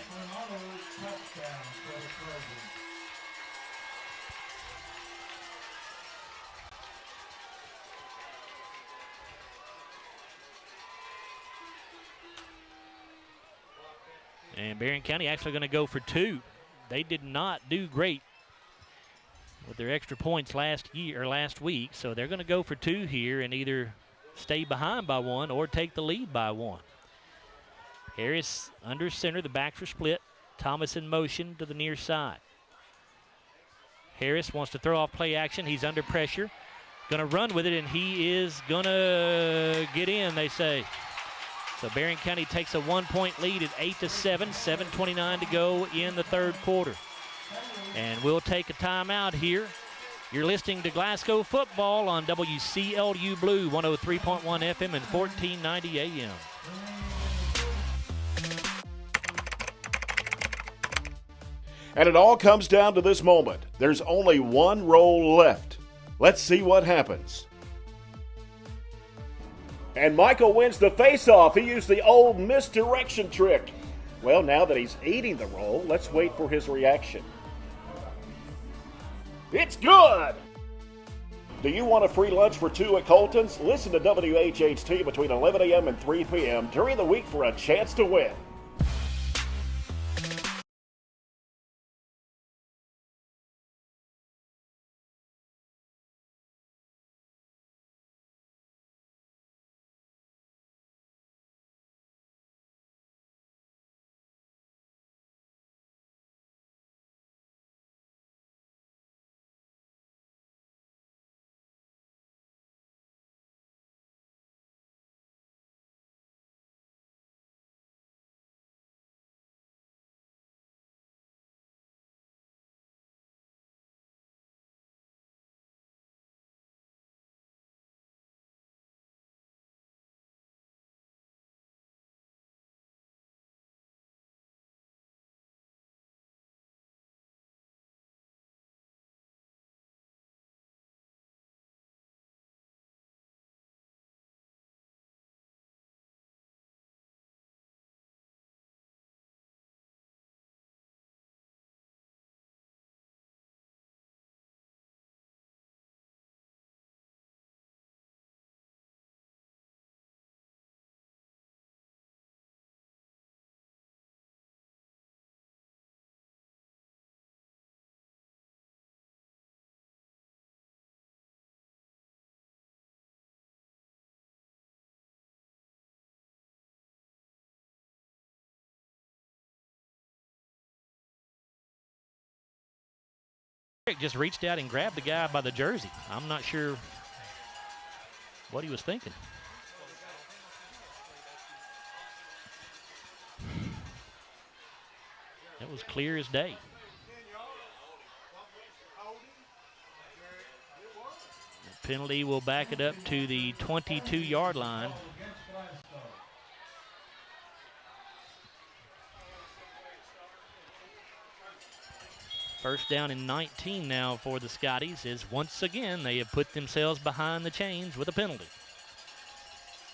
And Barren County actually going to go for 2. They did not do great with their extra points last week, so they're going to go for 2 here and either stay behind by 1 or take the lead by 1. Harris under center, the backs are split. Thomas in motion to the near side. Harris wants to throw off play action. He's under pressure. Going to run with it, and he is going to get in, they say. So Barren County takes a 1-point lead at 8-7, 7:29 to go in the third quarter. And we'll take a timeout here. You're listening to Glasgow football on WCLU Blue, 103.1 FM and 1490 AM. And it all comes down to this moment. There's only one roll left. Let's see what happens. And Michael wins the face-off. He used the old misdirection trick. Well, now that he's eating the roll, let's wait for his reaction. It's good! Do you want a free lunch for 2 at Colton's? Listen to WHHT between 11 a.m. and 3 p.m. during the week for a chance to win. Just reached out and grabbed the guy by the jersey. I'm not sure what he was thinking. That was clear as day. The penalty will back it up to the 22-yard line. First down and 19 now for the Scotties, as once again they have put themselves behind the chains with a penalty.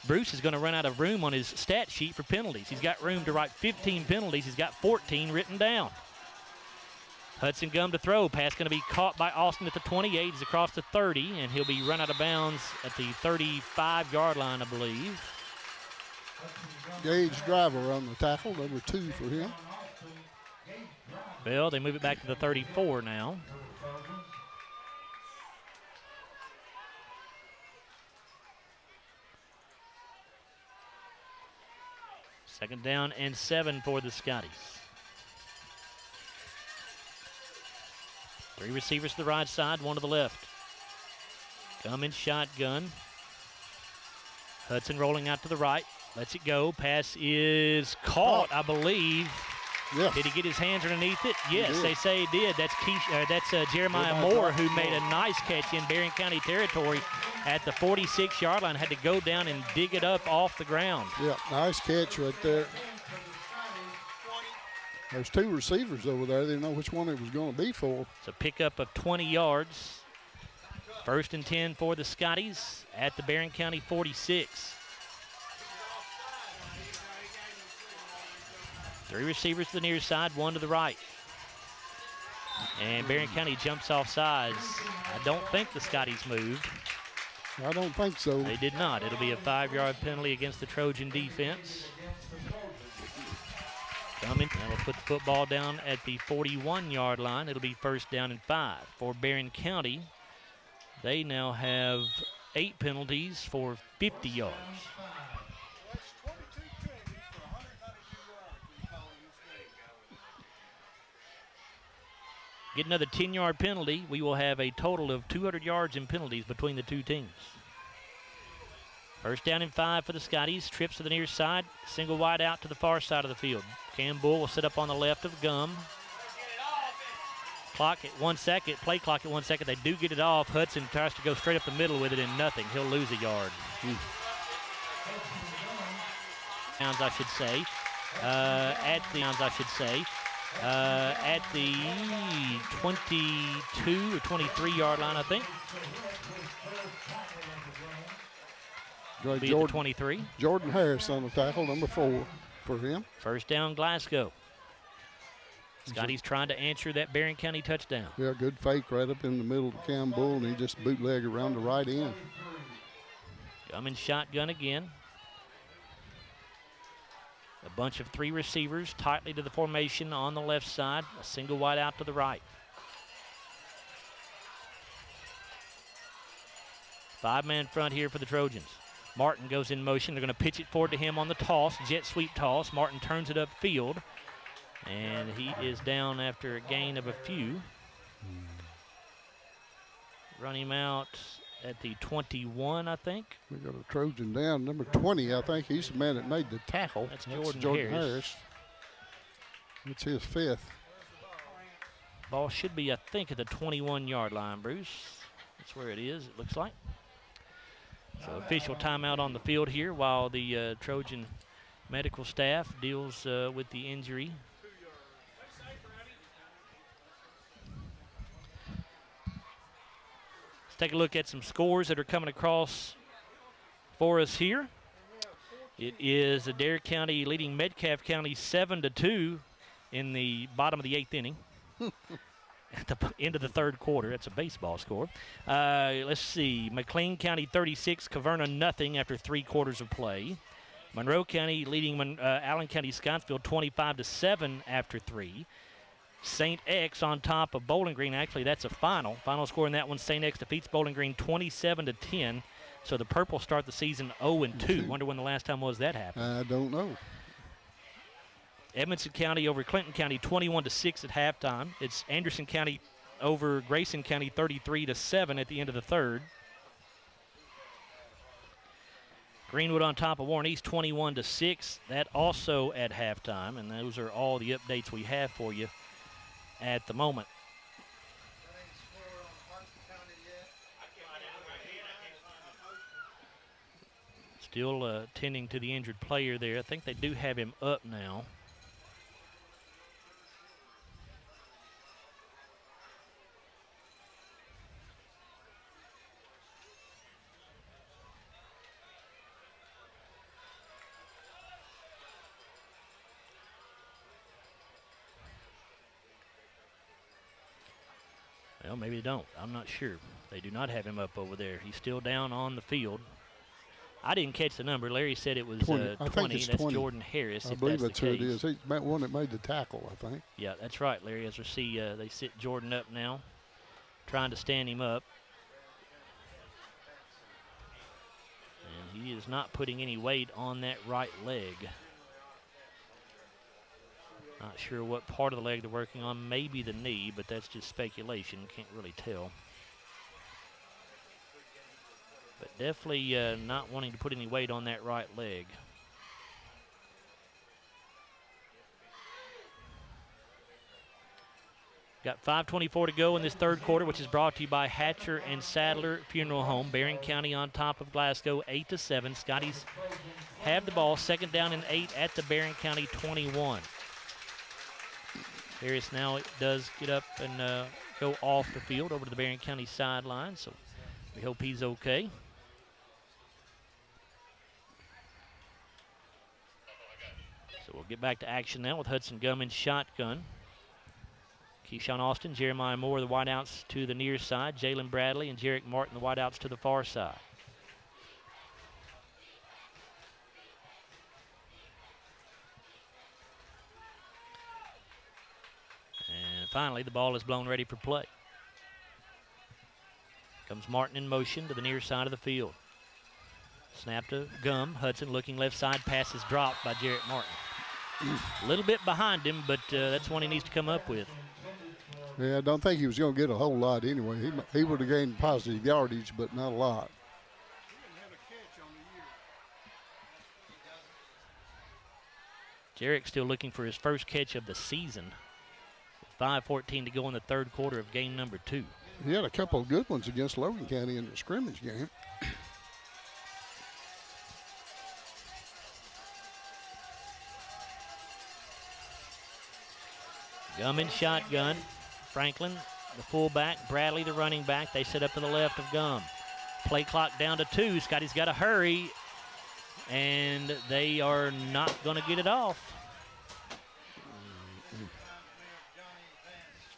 Bruce is going to run out of room on his stat sheet for penalties. He's got room to write 15 penalties. He's got 14 written down. Hudson Gum to throw. Pass going to be caught by Austin at the 28. He's across the 30, and he'll be run out of bounds at the 35-yard line, I believe. Gage Driver on the tackle, number 2 for him. Well, they move it back to the 34 now. Second down and 7 for the Scotties. 3 receivers to the right side, 1 to the left. Coming shotgun. Hudson rolling out to the right. Lets it go. Pass is caught, I believe. Yes. Did he get his hands underneath it? Yes, they say he did. That's Jeremiah Moore, who made a nice catch in Barren County territory at the 46-yard line. Had to go down and dig it up off the ground. Yeah, nice catch right there. There's 2 receivers over there. They didn't know which one it was going to be for. It's a pickup of 20 yards. First and 10 for the Scotties at the Barren County 46. 3 receivers to the near side, 1 to the right. And Barren County jumps off sides. I don't think the Scotties moved. I don't think so. They did not. It'll be a 5-yard penalty against the Trojan defense. Coming. That'll put the football down at the 41-yard line. It'll be first down and 5 for Barren County. They now have 8 penalties for 50 yards. Get another 10-yard penalty. We will have a total of 200 yards in penalties between the 2 teams. First down and 5 for the Scotties. Trips to the near side. Single wide out to the far side of the field. Cam Bull will sit up on the left of Gum. Clock at 1 second. Play clock at 1 second. They do get it off. Hudson tries to go straight up the middle with it and nothing. He'll lose a yard. I should say. At the 22 or 23-yard line, I think. Jordan, 23. Jordan Harris on the tackle, number 4 for him. First down, Glasgow. Scotty's trying to answer that Barren County touchdown. Yeah, good fake right up in the middle of Cam Bull, and he just bootleg around the right end. Coming shotgun again. A bunch of 3 receivers tightly to the formation on the left side. A single wide out to the right. 5-man front here for the Trojans. Martin goes in motion. They're going to pitch it forward to him on the toss. Jet sweep toss. Martin turns it upfield. And he is down after a gain of a few. Run him out at the 21, I think. We got a Trojan down, number 20, I think. He's the man that made the tackle. That's Jordan Harris. It's his 5th. Ball should be, I think, at the 21-yard line, Bruce. That's where it is, it looks like. So official timeout on the field here while the Trojan medical staff deals with the injury. Let's take a look at some scores that are coming across for us here. It is Adair County leading Metcalfe County 7-2 in the bottom of the 8th inning. At the end of the 3rd quarter. That's a baseball score. Let's see. McLean County 36, Caverna nothing after 3 quarters of play. Monroe County leading Allen County Scottsville 25-7 after 3. St. X on top of Bowling Green. Actually, that's a final. Final score in that one, St. X defeats Bowling Green 27-10. So the Purple start the season 0-2. Wonder when the last time was that happened. I don't know. Edmondson County over Clinton County 21-6 at halftime. It's Anderson County over Grayson County 33-7 at the end of the 3rd. Greenwood on top of Warren East 21-6. That also at halftime, and those are all the updates we have for you at the moment. Still tending to the injured player there. I think they do have him up now. Well, maybe they don't. I'm not sure. They do not have him up over there. He's still down on the field. I didn't catch the number. Larry said it was 20. I think it's that's 20. Jordan Harris. I believe that's who it is. He's the one that made the tackle, I think. Yeah, that's right, Larry. As we see, they sit Jordan up now, trying to stand him up. And he is not putting any weight on that right leg. Not sure what part of the leg they're working on. Maybe the knee, but that's just speculation. Can't really tell. But definitely not wanting to put any weight on that right leg. Got 5:24 to go in this third quarter, which is brought to you by Hatcher and Sadler Funeral Home. Barren County on top of Glasgow, 8-7. Scotties have the ball, 2nd down and 8 at the Barren County 21. Harris now does get up and go off the field over to the Barren County sideline, so we hope he's okay. So we'll get back to action now with Hudson Gum in shotgun. Keyshawn Austin, Jeremiah Moore, the wideouts to the near side. Jalen Bradley and Jarek Martin, the wideouts to the far side. And finally, the ball is blown ready for play. Comes Martin in motion to the near side of the field. Snap to Gum. Hudson looking left side. Pass is dropped by Jarek Martin. A little bit behind him, but that's one he needs to come up with. Yeah, I don't think he was going to get a whole lot anyway. He would have gained positive yardage, but not a lot. Jarek still looking for his first catch of the season. 5:14 to go in the third quarter of game number 2. He had a couple of good ones against Logan County in the scrimmage game. Gum in shotgun. Franklin, the fullback. Bradley, the running back. They set up to the left of Gum. Play clock down to 2. Scotty's got to hurry. And they are not going to get it off.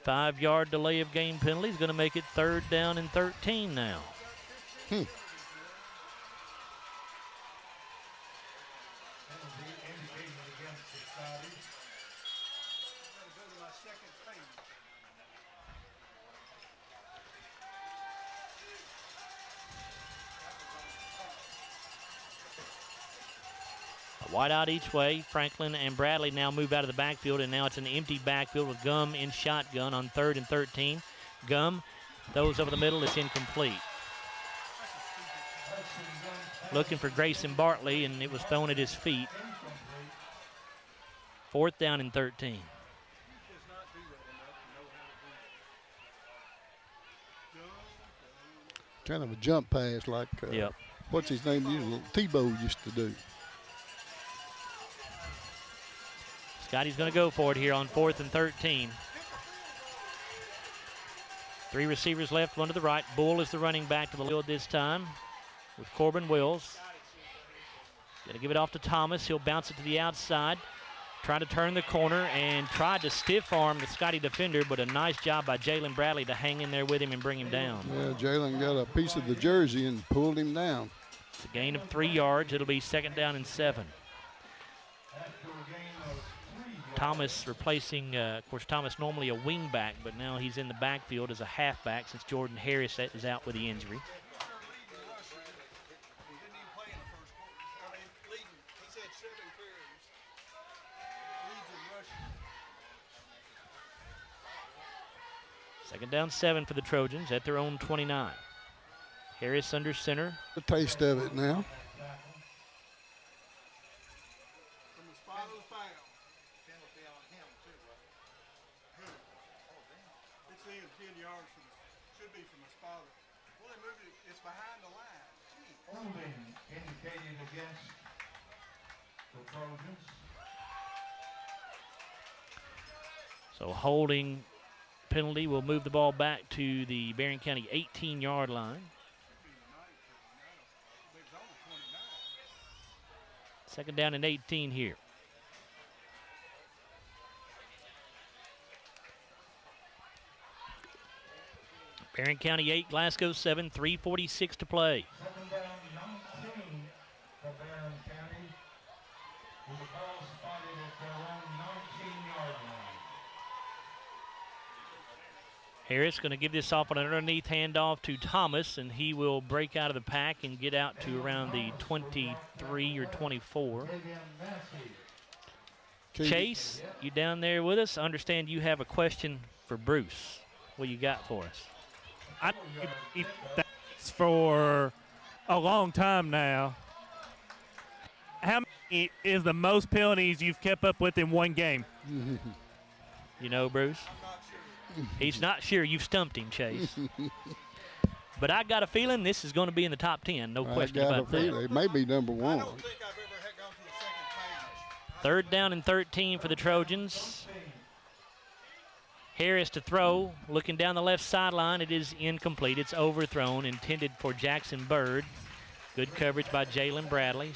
5-yard delay of game penalty is going to make it 3rd down and 13 now. Wide out each way. Franklin and Bradley now move out of the backfield, and now it's an empty backfield with Gum in shotgun on 3rd and 13. Gum throws over the middle. It's incomplete. Looking for Grayson Bartley, and it was thrown at his feet. 4th down and 13. Kind of a jump pass like what's his name? Tebow used to do. Scotty's going to go for it here on 4th and 13. 3 receivers left, one to the right. Bull is the running back to the field this time with Corbin Wills. Going to give it off to Thomas. He'll bounce it to the outside. Trying to turn the corner and tried to stiff arm the Scotty defender, but a nice job by Jalen Bradley to hang in there with him and bring him down. Yeah, Jalen got a piece of the jersey and pulled him down. It's a gain of 3 yards. It'll be 2nd down and 7. Thomas replacing, of course, Thomas normally a wing back, but now he's in the backfield as a halfback since Jordan Harris is out with the injury. Second down 7 for the Trojans at their own 29. Harris under center. A taste of it now. Holding indicated against the Trojans. So holding penalty will move the ball back to the Barren County 18-yard line. Second down and 18 here. Barren County 8, Glasgow 7, 3:46 to play. Second down 19 for Barren County. With the ball spotted at their own 19-yard line. Harris going to give this off on an underneath handoff to Thomas, and he will break out of the pack and get out to around the 23 or 24. Chase, you down there with us? I understand you have a question for Bruce. What you got for us? That's for a long time now. How many is the most penalties you've kept up with in one game? You know, Bruce? He's not sure. You've stumped him, Chase. But I got a feeling this is going to be in the top 10. No question about that. It may be number one. 3rd down and 13 for the Trojans. Harris to throw, looking down the left sideline. It is incomplete. It's overthrown, intended for Jackson Bird. Good coverage by Jalen Bradley.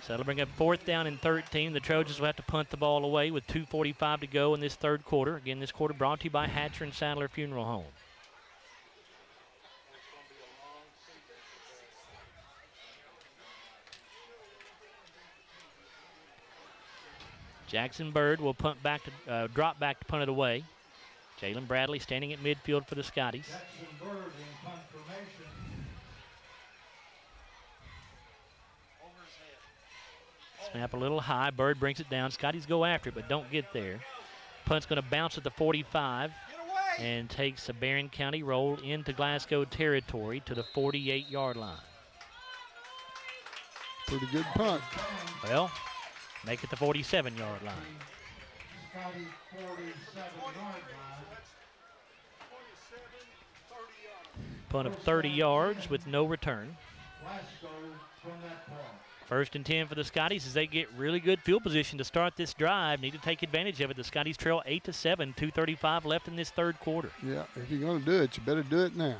So that'll bring up 4th down and 13. The Trojans will have to punt the ball away with 2:45 to go in this 3rd quarter. Again, this quarter brought to you by Hatcher and Sadler Funeral Home. Jackson Bird will punt back to drop back to punt it away. Jalen Bradley standing at midfield for the Scotties. Snap a little high. Bird brings it down. Scotties go after it, but don't get there. Punt's going to bounce at the 45 and takes a Barren County roll into Glasgow territory to the 48-yard line. Pretty good punt. Well, make it the 47-yard line. Scotty, 47-yard line. Punt of 30 yards with no return. Glasgow from that point. 1st and 10 for the Scotties as they get really good field position to start this drive. Need to take advantage of it. The Scotties trail 8-7, 2:35 left in this 3rd quarter. Yeah, if you're going to do it, you better do it now.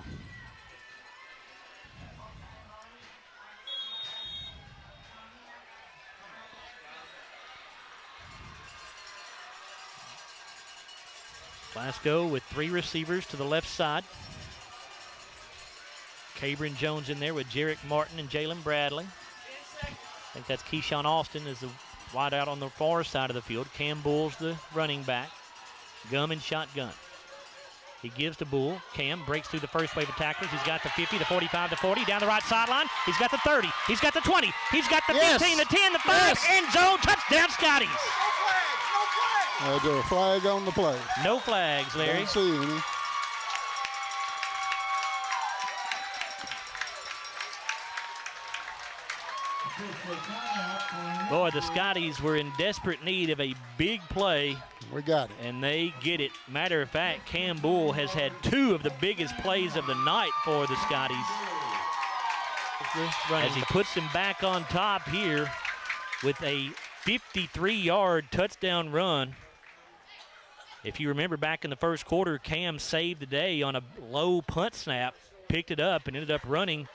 Glasgow with 3 receivers to the left side. Cabron Jones in there with Jarek Martin and Jalen Bradley. I think that's Keyshawn Austin is the wide out on the far side of the field. Cam Bull's the running back. Gum and shotgun. He gives to Bull. Cam breaks through the first wave of tacklers. He's got the 50, the 45, the 40, down the right sideline. He's got the 30. He's got the 20. He's got the 15, the 10, the 5, end zone, touchdown Scotties. There's a flag on the play. No flags, Larry. Don't see any. Boy, the Scotties were in desperate need of a big play. We got it. And they get it. Matter of fact, Cam Bull has had 2 of the biggest plays of the night for the Scotties. As he puts them back on top here with a 53-yard touchdown run. If you remember back in the 1st quarter, Cam saved the day on a low punt snap, picked it up and ended up running.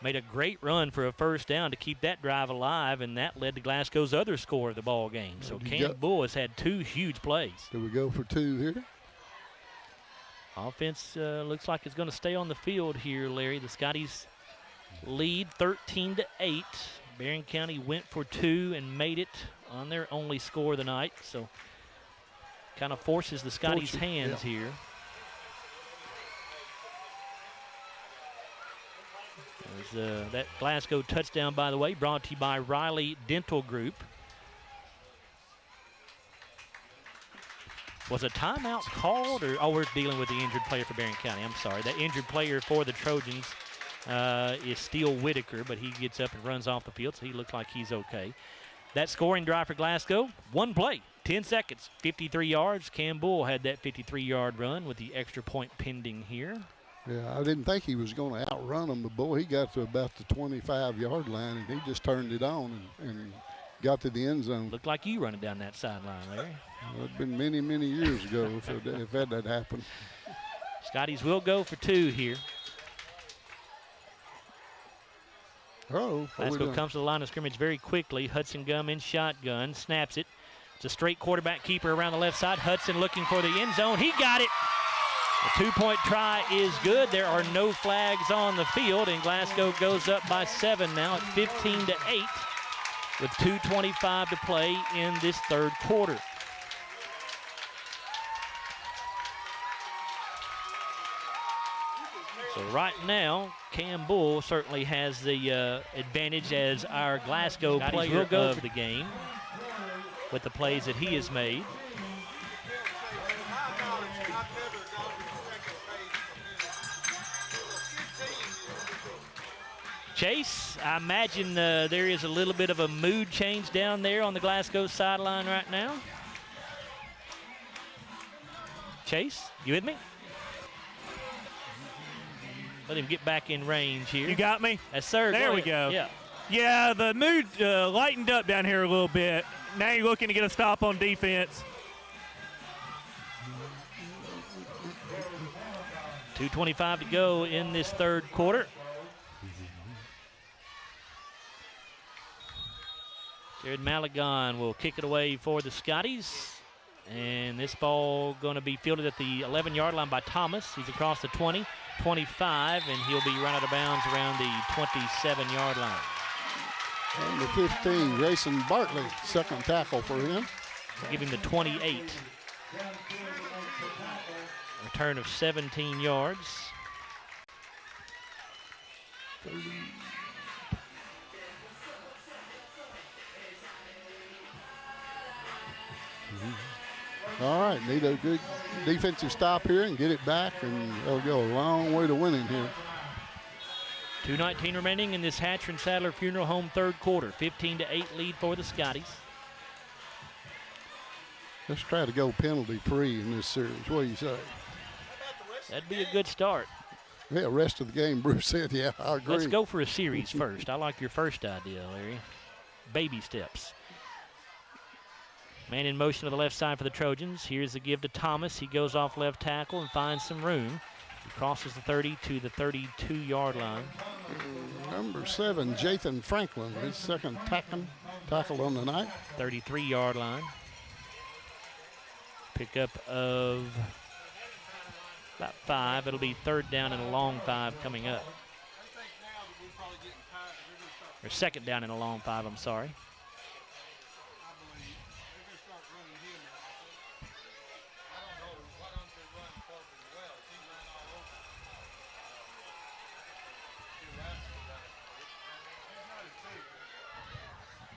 Made a great run for a 1st down to keep that drive alive, and that led to Glasgow's other score of the ball game. So Cam Bull has had 2 huge plays. Do we go for 2 here? Offense looks like it's going to stay on the field here, Larry. The Scotties lead 13-8. Barren County went for 2 and made it on their only score of the night. So kind of forces the Scotties' hands here. That Glasgow touchdown, by the way, brought to you by Riley Dental Group. Was a timeout called? Or we're dealing with the injured player for Barren County. I'm sorry. That injured player for the Trojans is Steele Whitaker, but he gets up and runs off the field, so he looks like he's okay. That scoring drive for Glasgow, 1 play, 10 seconds, 53 yards. Cam Bull had that 53-yard run with the extra point pending here. Yeah, I didn't think he was going to outrun him, but boy, he got to about the 25-yard line, and he just turned it on and got to the end zone. Looked like you running down that sideline, Larry. Well, it's been many, many years ago if that had happened. Scotties will go for 2 here. Glasgow comes to the line of scrimmage very quickly. Hudson Gum in shotgun, snaps it. It's a straight quarterback keeper around the left side. Hudson looking for the end zone. He got it. The 2-point try is good. There are no flags on the field, and Glasgow goes up by 7 now at 15-8 with 2:25 to play in this 3rd quarter. So right now, Cam Bull certainly has the advantage as our Glasgow player of the game. with the plays that he has made. Chase, I imagine there is a little bit of a mood change down there on the Glasgow sideline right now. Chase, you with me? Let him get back in range here. You got me? Yes, sir. There we go. Yeah. Yeah, the mood lightened up down here a little bit. Now you're looking to get a stop on defense. 2:25 to go in this third quarter. Jared Malagon will kick it away for the Scotties. And this ball going to be fielded at the 11-yard line by Thomas. He's across the 20, 25, and he'll be run out of bounds around the 27-yard line. And the 15, Grayson Bartley, second tackle for him. So give him the 28. Return of 17 yards. 30. All right, need a good defensive stop here and get it back, and they'll go a long way to winning here. 2:19 remaining in this Hatcher and Sadler Funeral Home third quarter. 15-8 lead for the Scotties. Let's try to go penalty-free in this series. What do you say? That'd be a good start. Yeah, rest of the game, Bruce said, yeah, I agree. Let's go for a series first. I like your first idea, Larry. Baby steps. Man in motion to the left side for the Trojans. Here's the give to Thomas. He goes off left tackle and finds some room. He crosses the 30 to the 32-yard line. Number 7, Jathan Franklin, his second tackle on the night. 33-yard line. Pickup of about 5. It'll be third down and a long 5 coming up. Or second down and a long 5, I'm sorry.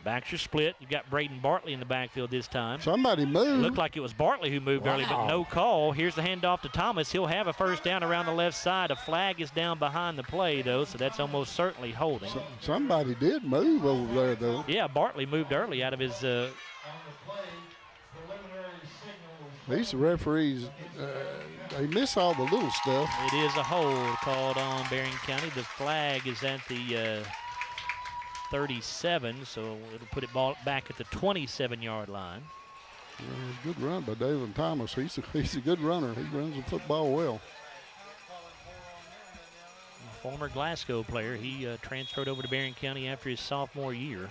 Backs are split. You've got Braden Bartley in the backfield this time. Somebody moved. It looked like it was Bartley who moved early, but no call. Here's the handoff to Thomas. He'll have a first down around the left side. A flag is down behind the play, though, so that's almost certainly holding. Somebody did move over there, though. Yeah, Bartley moved early out of his These referees, they miss all the little stuff. It is a hold called on Barren County. The flag is at the 37, so it'll put it back at the 27-yard line. Good run by David Thomas. He's a good runner. He runs the football well. Former Glasgow player. He transferred over to Barren County after his sophomore year.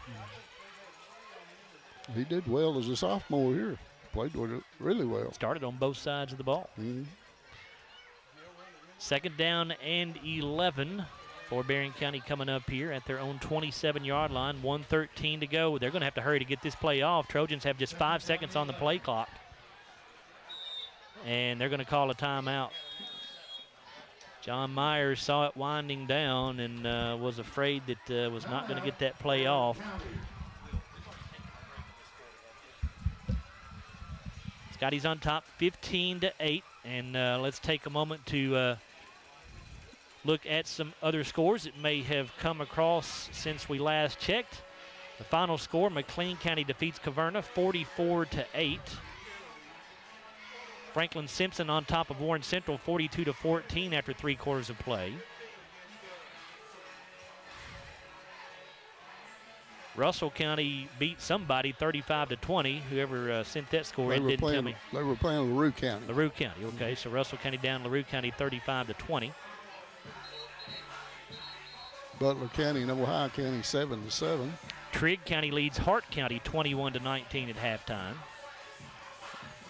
He did well as a sophomore here. Played with it really well. Started on both sides of the ball. Second down and 11 for Barren County coming up here at their own 27-yard line. 1:13 to go. They're going to have to hurry to get this play off. Trojans have just 5 seconds on the play clock. And they're going to call a timeout. John Myers saw it winding down and was afraid that was not going to get that play off. Scotty's on top 15-8. And let's take a moment to look at some other scores that may have come across since we last checked. The final score, McLean County defeats Caverna 44-8. Franklin Simpson on top of Warren Central 42-14 after 3 quarters of play. Russell County beat somebody 35-20. Whoever sent that score in didn't tell me. They were playing LaRue County. LaRue County, okay. So Russell County down LaRue County 35-20. Butler County and Ohio County 7-7. Trigg County leads Hart County 21-19 at halftime.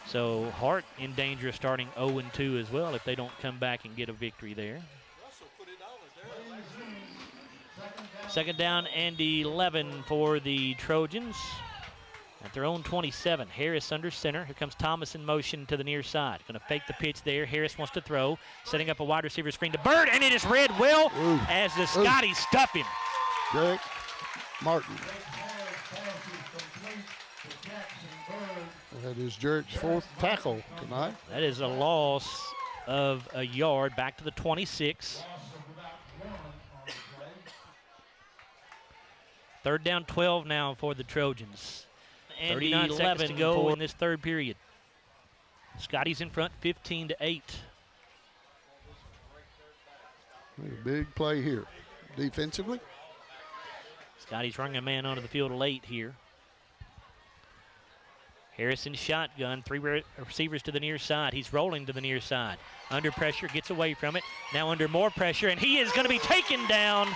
So Hart in danger of starting 0-2 as well if they don't come back and get a victory there. Second down and 11 for the Trojans at their own 27. Harris under center. Here comes Thomas in motion to the near side. Going to fake the pitch there. Harris wants to throw. Setting up a wide receiver screen to Bird, and it is read well as the Scotties stuff him. Derek Martin. That is Jarek's 4th tackle tonight. That is a loss of a yard back to the 26. 3rd down 12 now for the Trojans. 39 seconds to go in this third period. Scotty's in front 15-8. A big play here. Defensively. Scotty's running a man onto the field late here. Harrison shotgun, 3 receivers to the near side. He's rolling to the near side. Under pressure, gets away from it. Now under more pressure, and he is going to be taken down.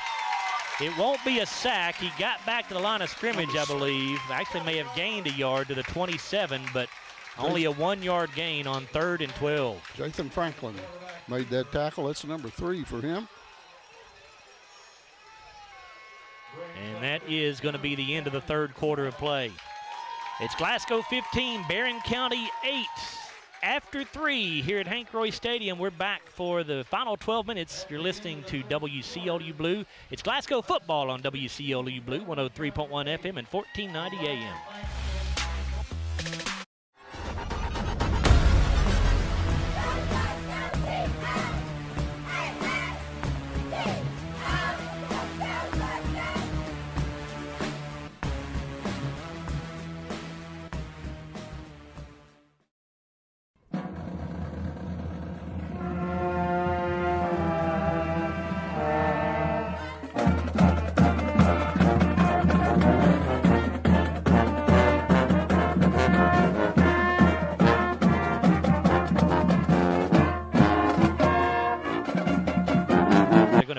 It won't be a sack. He got back to the line of scrimmage, I believe. Actually may have gained a yard to the 27, but only a 1-yard gain on 3rd and 12. Jathan Franklin made that tackle. That's number 3 for him. And that is going to be the end of the third quarter of play. It's Glasgow 15, Barren County 8. After 3 here at Hank Roy Stadium, we're back for the final 12 minutes. You're listening to WCLU Blue. It's Glasgow football on WCLU Blue, 103.1 FM and 1490 AM.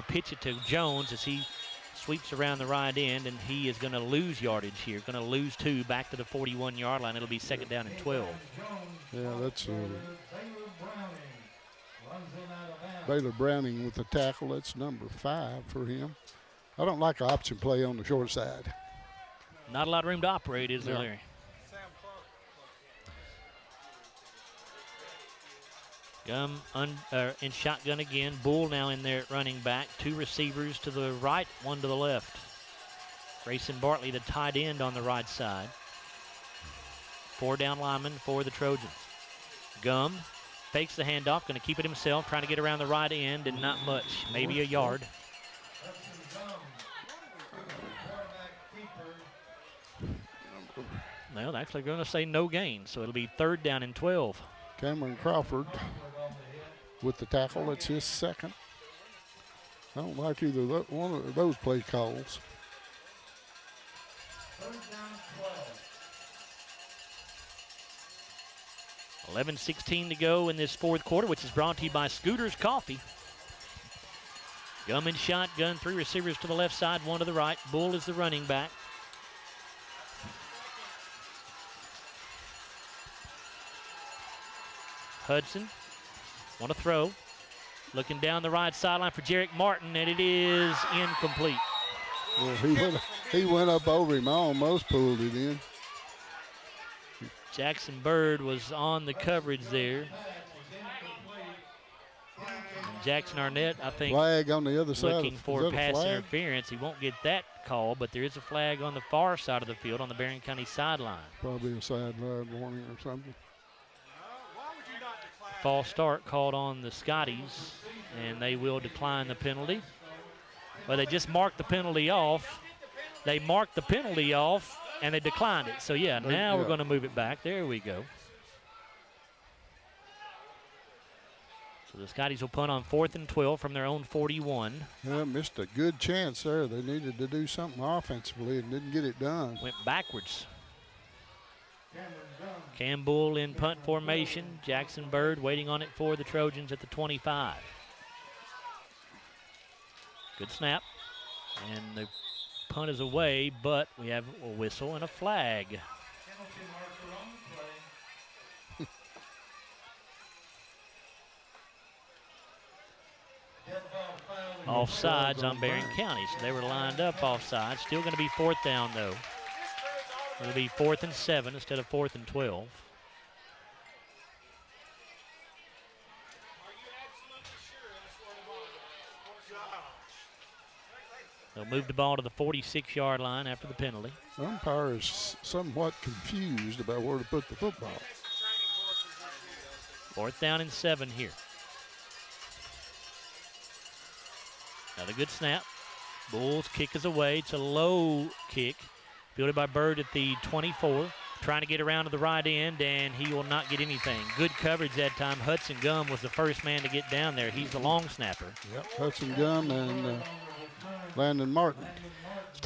Pitch it to Jones as he sweeps around the right end, and he is going to lose yardage here. Going to lose 2 back to the 41-yard line. It'll be 2nd down and 12. Yeah, that's Baylor Browning with the tackle. That's number 5 for him. I don't like an option play on the short side. Not a lot of room to operate, is there, Larry? Gum in shotgun again. Bull now in there at running back. 2 receivers to the right, 1 to the left. Grayson Bartley, the tight end on the right side. 4 down linemen for the Trojans. Gum fakes the handoff, going to keep it himself, trying to get around the right end, and not much, maybe a yard. Well, actually going to say no gain, so it'll be 3rd down and 12. Cameron Crawford with the tackle. That's his 2nd. I don't like either one of those play calls. 11:16 to go in this 4th quarter, which is brought to you by Scooters Coffee. Gum in shotgun, 3 receivers to the left side, 1 to the right. Bull is the running back. Hudson, want to throw. Looking down the right sideline for Jarek Martin, and it is incomplete. Well, he went up over him. I almost pulled it in. Jackson Bird was on the coverage there. And Jackson Arnett, I think, flag on the other side. Looking for pass interference. He won't get that call, but there is a flag on the far side of the field on the Barren County sideline. Probably a sideline warning or something. False start called on the Scotties, and they will decline the penalty. Well, they just marked the penalty off. They marked the penalty off, and they declined it. So, yeah, now we're going to move it back. There we go. So the Scotties will punt on 4th and 12 from their own 41. Yeah, missed a good chance there. They needed to do something offensively and didn't get it done. Went backwards. Cam Bull in punt formation. Jackson Bird waiting on it for the Trojans at the 25. Good snap. And the punt is away, but we have a whistle and a flag. Offsides on Barren County, so they were lined up offside. Still going to be 4th down, though. It'll be 4th and 7 instead of 4th and 12. They'll move the ball to the 46-yard line after the penalty. The umpire is somewhat confused about where to put the football. 4th down and 7 here. Another good snap. Bulls kick is away. It's a low kick. Fielded by Bird at the 24. Trying to get around to the right end, and he will not get anything. Good coverage that time. Hudson Gum was the first man to get down there. He's the long snapper. Yep, Hudson Gum and Landon Martin.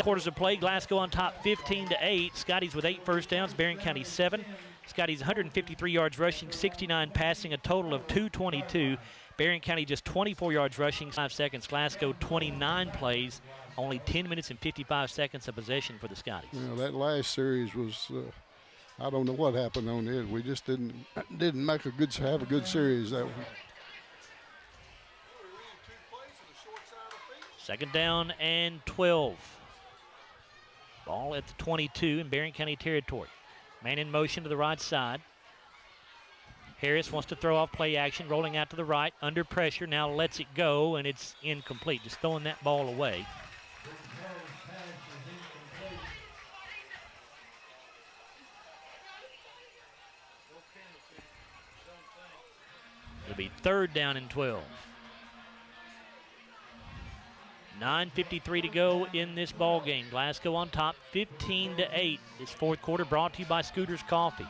Quarters of play, Glasgow on top 15-8. Scotty's with 8 first downs, Barren County 7. Scotty's 153 yards rushing, 69 passing, a total of 222. Barren County just 24 yards rushing, 5 seconds. Glasgow 29 plays, only 10 minutes and 55 seconds of possession for the Scotties. You know, that last series was, I don't know what happened on it. We just didn't have a good series that one. 2nd down and 12. Ball at the 22 in Barren County territory. Man in motion to the right side. Harris wants to throw off play action, rolling out to the right, under pressure, now lets it go, and it's incomplete, just throwing that ball away. It'll be 3rd down and 12. 9:53 to go in this ball game. Glasgow on top, 15-8. This 4th quarter brought to you by Scooters Coffee.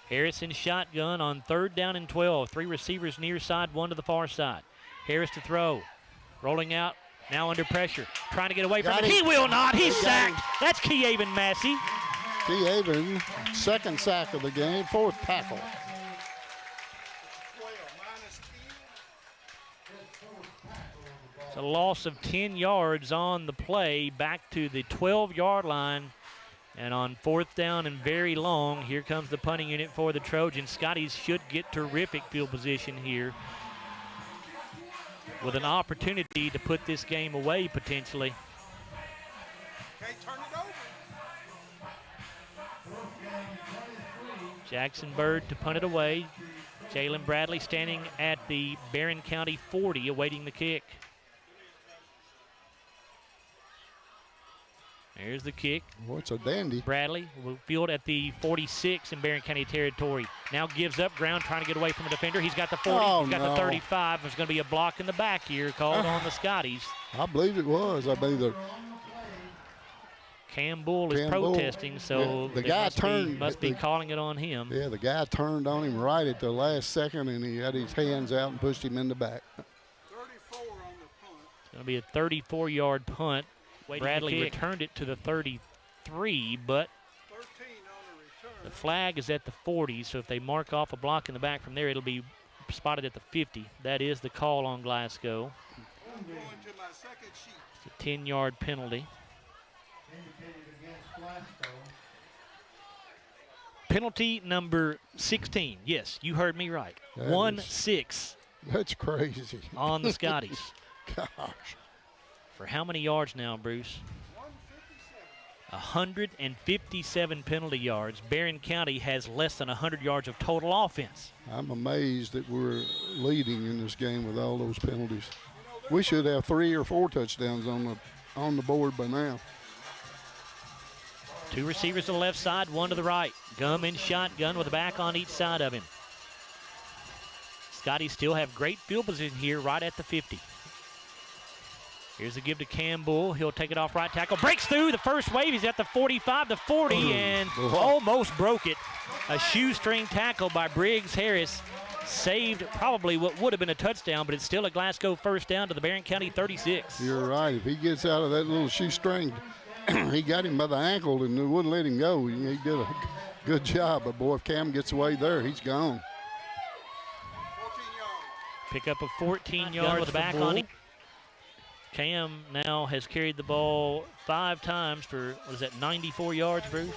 Harris in shotgun on 3rd down and 12. 3 receivers near side, 1 to the far side. Harris to throw, rolling out, now under pressure, trying to get away from it. He will not. He's sacked. That's Keaven Massey. Keaven, 2nd sack of the game, 4th tackle. It's a loss of 10 yards on the play, back to the 12-yard line. And on 4th down and very long, here comes the punting unit for the Trojans. Scotties should get terrific field position here with an opportunity to put this game away potentially. Okay, turn it over. Jackson Bird to punt it away. Jalen Bradley standing at the Barren County 40 awaiting the kick. There's the kick. What's a dandy? Bradley will field at the 46 in Barren County territory. Now gives up ground, trying to get away from the defender. He's got the 40, he's got the 35. There's going to be a block in the back here called on the Scotties. I believe it was. I believe the Cam Bull is protesting, so the guy must be calling it on him. Yeah, the guy turned on him right at the last second, and he had his hands out and pushed him in the back. 34 on the punt. It's going to be a 34-yard punt. Bradley returned it to the 33, but the flag is at the 40, so if they mark off a block in the back from there, it'll be spotted at the 50. That is the call on Glasgow. It's a 10-yard penalty. Penalty number 16. Yes, you heard me right. 1-6. That's crazy. On the Scotties. Gosh. For how many yards now, Bruce? 157 penalty yards. Barren County has less than 100 yards of total offense. I'm amazed that we're leading in this game with all those penalties. We should have 3 or 4 touchdowns on the board by now. 2 receivers to the left side, 1 to the right. Gum in shotgun with a back on each side of him. Scotties still have great field position here right at the 50. Here's the give to Cam Bull. He'll take it off right tackle. Breaks through the first wave. He's at the 45, the 40, and almost broke it. A shoestring tackle by Briggs Harris saved probably what would have been a touchdown, but it's still a Glasgow first down to the Barren County 36. You're right. If he gets out of that little shoestring, he got him by the ankle and wouldn't let him go. He did a good job. But, boy, if Cam gets away there, he's gone. Pick up a 14 yards with a back on him. Cam now has carried the ball 5 times for, what is that, 94 yards, Bruce?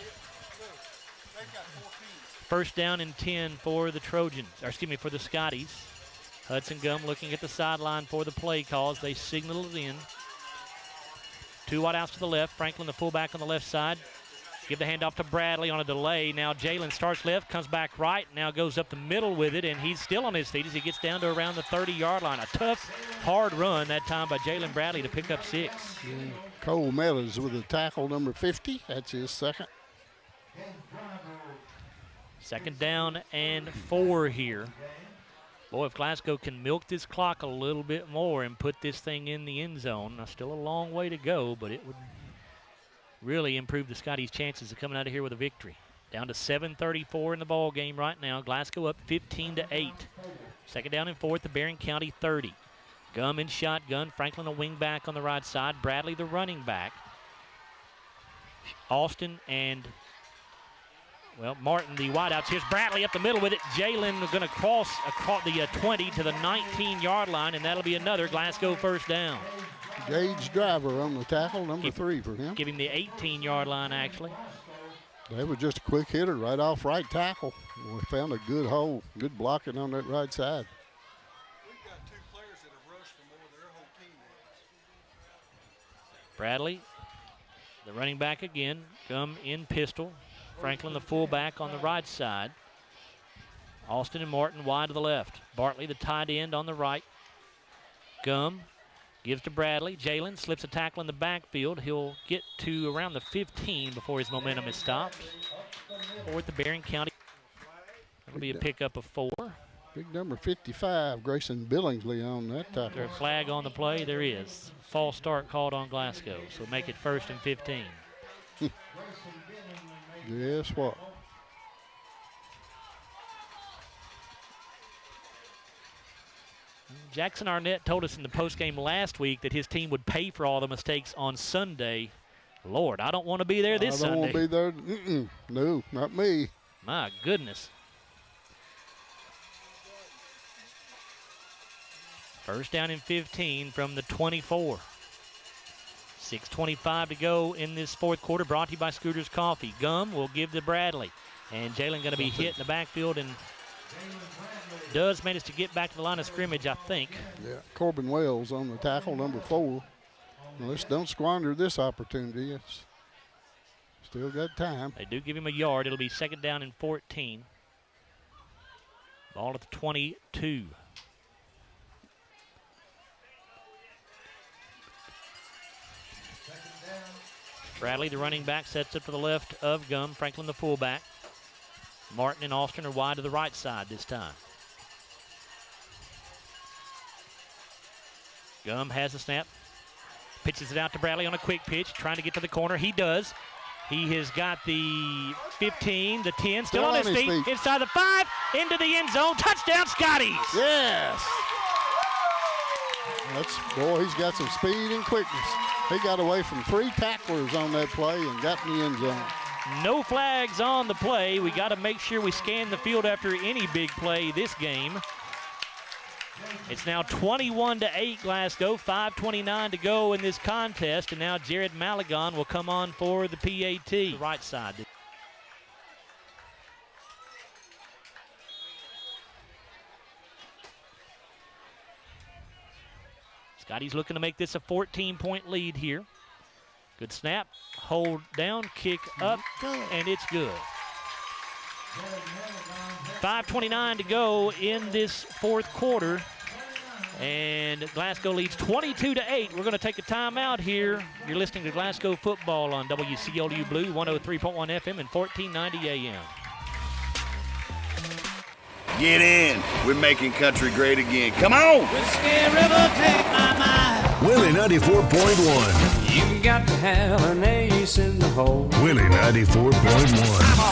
First down and 10 for the Trojans, or excuse me, for the Scotties. Hudson Gum looking at the sideline for the play calls. They signal it in. 2 wide outs to the left. Franklin, the fullback on the left side. Give the handoff to Bradley on a delay. Now Jalen starts left, comes back right, now goes up the middle with it, and he's still on his feet as he gets down to around the 30-yard line. A tough, hard run that time by Jalen Bradley to pick up 6. Yeah. Cole Meadows with a tackle, number 50. That's his second. Second down and 4 here. Boy, if Glasgow can milk this clock a little bit more and put this thing in the end zone, now still a long way to go, but it would really improve the Scotties' chances of coming out of here with a victory. Down to 7:34 in the ball game right now. Glasgow up 15-8. Second down and 4 at the Barren County 30. Gum in shotgun. Franklin a wing back on the right side. Bradley the running back. Austin and Martin, the wideouts. Here's Bradley up the middle with it. Jalen going to cross the 20 to the 19-yard line, and that'll be another Glasgow first down. Gage Driver on the tackle, number 3 for him. Give him the 18-yard line, actually. They were just a quick hitter right off right tackle. We found a good hole, good blocking on that right side. We've got 2 players that have rushed for more than their whole teammates. Bradley, the running back again. Gum in pistol. Franklin, the fullback, on the right side. Austin and Martin wide to the left. Bartley, the tight end, on the right. Gum gives to Bradley. Jalen slips a tackle in the backfield. He'll get to around the 15 before his momentum is stopped. Or at the Barren County. That'll be a pickup of 4. Big number 55, Grayson Billingsley on that tackle. Is there a flag on the play? There is. False start called on Glasgow, so make it 1st and 15. Guess what? Jackson Arnett told us in the postgame last week that his team would pay for all the mistakes on Sunday. Lord, I don't want to be there this Sunday. I don't want to be there. No, not me. My goodness. First down and 15 from the 24. 6:25 to go in this fourth quarter, brought to you by Scooters Coffee. Gum will give to Bradley. And Jalen going to be hit in the backfield and does manage to get back to the line of scrimmage, I think. Yeah, Corbin Wells on the tackle, number 4. Well, let's don't squander this opportunity. It's still got time. They do give him a yard. It'll be second down and 14. Ball at the 22. Bradley, the running back, sets up to the left of Gum. Franklin, the fullback. Martin and Austin are wide to the right side this time. Gum has the snap. Pitches it out to Bradley on a quick pitch, trying to get to the corner. He does. He has got the 15, the 10, still on his feet. Inside the 5, into the end zone. Touchdown, Scotties! Yes! Boy, he's got some speed and quickness. He got away from 3 tacklers on that play and got in the end zone. No flags on the play. We got to make sure we scan the field after any big play this game. It's now 21-8 Glasgow, 5:29 to go in this contest, and now Jared Malagon will come on for the PAT. The right side. Scotty's looking to make this a 14-point lead here. Good snap, hold down, kick up, and it's good. 5:29 to go in this fourth quarter, and Glasgow leads 22-8. We're going to take a timeout here. You're listening to Glasgow football on WCLU Blue, 103.1 FM and 1490 AM. Get in. We're making country great again. Come on. Whiskey River, take my mind. Willie 94.1. You got to have an ace in the hole. Willie 94.1. I'm a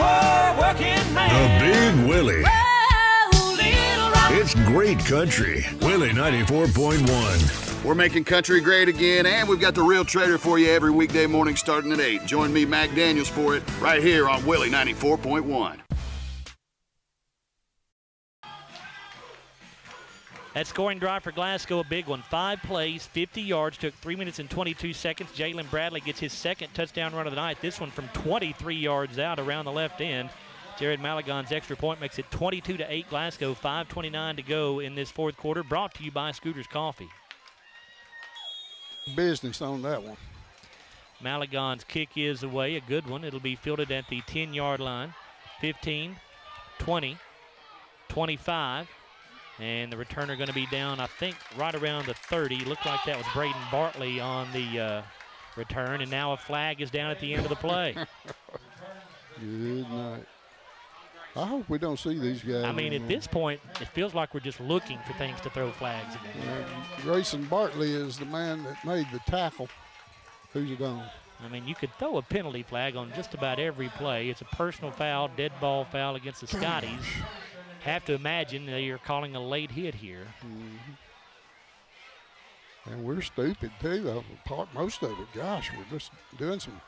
hard working man. The Big Willie. Oh, little rock. It's great country. Willie 94.1. We're making country great again, and we've got the Real Trader for you every weekday morning starting at 8. Join me, Mac Daniels, for it right here on Willie 94.1. That scoring drive for Glasgow, a big one. 5 plays, 50 yards, took 3 minutes and 22 seconds. Jalen Bradley gets his second touchdown run of the night. This one from 23 yards out around the left end. Jared Malagon's extra point makes it 22-8 Glasgow, 5:29 to go in this fourth quarter. Brought to you by Scooters Coffee. Business on that one. Malagon's kick is away, a good one. It'll be fielded at the 10-yard line. 15, 20, 25. And the returner going to be down, I think, right around the 30. Looked like that was Braden Bartley on the return. And now a flag is down at the end of the play. Good night. I hope we don't see these guys. I mean, at this point, it feels like we're just looking for things to throw flags again. Grayson Bartley is the man that made the tackle. Who's it on? I mean, you could throw a penalty flag on just about every play. It's a personal foul, dead ball foul against the Scotties. Have to imagine that you're calling a late hit here. And we're stupid, too. Most of it. Gosh, we're just doing some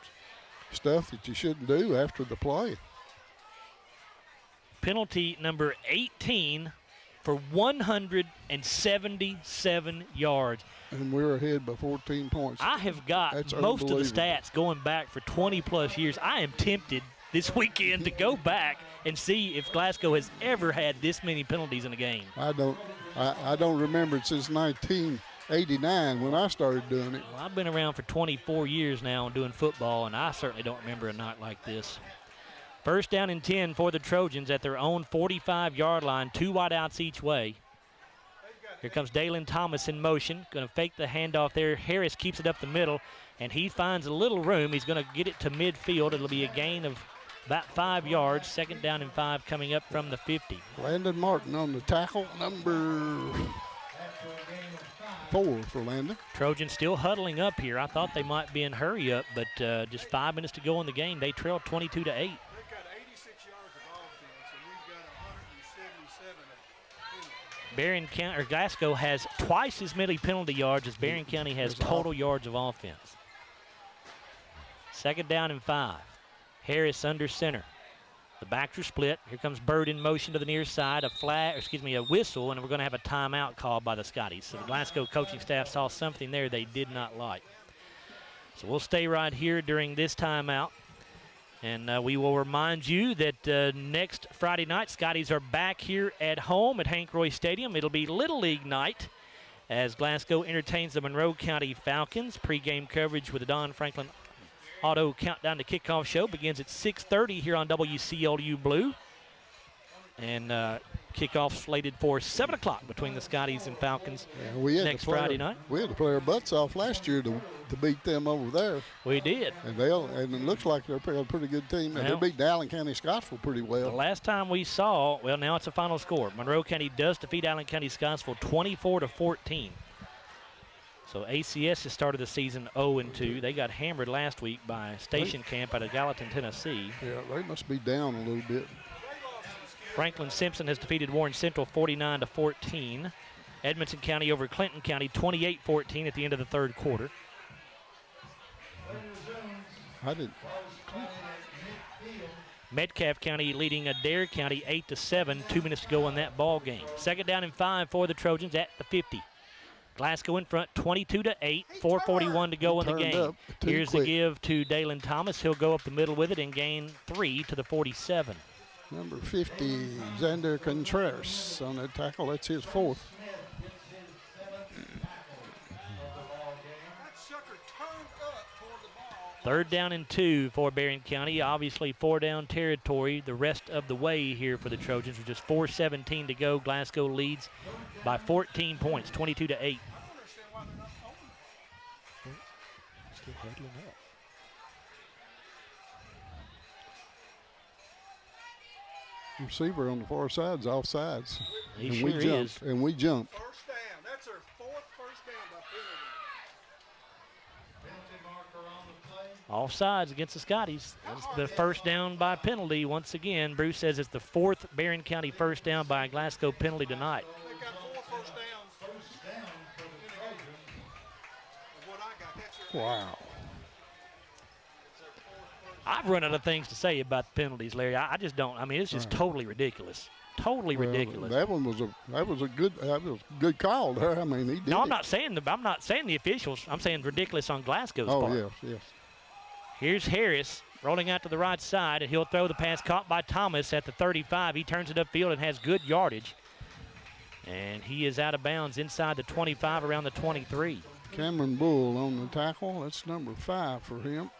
stuff that you shouldn't do after the play. Penalty number 18 for 177 yards. And we're ahead by 14 points. I have got most of the stats going back for 20-plus years. I am tempted this weekend to go back and see if Glasgow has ever had this many penalties in a game. I don't remember it since 1989 when I started doing it. Well, I've been around for 24 years now doing football, and I certainly don't remember a night like this. First down and 10 for the Trojans at their own 45-yard line, 2 wideouts each way. Here comes Dalen Thomas in motion, going to fake the handoff there. Harris keeps it up the middle, and he finds a little room. He's going to get it to midfield. It'll be a gain of about 5 yards. Second down and 5 coming up from the 50. Landon Martin on the tackle, number 4 for Landon. Trojans still huddling up here. I thought they might be in hurry up, but just 5 minutes to go in the game. They trail 22-8. Barren County, or Glasgow has twice as many penalty yards as Barren County has total yards of offense. Second down and 5. Harris under center. The backs are split. Here comes Bird in motion to the near side. A whistle, and we're going to have a timeout called by the Scotties. So the Glasgow coaching staff saw something there they did not like. So we'll stay right here during this timeout. And we will remind you that next Friday night, Scotties are back here at home at Hank Roy Stadium. It'll be Little League night as Glasgow entertains the Monroe County Falcons. Pre-game coverage with the Don Franklin Auto Countdown to Kickoff show begins at 6:30 here on WCLU Blue. And kickoff slated for 7 o'clock between the Scotties and Falcons next Friday night. We had to play our butts off last year to beat them over there. We did. And it looks like they're a pretty good team. And they beat Allen County Scottsville pretty well. The last time we saw, well, now it's a final score. Monroe County does defeat Allen County Scottsville 24-14. So ACS has started the season 0-2. They got hammered last week by Station Camp out of Gallatin, Tennessee. Yeah, they must be down a little bit. Franklin Simpson has defeated Warren Central 49-14. Edmonson County over Clinton County 28-14 at the end of the third quarter. Metcalfe County leading Adair County 8-7. 2 minutes to go in that ball game. Second down and 5 for the Trojans at the 50. Glasgow in front, 22-8. 4:41 to go in the game. Here's the give to Dalen Thomas. He'll go up the middle with it and gain 3 to the 47. Number 50, Xander Contreras on that tackle. That's his 4th. Third down and 2 for Barren County. Obviously 4-down territory the rest of the way here for the Trojans. With just 4:17 to go, Glasgow leads by 14 points, 22-8. Still huddling up. Receiver on the far side's off sides. He sure is. And we jumped. First down. That's our 4th first down by penalty. Offsides against the Scotties. That's the first down by penalty once again. Bruce says it's the 4th Barren County first down by a Glasgow penalty tonight. They got 4 first downs. Wow. I've run out of things to say about the penalties, Larry. I just don't. I mean, it's just totally ridiculous. Totally ridiculous. That was a good call there. I mean, he did. No, I'm not saying the officials. I'm saying ridiculous on Glasgow's part. Oh, yes. Here's Harris rolling out to the right side, and he'll throw the pass caught by Thomas at the 35. He turns it upfield and has good yardage. And he is out of bounds inside the 25, around the 23. Cameron Bull on the tackle. That's number 5 for him.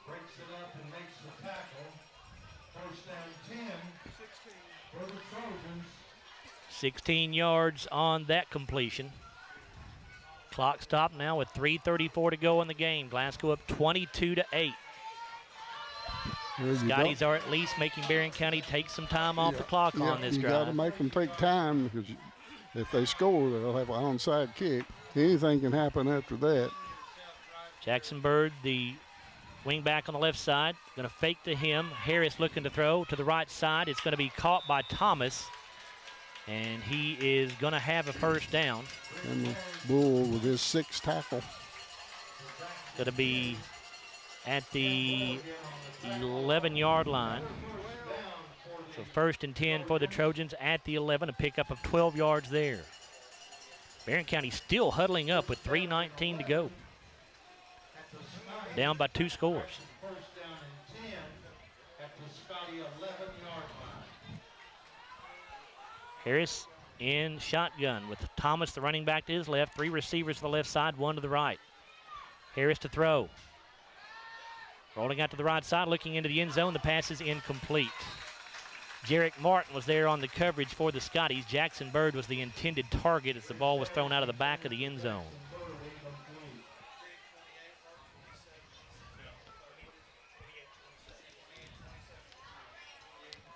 Breaks it up and makes the tackle. First down 10 for the Trojans. 16 yards on that completion. Clock stopped now with 3:34 to go in the game. Glasgow up 22-8. Scotties are at least making Barren County take some time off the clock on this drive. You got to make them take time, because if they score, they'll have an onside kick. Anything can happen after that. Jackson Bird, the wingback on the left side, going to fake to him. Harris looking to throw to the right side. It's going to be caught by Thomas, and he is going to have a first down. And the Bull with his 6th tackle. Going to be at the 11-yard line. So 1st and 10 for the Trojans at the 11, a pickup of 12 yards there. Barren County still huddling up with 3:19 to go. Down by 2 scores. First down and 10 at the Scotty 11-yard line. Harris in shotgun with Thomas, the running back, to his left. 3 receivers to the left side, 1 to the right. Harris to throw. Rolling out to the right side, looking into the end zone. The pass is incomplete. Jarek Martin was there on the coverage for the Scotties. Jackson Bird was the intended target as the ball was thrown out of the back of the end zone.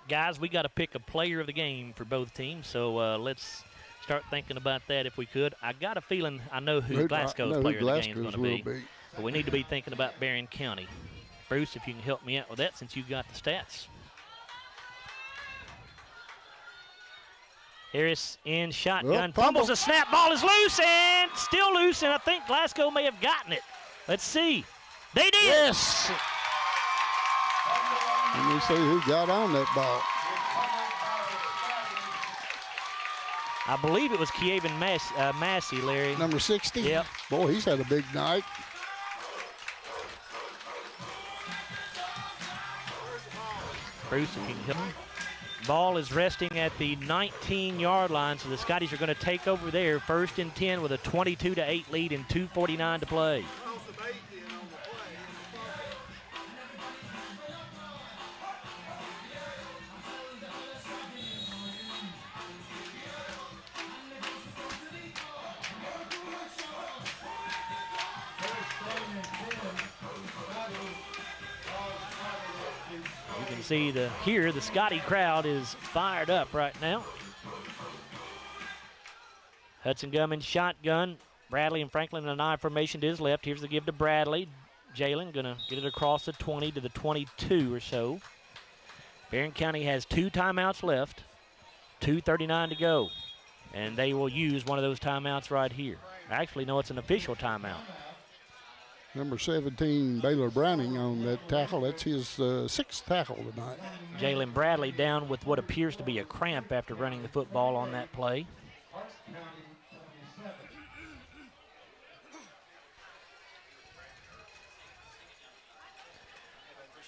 Guys, we got to pick a player of the game for both teams, so let's start thinking about that if we could. I got a feeling I know who Glasgow's player of the game is going to be, but we need to be thinking about Barren County. Bruce, if you can help me out with that since you got the stats. Harris in shotgun, fumbles a snap, ball is loose and still loose, and I think Glasgow may have gotten it. Let's see. They did. Yes. Let me see who got on that ball. I believe it was Kievan Massey, Larry. Number 60? Yep. Boy, he's had a big night. Bruce, if you can help me. Ball is resting at the 19-yard line, so the Scotties are going to take over there. 1st and 10 with a 22-8 lead and 2:49 to play. See the Scotty crowd is fired up right now. Hudson Gum shotgun. Bradley and Franklin in an I formation to his left. Here's the give to Bradley. Jalen gonna get it across the 20 to the 22 or so. Barren County has 2 timeouts left. 2:39 to go. And they will use one of those timeouts right here. Actually, no, it's an official timeout. Number 17, Baylor Browning on that tackle. That's his 6th tackle tonight. Jalen Bradley down with what appears to be a cramp after running the football on that play.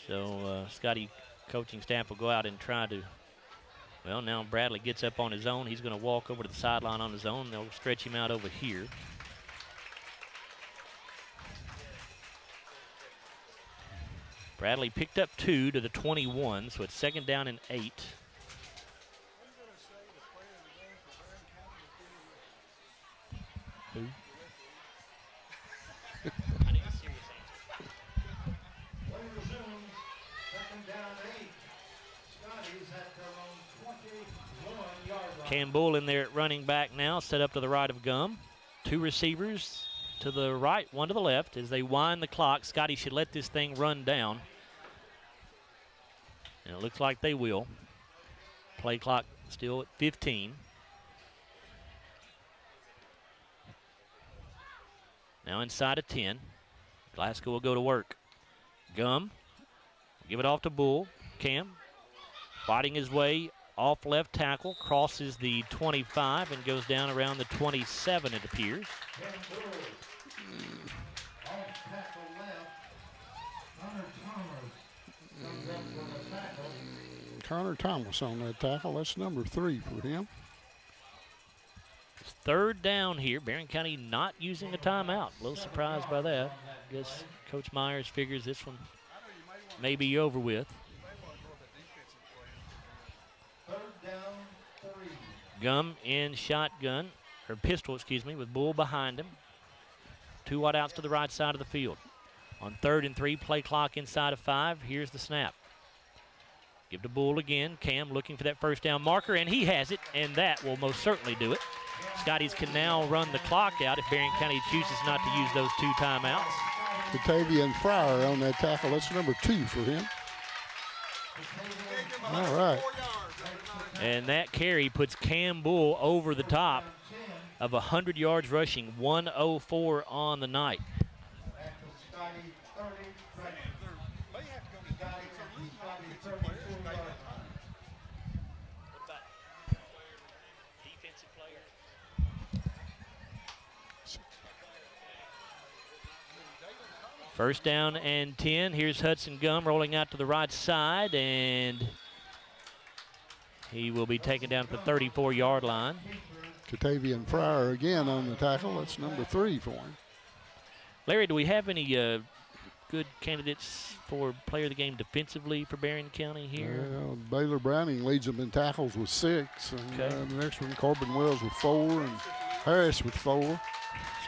So Scotty coaching staff will go out and try to, well, now Bradley gets up on his own. He's going to walk over to the sideline on his own. They'll stretch him out over here. Bradley picked up 2 to the 21, so it's 2nd down and 8. Who? I need a serious answer. Play resumes. 2nd down 8. Scotties at their own 21-yard line. Campbell in there at running back now, set up to the right of Gum. 2 receivers to the right, 1 to the left. As they wind the clock, Scotty should let this thing run down. And it looks like they will. Play clock still at 15. Now inside of 10. Glasgow will go to work. Gum, give it off to Bull. Cam, fighting his way off left tackle, crosses the 25 and goes down around the 27, it appears. Connor Thomas on that tackle. That's number 3 for him. third down here. Barren County not using a timeout. A little surprised by that. I guess Coach Myers figures this one may be over with. Gum in shotgun, or pistol, excuse me, with Bull behind him. 2 wideouts to the right side of the field. On 3rd and 3, play clock inside of 5. Here's the snap. Give to Bull again. Cam looking for that first down marker, and he has it, and that will most certainly do it. Scotties can now run the clock out if Barren County chooses not to use those 2 timeouts. Batavian Fryer on that tackle. That's number 2 for him. All right. And that carry puts Cam Bull over the top of 100 yards rushing, 104 on the night. First down and 10. Here's Hudson Gum rolling out to the right side, and he will be taken down to the 34-yard line. Batavian Fryer again on the tackle. That's number 3 for him. Larry, do we have any good candidates for player of the game defensively for Barren County here? Well, Baylor Browning leads them in tackles with 6. And the next one, Corbin Wells with 4, and Harris with 4.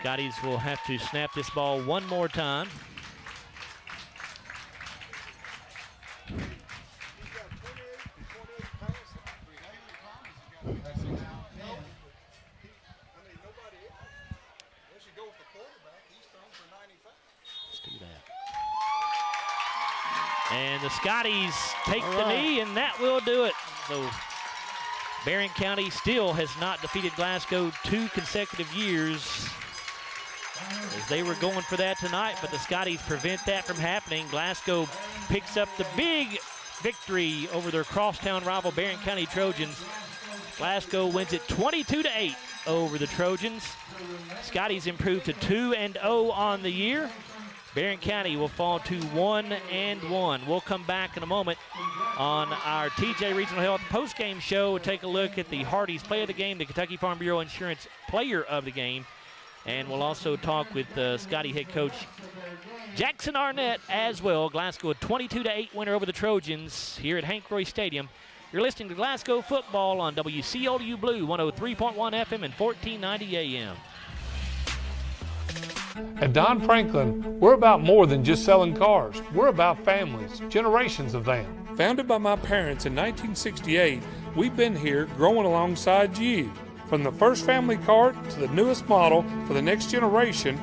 Scotties will have to snap this ball one more time. And the Scotties take the knee, and that will do it. So Barren County still has not defeated Glasgow 2 consecutive years, as they were going for that tonight, but the Scotties prevent that from happening. Glasgow picks up the big victory over their crosstown rival Barren County Trojans. Glasgow wins it 22-8 over the Trojans. Scotties improved to 2-0 on the year. Barren County will fall to 1-1. We'll come back in a moment on our TJ Regional Health postgame show. We'll take a look at the Hardee's Play of the Game, the Kentucky Farm Bureau Insurance Player of the Game, and we'll also talk with Scotty head coach Jackson Arnett as well. Glasgow a 22-8 winner over the Trojans here at Hank Roy Stadium. You're listening to Glasgow football on WCOU Blue 103.1 FM and 1490 AM. At Don Franklin, we're about more than just selling cars. We're about families, generations of them. Founded by my parents in 1968, we've been here growing alongside you. From the first family car to the newest model for the next generation,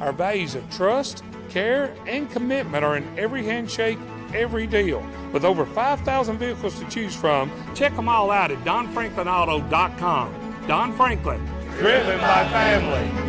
our values of trust, care, and commitment are in every handshake, every deal. With over 5,000 vehicles to choose from, check them all out at DonFranklinAuto.com. Don Franklin, driven by family.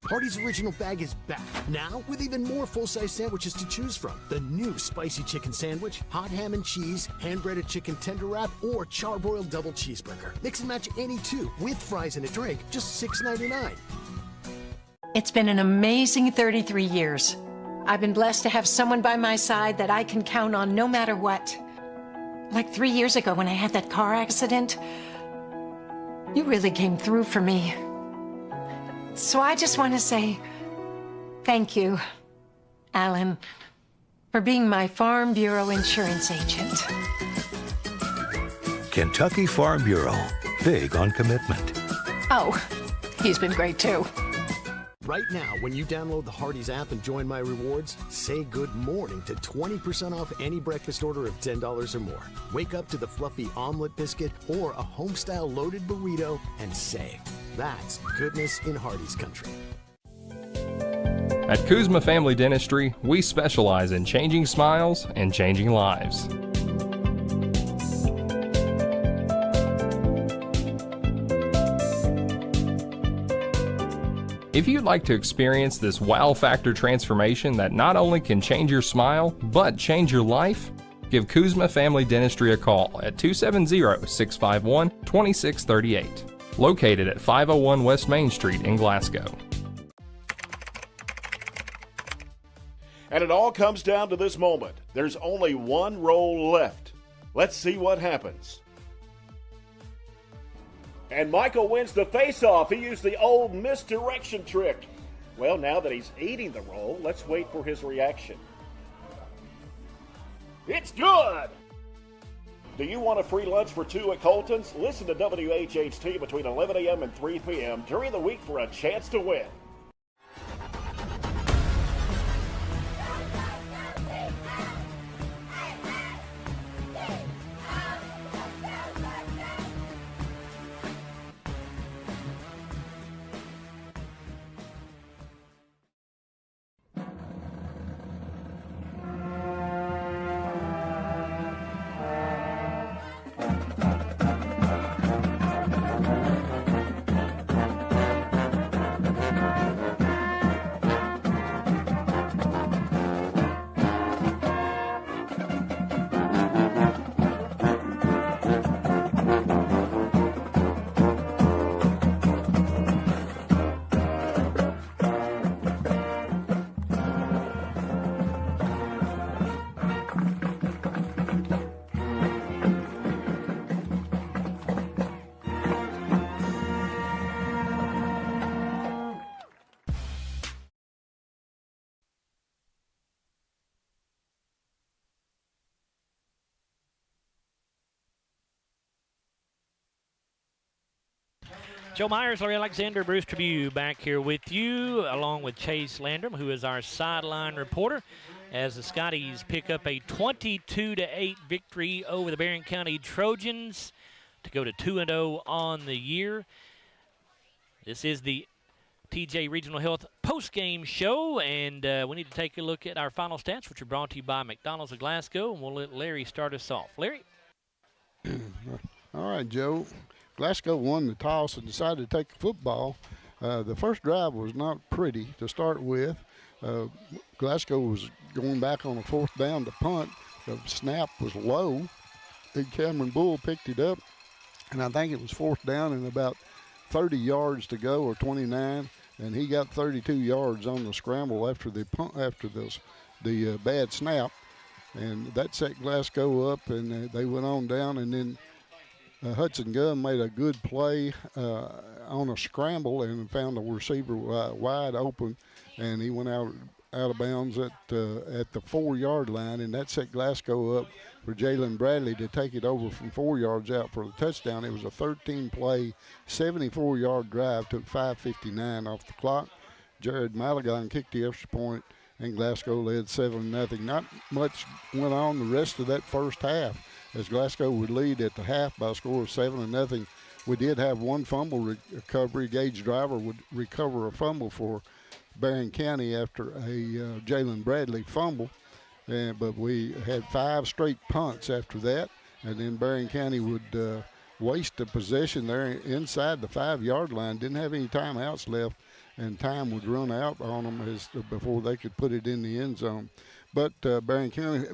Hardee's Original Bag is back, now with even more full-size sandwiches to choose from. The new Spicy Chicken Sandwich, Hot Ham and Cheese, Hand-Breaded Chicken Tender Wrap, or Charbroiled Double Cheeseburger. Mix and match any two, with fries and a drink, just $6.99. It's been an amazing 33 years. I've been blessed to have someone by my side that I can count on no matter what. Like 3 years ago when I had that car accident, you really came through for me. So I just want to say thank you, Alan, for being my Farm Bureau insurance agent. Kentucky Farm Bureau, big on commitment. Oh, he's been great too. Right now, when you download the Hardee's app and join My Rewards, say good morning to 20% off any breakfast order of $10 or more. Wake up to the fluffy omelet biscuit or a home-style loaded burrito and save. That's goodness in Hardee's country. At Kuzma Family Dentistry, we specialize in changing smiles and changing lives. If you'd like to experience this wow factor transformation that not only can change your smile, but change your life, give Kuzma Family Dentistry a call at 270-651-2638. Located at 501 West Main Street in Glasgow. And it all comes down to this moment. There's only one roll left. Let's see what happens. And Michael wins the face-off. He used the old misdirection trick. Well, now that he's eating the roll, let's wait for his reaction. It's good! Do you want a free lunch for two at Colton's? Listen to WHHT between 11 a.m. and 3 p.m. during the week for a chance to win. Joe Myers, Larry Alexander, Bruce Tribune back here with you, along with Chase Landrum, who is our sideline reporter, as the Scotties pick up a 22-8 victory over the Barren County Trojans to go to 2-0 on the year. This is the TJ Regional Health post-game show, and we need to take a look at our final stats, which are brought to you by McDonald's of Glasgow, and we'll let Larry start us off. Larry? All right, Joe. Glasgow won the toss and decided to take the football. The first drive was not pretty to start with. Glasgow was going back on a fourth down to punt. The snap was low. Big Cameron Bull picked it up, and I think it was fourth down and about 30 yards to go, or 29, and he got 32 yards on the scramble after the bad snap, and that set Glasgow up, and they went on down, and then Hudson Gunn made a good play on a scramble and found the receiver wide open, and he went out of bounds at the 4-yard line, and that set Glasgow up for Jalen Bradley to take it over from 4 yards out for the touchdown. It was a 13-play, 74-yard drive, took 5:59 off the clock. Jared Maligon kicked the extra point, and Glasgow led 7-0. Not much went on the rest of that first half, as Glasgow would lead at the half by a score of 7-0. We did have one fumble recovery. Gage Driver would recover a fumble for Barren County after a Jalen Bradley fumble, but we had 5 straight punts after that, and then Barren County would waste a possession there inside the 5-yard line. Didn't have any timeouts left, and time would run out on them before they could put it in the end zone. But Barren County,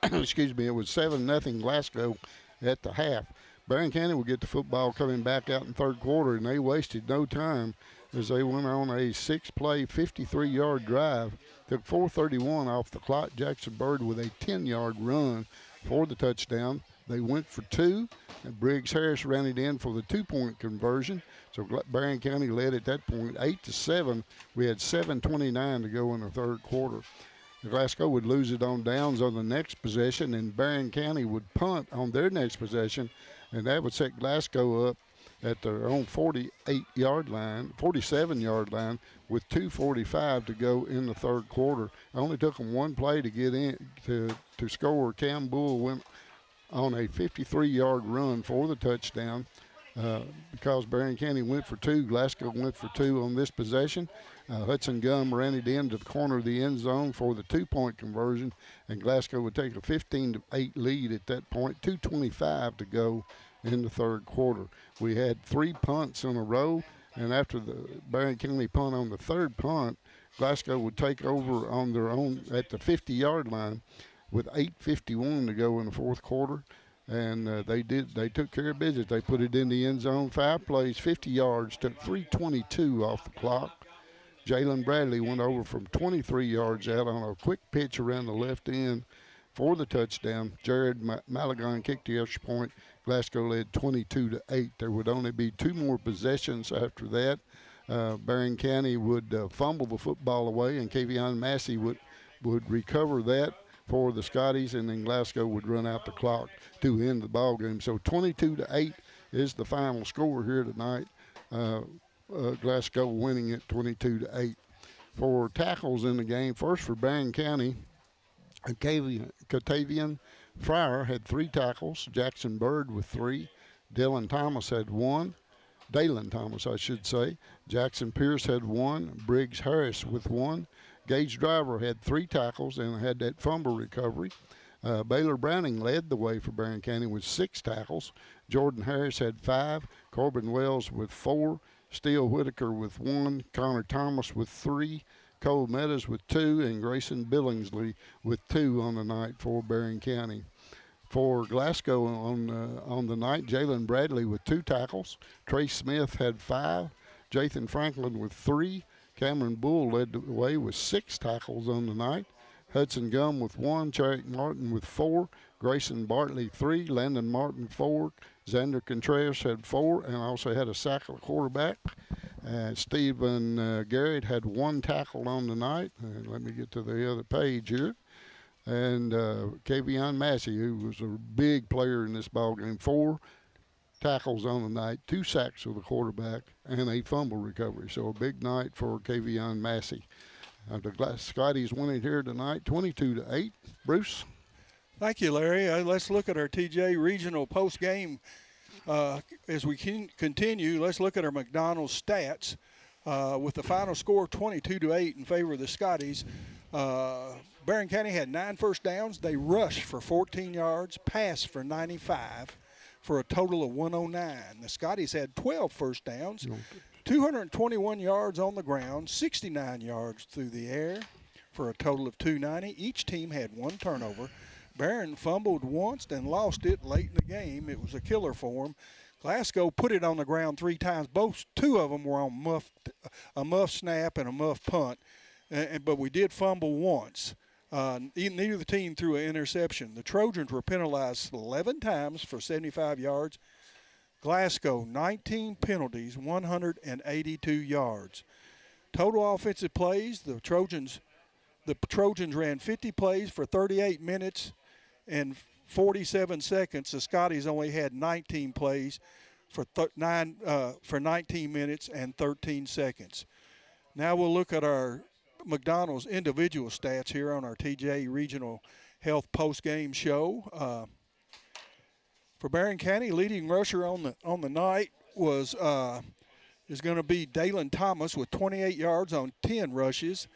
excuse me, it was 7-0 Glasgow at the half. Barren County would get the football coming back out in third quarter, and they wasted no time as they went on a 6-play, 53-yard drive. Took 4:31 off the clock. Jackson Bird with a 10-yard run for the touchdown. They went for 2, and Briggs Harris ran it in for the 2-point conversion. So Barren County led at that point 8-7. We had 7:29 to go in the third quarter. Glasgow would lose it on downs on the next possession, and Barren County would punt on their next possession, and that would set Glasgow up at their own 47-yard line with 2:45 to go in the third quarter. It only took them one play to get in to score. Cam Bull went on a 53-yard run for the touchdown. Because Barren County went for 2, Glasgow went for 2 on this possession. Hudson Gum ran it into the corner of the end zone for the 2-point conversion, and Glasgow would take a 15-8 lead at that point. 2:25 to go in the third quarter. We had 3 punts in a row, And after the Barren County punt on the third punt, Glasgow would take over on their own at the 50-yard line with 8:51 to go in the fourth quarter. And they took care of business. They put it in the end zone, 5 plays, 50 yards, took 3:22 off the clock. Jalen Bradley went over from 23 yards out on a quick pitch around the left end for the touchdown. Jared Malagon kicked the extra point. Glasgow led 22-8. There would only be 2 more possessions after that. Barren County would fumble the football away, and Kavion Massey would recover that for the Scotties, and then Glasgow would run out the clock to end the ball game. So 22-8 is the final score here tonight. Glasgow winning it 22-8. For tackles in the game, first for Barren County, Catavian Fryer had 3 tackles. Jackson Bird with 3. Dalen Thomas had 1. Dalen Thomas, I should say. Jackson Pierce had 1. Briggs Harris with 1. Gage Driver had 3 tackles and had that fumble recovery. Baylor Browning led the way for Barren County with 6 tackles. Jordan Harris had 5. Corbin Wells with 4. Steele Whitaker with 1. Connor Thomas with 3. Cole Meadows with 2. And Grayson Billingsley with 2 on the night for Barren County. For Glasgow on the night, Jalen Bradley with 2 tackles. Trey Smith had 5. Jathan Franklin with 3. Cameron Bull led the way with 6 tackles on the night. Hudson Gum with 1. Charrick Martin with 4. Grayson Bartley 3. Landon Martin 4. Xander Contreras had 4 and also had a sack of the quarterback. Stephen Garrett had 1 tackle on the night. Let me get to the other page here. And Kavion Massey, who was a big player in this ball game, 4 tackles on the night, 2 sacks of the quarterback, and a fumble recovery. So a big night for Kavion Massey. The Scotties winning here tonight, 22-8. Bruce? Thank you, Larry. Let's look at our TJ Regional post-game. As we continue, let's look at our McDonald's stats. With the final score 22-8 in favor of the Scotties, Barren County had 9 first downs. They rushed for 14 yards, passed for 95 for a total of 109. The Scotties had 12 first downs, 221 yards on the ground, 69 yards through the air for a total of 290. Each team had 1 turnover. Barren fumbled once and lost it late in the game. It was a killer for them. Glasgow put it on the ground 3 times. 2 of them were on a muff snap and a muff punt, but we did fumble once. Neither of the team threw an interception. The Trojans were penalized 11 times for 75 yards. Glasgow, 19 penalties, 182 yards. Total offensive plays, the Trojans ran 50 plays for 38 minutes and 47 seconds. The Scotties only had 19 plays for 19 minutes and 13 seconds. Now we'll look at our McDonald's individual stats here on our TJ Regional Health post-game show. For Barren County, leading rusher on the night is going to be Dalen Thomas with 28 yards on 10 rushes.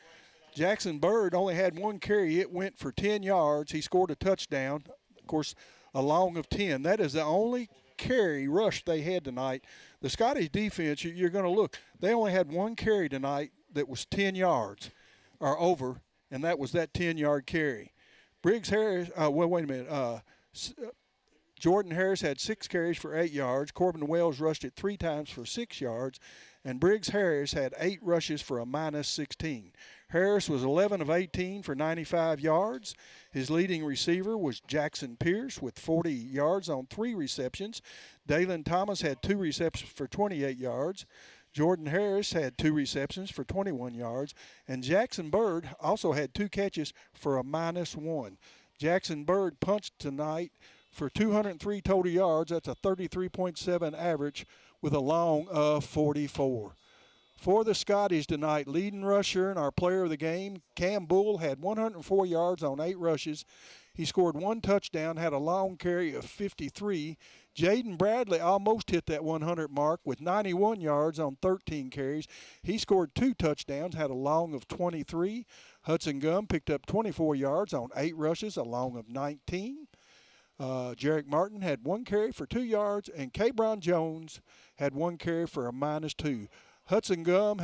Jackson Bird only had 1 carry. It went for 10 yards. He scored a touchdown, of course, a long of 10. That is the only carry rush they had tonight. The Scottish defense, you're going to look, they only had 1 carry tonight that was 10 yards or over, and that was that 10-yard carry. Briggs Harris, wait a minute. Jordan Harris had 6 carries for 8 yards. Corbin Wells rushed it 3 times for 6 yards. And Briggs Harris had 8 rushes for a -16. Harris was 11 of 18 for 95 yards. His leading receiver was Jackson Pierce with 40 yards on 3 receptions. Dalen Thomas had 2 receptions for 28 yards. Jordan Harris had 2 receptions for 21 yards. And Jackson Bird also had 2 catches for a -1. Jackson Bird punched tonight for 203 total yards. That's a 33.7 average with a long of 44. For the Scotties tonight, leading rusher and our player of the game, Cam Bull, had 104 yards on 8 rushes. He scored 1 touchdown, had a long carry of 53. Jaden Bradley almost hit that 100 mark with 91 yards on 13 carries. He scored 2 touchdowns, had a long of 23. Hudson Gum picked up 24 yards on 8 rushes, a long of 19. Jarek Martin had 1 carry for 2 yards, and Cabron Jones had 1 carry for a -2. Hudson Gum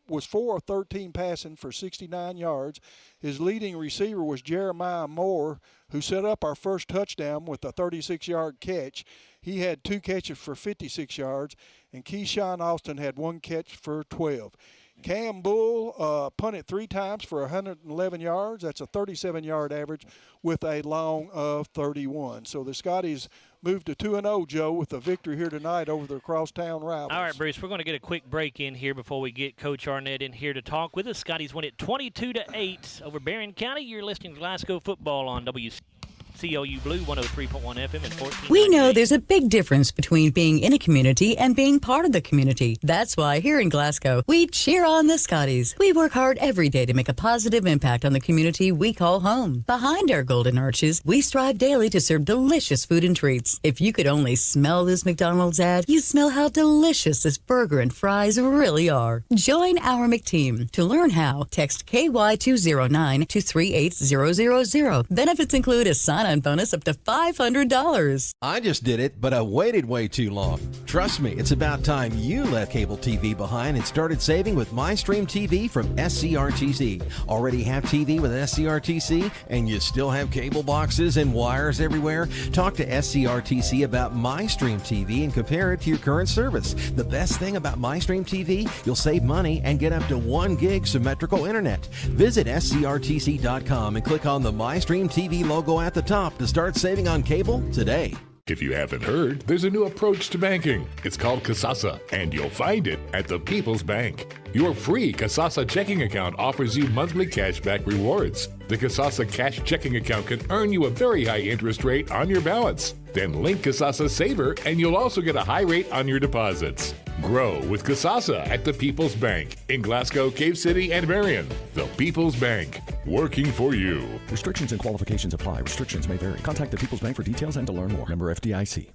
was 4 of 13 passing for 69 yards. His leading receiver was Jeremiah Moore, who set up our first touchdown with a 36-yard catch. He had 2 catches for 56 yards, and Keyshawn Austin had 1 catch for 12. Cam Bull punted 3 times for 111 yards. That's a 37-yard average with a long of 31. So the Scotties moved to 2-0, Joe, with a victory here tonight over their crosstown rivals. All right, Bruce, we're going to get a quick break in here before we get Coach Arnett in here to talk with us. Scotties win it 22-8 over Barren County. You're listening to Glasgow football on WCOU Blue 103.1 FM and 14. We know there's a big difference between being in a community and being part of the community. That's why here in Glasgow, we cheer on the Scotties. We work hard every day to make a positive impact on the community we call home. Behind our golden arches, we strive daily to serve delicious food and treats. If you could only smell this McDonald's ad, you'd smell how delicious this burger and fries really are. Join our McTeam. To learn how, text KY209 to 38000. Benefits include a sign-on bonus up to $500. I just did it, but I waited way too long. Trust me, it's about time you left cable TV behind and started saving with MyStream TV from SCRTC. Already have TV with SCRTC and you still have cable boxes and wires everywhere? Talk to SCRTC about MyStream TV and compare it to your current service. The best thing about MyStream TV, you'll save money and get up to 1 gig symmetrical internet. Visit scrtc.com and click on the MyStream TV logo at the top to start saving on cable today. If you haven't heard, there's a new approach to banking. It's called Kasasa, and you'll find it at the People's Bank. Your free Kasasa checking account offers you monthly cashback rewards. The Kasasa cash checking account can earn you a very high interest rate on your balance. Then link Kasasa Saver, and you'll also get a high rate on your deposits. Grow with Kasasa at the People's Bank in Glasgow, Cave City, and Marion. The People's Bank, working for you. Restrictions and qualifications apply. Restrictions may vary. Contact the People's Bank for details and to learn more. Member FDIC.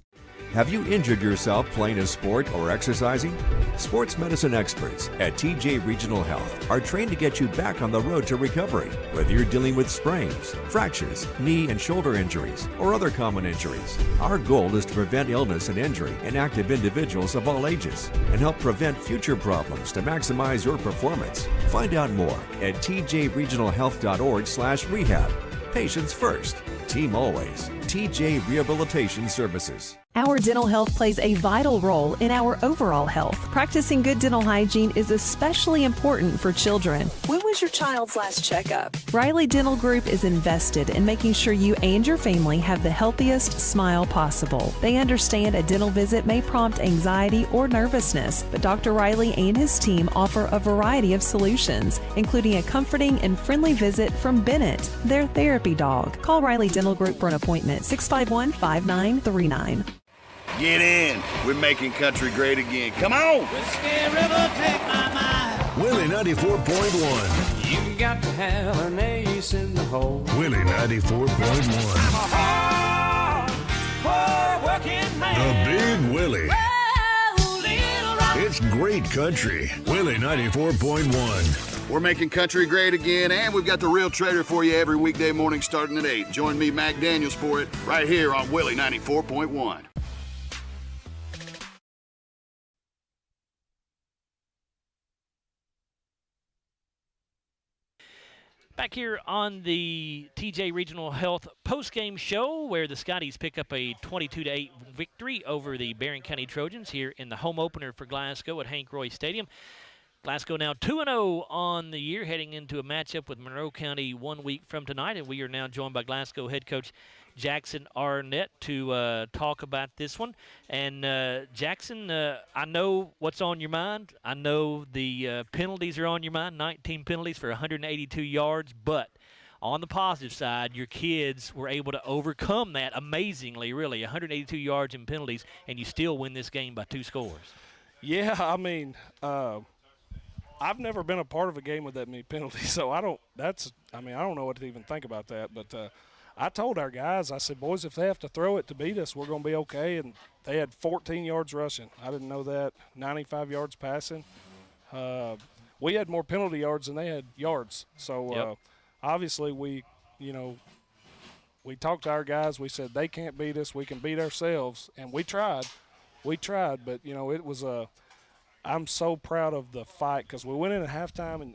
Have you injured yourself playing a sport or exercising? Sports medicine experts at TJ Regional Health are trained to get you back on the road to recovery, whether you're dealing with sprains, fractures, knee and shoulder injuries, or other common injuries. Our goal is to prevent illness and injury in active individuals of all ages and help prevent future problems to maximize your performance. Find out more at tjregionalhealth.org/rehab. Patients first, team always. TJ Rehabilitation Services. Our dental health plays a vital role in our overall health. Practicing good dental hygiene is especially important for children. When was your child's last checkup? Riley Dental Group is invested in making sure you and your family have the healthiest smile possible. They understand a dental visit may prompt anxiety or nervousness, but Dr. Riley and his team offer a variety of solutions, including a comforting and friendly visit from Bennett, their therapy dog. Call Riley Dental Group for an appointment, 651-5939. Get in. We're making country great again. Come on. Whiskey River, take my mind. Willie 94.1. You got to have an ace in the hole. Willie 94.1. I'm a hard working man. The Big Willie. Oh, little rock. It's great country. Willie 94.1. We're making country great again, and we've got the Real Trader for you every weekday morning starting at 8. Join me, Mac Daniels, for it right here on Willie 94.1. Back here on the TJ Regional Health postgame show, where the Scotties pick up a 22-8 victory over the Barren County Trojans here in the home opener for Glasgow at Hank Roy Stadium. Glasgow now 2-0 on the year, heading into a matchup with Monroe County 1 week from tonight, and we are now joined by Glasgow head coach Jackson Arnett to talk about this one. And Jackson, I know what's on your mind. I know the penalties are on your mind, 19 penalties for 182 yards, but on the positive side, your kids were able to overcome that amazingly, really, 182 yards in penalties, and you still win this game by 2 scores. Yeah, I mean, I've never been a part of a game with that many penalties, so I don't know what to even think about that. But I told our guys, I said, boys, if they have to throw it to beat us, we're going to be okay. And they had 14 yards rushing. I didn't know that. 95 yards passing. We had more penalty yards than they had yards. So obviously we talked to our guys. We said they can't beat us. We can beat ourselves. And we tried. But, it was I'm so proud of the fight because we went in at halftime, and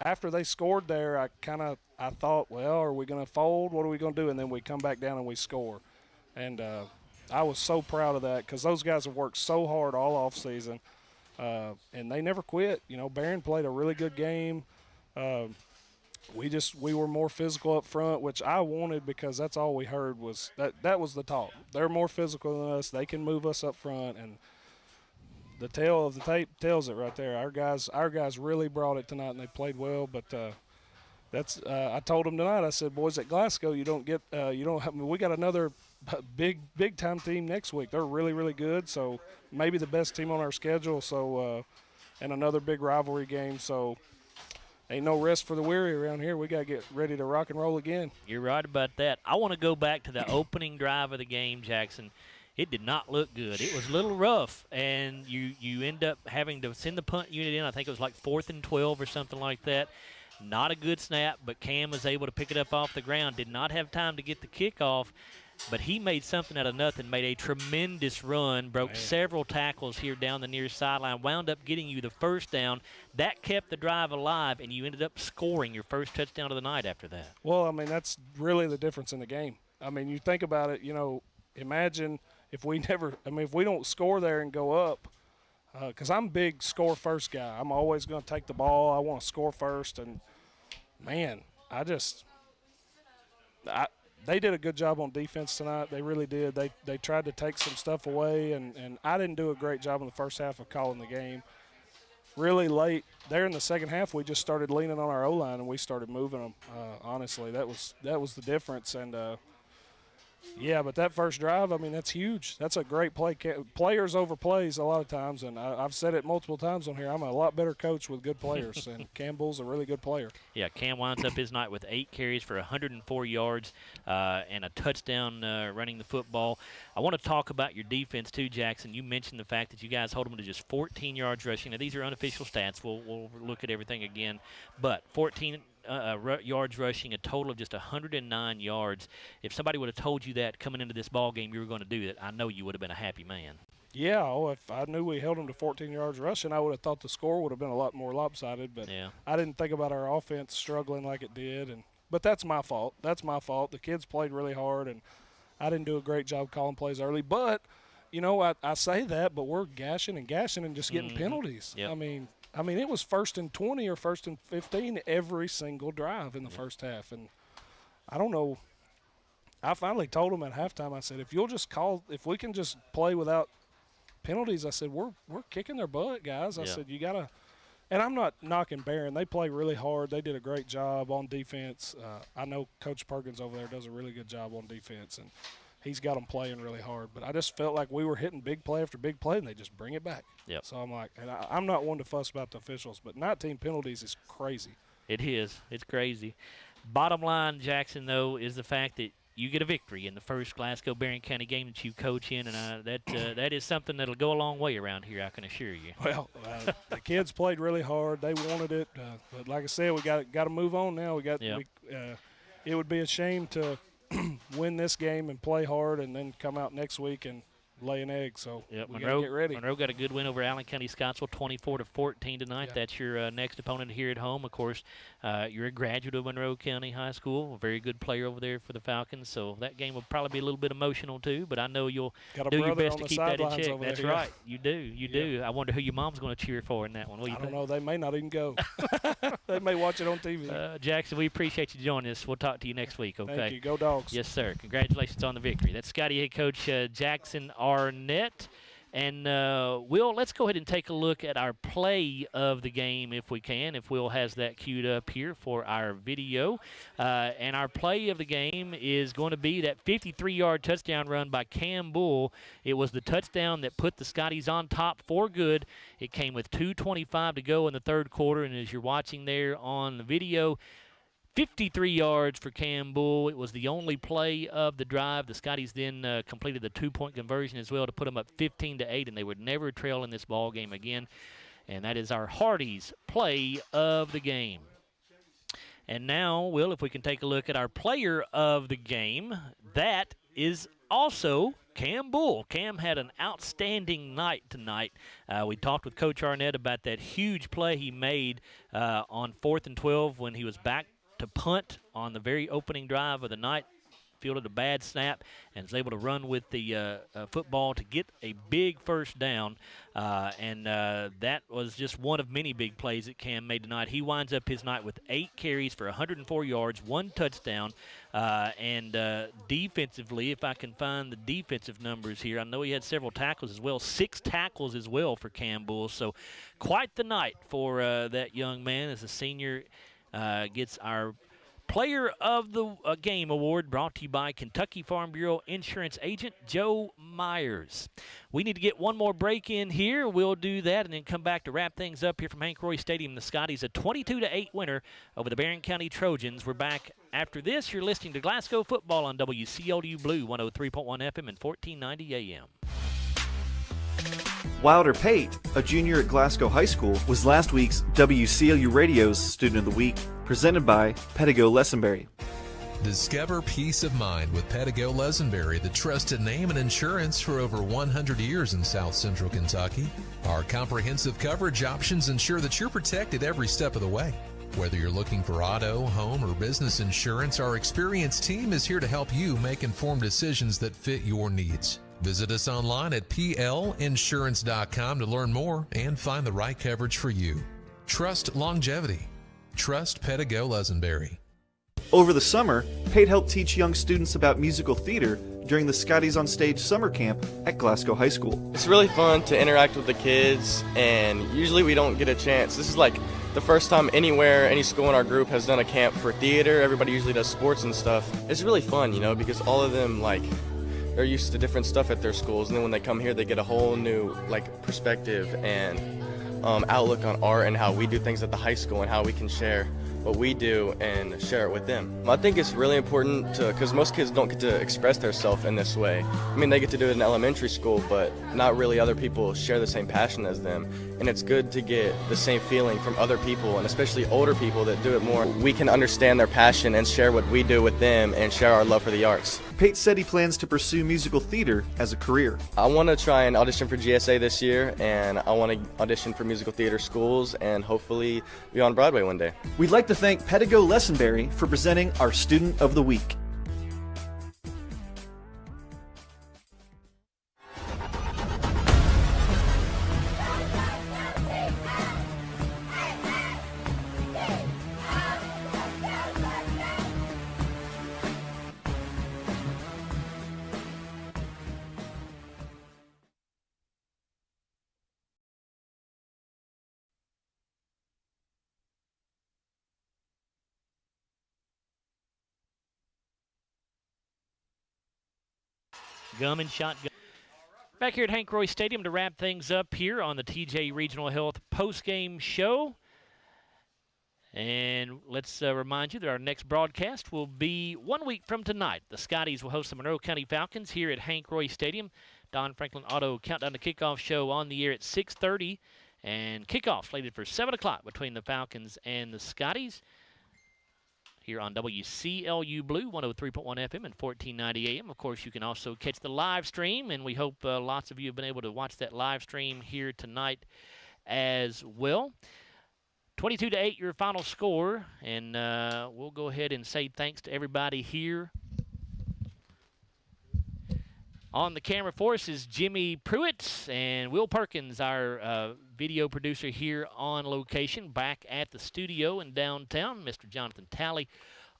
after they scored there, I thought, well, are we going to fold? What are we going to do? And then we come back down and we score. And I was so proud of that because those guys have worked so hard all offseason, and they never quit. You know, Barren played a really good game. We were more physical up front, which I wanted because that's all we heard was that was the talk. They're more physical than us. They can move us up front, and the tail of the tape tells it right there. Our guys really brought it tonight, and they played well. But I told them tonight. I said, boys, at Glasgow, we got another big time team next week. They're really, really good. So maybe the best team on our schedule. So and another big rivalry game. So ain't no rest for the weary around here. We got to get ready to rock and roll again. You're right about that. I want to go back to the opening drive of the game, Jackson. It did not look good. It was a little rough, and you end up having to send the punt unit in. I think it was like 4th and 12 or something like that. Not a good snap, but Cam was able to pick it up off the ground. Did not have time to get the kickoff, but he made something out of nothing, made a tremendous run, broke several tackles here down the near sideline, wound up getting you the first down. That kept the drive alive, and you ended up scoring your first touchdown of the night after that. Well, I mean, that's really the difference in the game. I mean, you think about it, imagine if we don't score there and go up, because I'm a big score first guy. I'm always going to take the ball. I want to score first. And, man, they did a good job on defense tonight. They really did. They tried to take some stuff away, and I didn't do a great job in the first half of calling the game. Really late there in the second half, we just started leaning on our O-line, and we started moving them. Honestly, that was the difference. And, yeah, but that first drive, I mean, that's huge. That's a great play. Players over plays a lot of times, and I've said it multiple times on here. I'm a lot better coach with good players, and Cam Bull's a really good player. Yeah, Cam winds up his night with 8 carries for 104 yards and a touchdown running the football. I want to talk about your defense too, Jackson. You mentioned the fact that you guys hold them to just 14 yards rushing. Now, these are unofficial stats. We'll look at everything again, but 14 yards rushing, a total of just 109 yards. If somebody would have told you that coming into this ball game you were going to do that, I know you would have been a happy man. Yeah, if I knew we held them to 14 yards rushing, I would have thought the score would have been a lot more lopsided. But I didn't think about our offense struggling like it did. But that's my fault. The kids played really hard, and I didn't do a great job calling plays early. But, I say that, but we're gashing and just getting penalties. Yep. I mean, it was 1st and 20 or 1st and 15 every single drive in the first half. And I don't know. I finally told them at halftime, I said, if we can just play without penalties, I said, we're kicking their butt, guys. I said, you got to – and I'm not knocking Barren. They play really hard. They did a great job on defense. I know Coach Perkins over there does a really good job on defense, and he's got them playing really hard. But I just felt like we were hitting big play after big play, and they just bring it back. Yep. So I'm like, and I'm not one to fuss about the officials, but 19 penalties is crazy. It is. It's crazy. Bottom line, Jackson, though, is the fact that you get a victory in the first Glasgow Barren County game that you coach in, and that is something that'll go a long way around here, I can assure you. Well, the kids played really hard. They wanted it. But like I said, we got to move on now. It would be a shame to – win this game and play hard and then come out next week and lay an egg. So we got to get ready. Monroe got a good win over Allen County Scottsville, 24-14 tonight. Yeah. That's your next opponent here at home. Of course, you're a graduate of Monroe County High School, a very good player over there for the Falcons. So that game will probably be a little bit emotional too, but I know you'll do your best to keep that in check. That's right. You do. You do. I wonder who your mom's going to cheer for in that one. I don't know. They may not even go. They may watch it on TV. Jackson, we appreciate you joining us. We'll talk to you next week, okay? Thank you. Go Dogs. Yes, sir. Congratulations on the victory. That's Scotty head coach Jackson Arnett. And let's go ahead and take a look at our play of the game if we can, if Will has that queued up here for our video. And our play of the game is going to be that 53-yard touchdown run by Cam Bull. It was the touchdown that put the Scotties on top for good. It came with 2:25 to go in the third quarter, and as you're watching there on the video, 53 yards for Cam Bull. It was the only play of the drive. The Scotties then completed the two-point conversion as well to put them up 15-8, and they would never trail in this ball game again. And that is our Hardy's play of the game. And now, Will, if we can take a look at our player of the game, that is also Cam Bull. Cam had an outstanding night tonight. We talked with Coach Arnett about that huge play he made on 4th and 12 when he was back to punt on the very opening drive of the night. Fielded a bad snap and was able to run with the football to get a big first down. And that was just one of many big plays that Cam made tonight. He winds up his night with 8 carries for 104 yards, 1 touchdown. And defensively, if I can find the defensive numbers here, I know he had several tackles as well, 6 tackles as well for Cam Bull. So quite the night for that young man as a senior gets our Player of the Game award brought to you by Kentucky Farm Bureau Insurance Agent Joe Myers. We need to get one more break in here. We'll do that and then come back to wrap things up here from Hank Roy Stadium. The Scotties, a 22-8 winner over the Barren County Trojans. We're back after this. You're listening to Glasgow Football on WCLU Blue 103.1 FM and 1490 AM. Wilder Pate, a junior at Glasgow High School, was last week's WCLU Radio's Student of the Week, presented by Pedigo Lessenberry. Discover peace of mind with Pedigo Lessenberry, the trusted name in insurance for over 100 years in South Central Kentucky. Our comprehensive coverage options ensure that you're protected every step of the way. Whether you're looking for auto, home, or business insurance, our experienced team is here to help you make informed decisions that fit your needs. Visit us online at plinsurance.com to learn more and find the right coverage for you. Trust longevity. Trust Pedigo Lessenberry. Over the summer, Pate helped teach young students about musical theater during the Scotties on Stage summer camp at Glasgow High School. It's really fun to interact with the kids, and usually we don't get a chance. This is like the first time anywhere, any school in our group has done a camp for theater. Everybody usually does sports and stuff. It's really fun, because all of them, they're used to different stuff at their schools, and then when they come here, they get a whole new perspective and outlook on art and how we do things at the high school and how we can share what we do and share it with them. I think it's really important because most kids don't get to express themselves in this way. I mean, they get to do it in elementary school, but not really other people share the same passion as them. And it's good to get the same feeling from other people, and especially older people that do it more. We can understand their passion and share what we do with them and share our love for the arts. Pate said he plans to pursue musical theater as a career. I want to try and audition for GSA this year, and I want to audition for musical theater schools and hopefully be on Broadway one day. We'd like to thank Pedigo Lessenberry for presenting our Student of the Week. Gum and shotgun. Back here at Hank Roy Stadium to wrap things up here on the TJ Regional Health postgame show. And let's remind you that our next broadcast will be 1 week from tonight. The Scotties will host the Monroe County Falcons here at Hank Roy Stadium. Don Franklin Auto Countdown to Kickoff show on the air at 6:30. And kickoff slated for 7 o'clock between the Falcons and the Scotties. Here on WCLU Blue 103.1 FM and 1490 AM. Of course, you can also catch the live stream, and we hope lots of you have been able to watch that live stream here tonight as well. 22-8 your final score, and we'll go ahead and say thanks to everybody here. On the camera for us is Jimmy Pruitt and Will Perkins, our video producer here on location, back at the studio in downtown. Mr. Jonathan Talley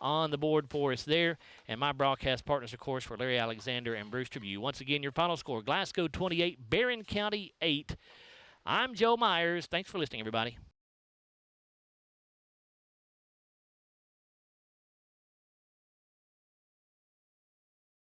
on the board for us there. And my broadcast partners, of course, were Larry Alexander and Bruce Tribune. Once again, your final score, Glasgow 28, Barren County 8. I'm Joe Myers. Thanks for listening, everybody.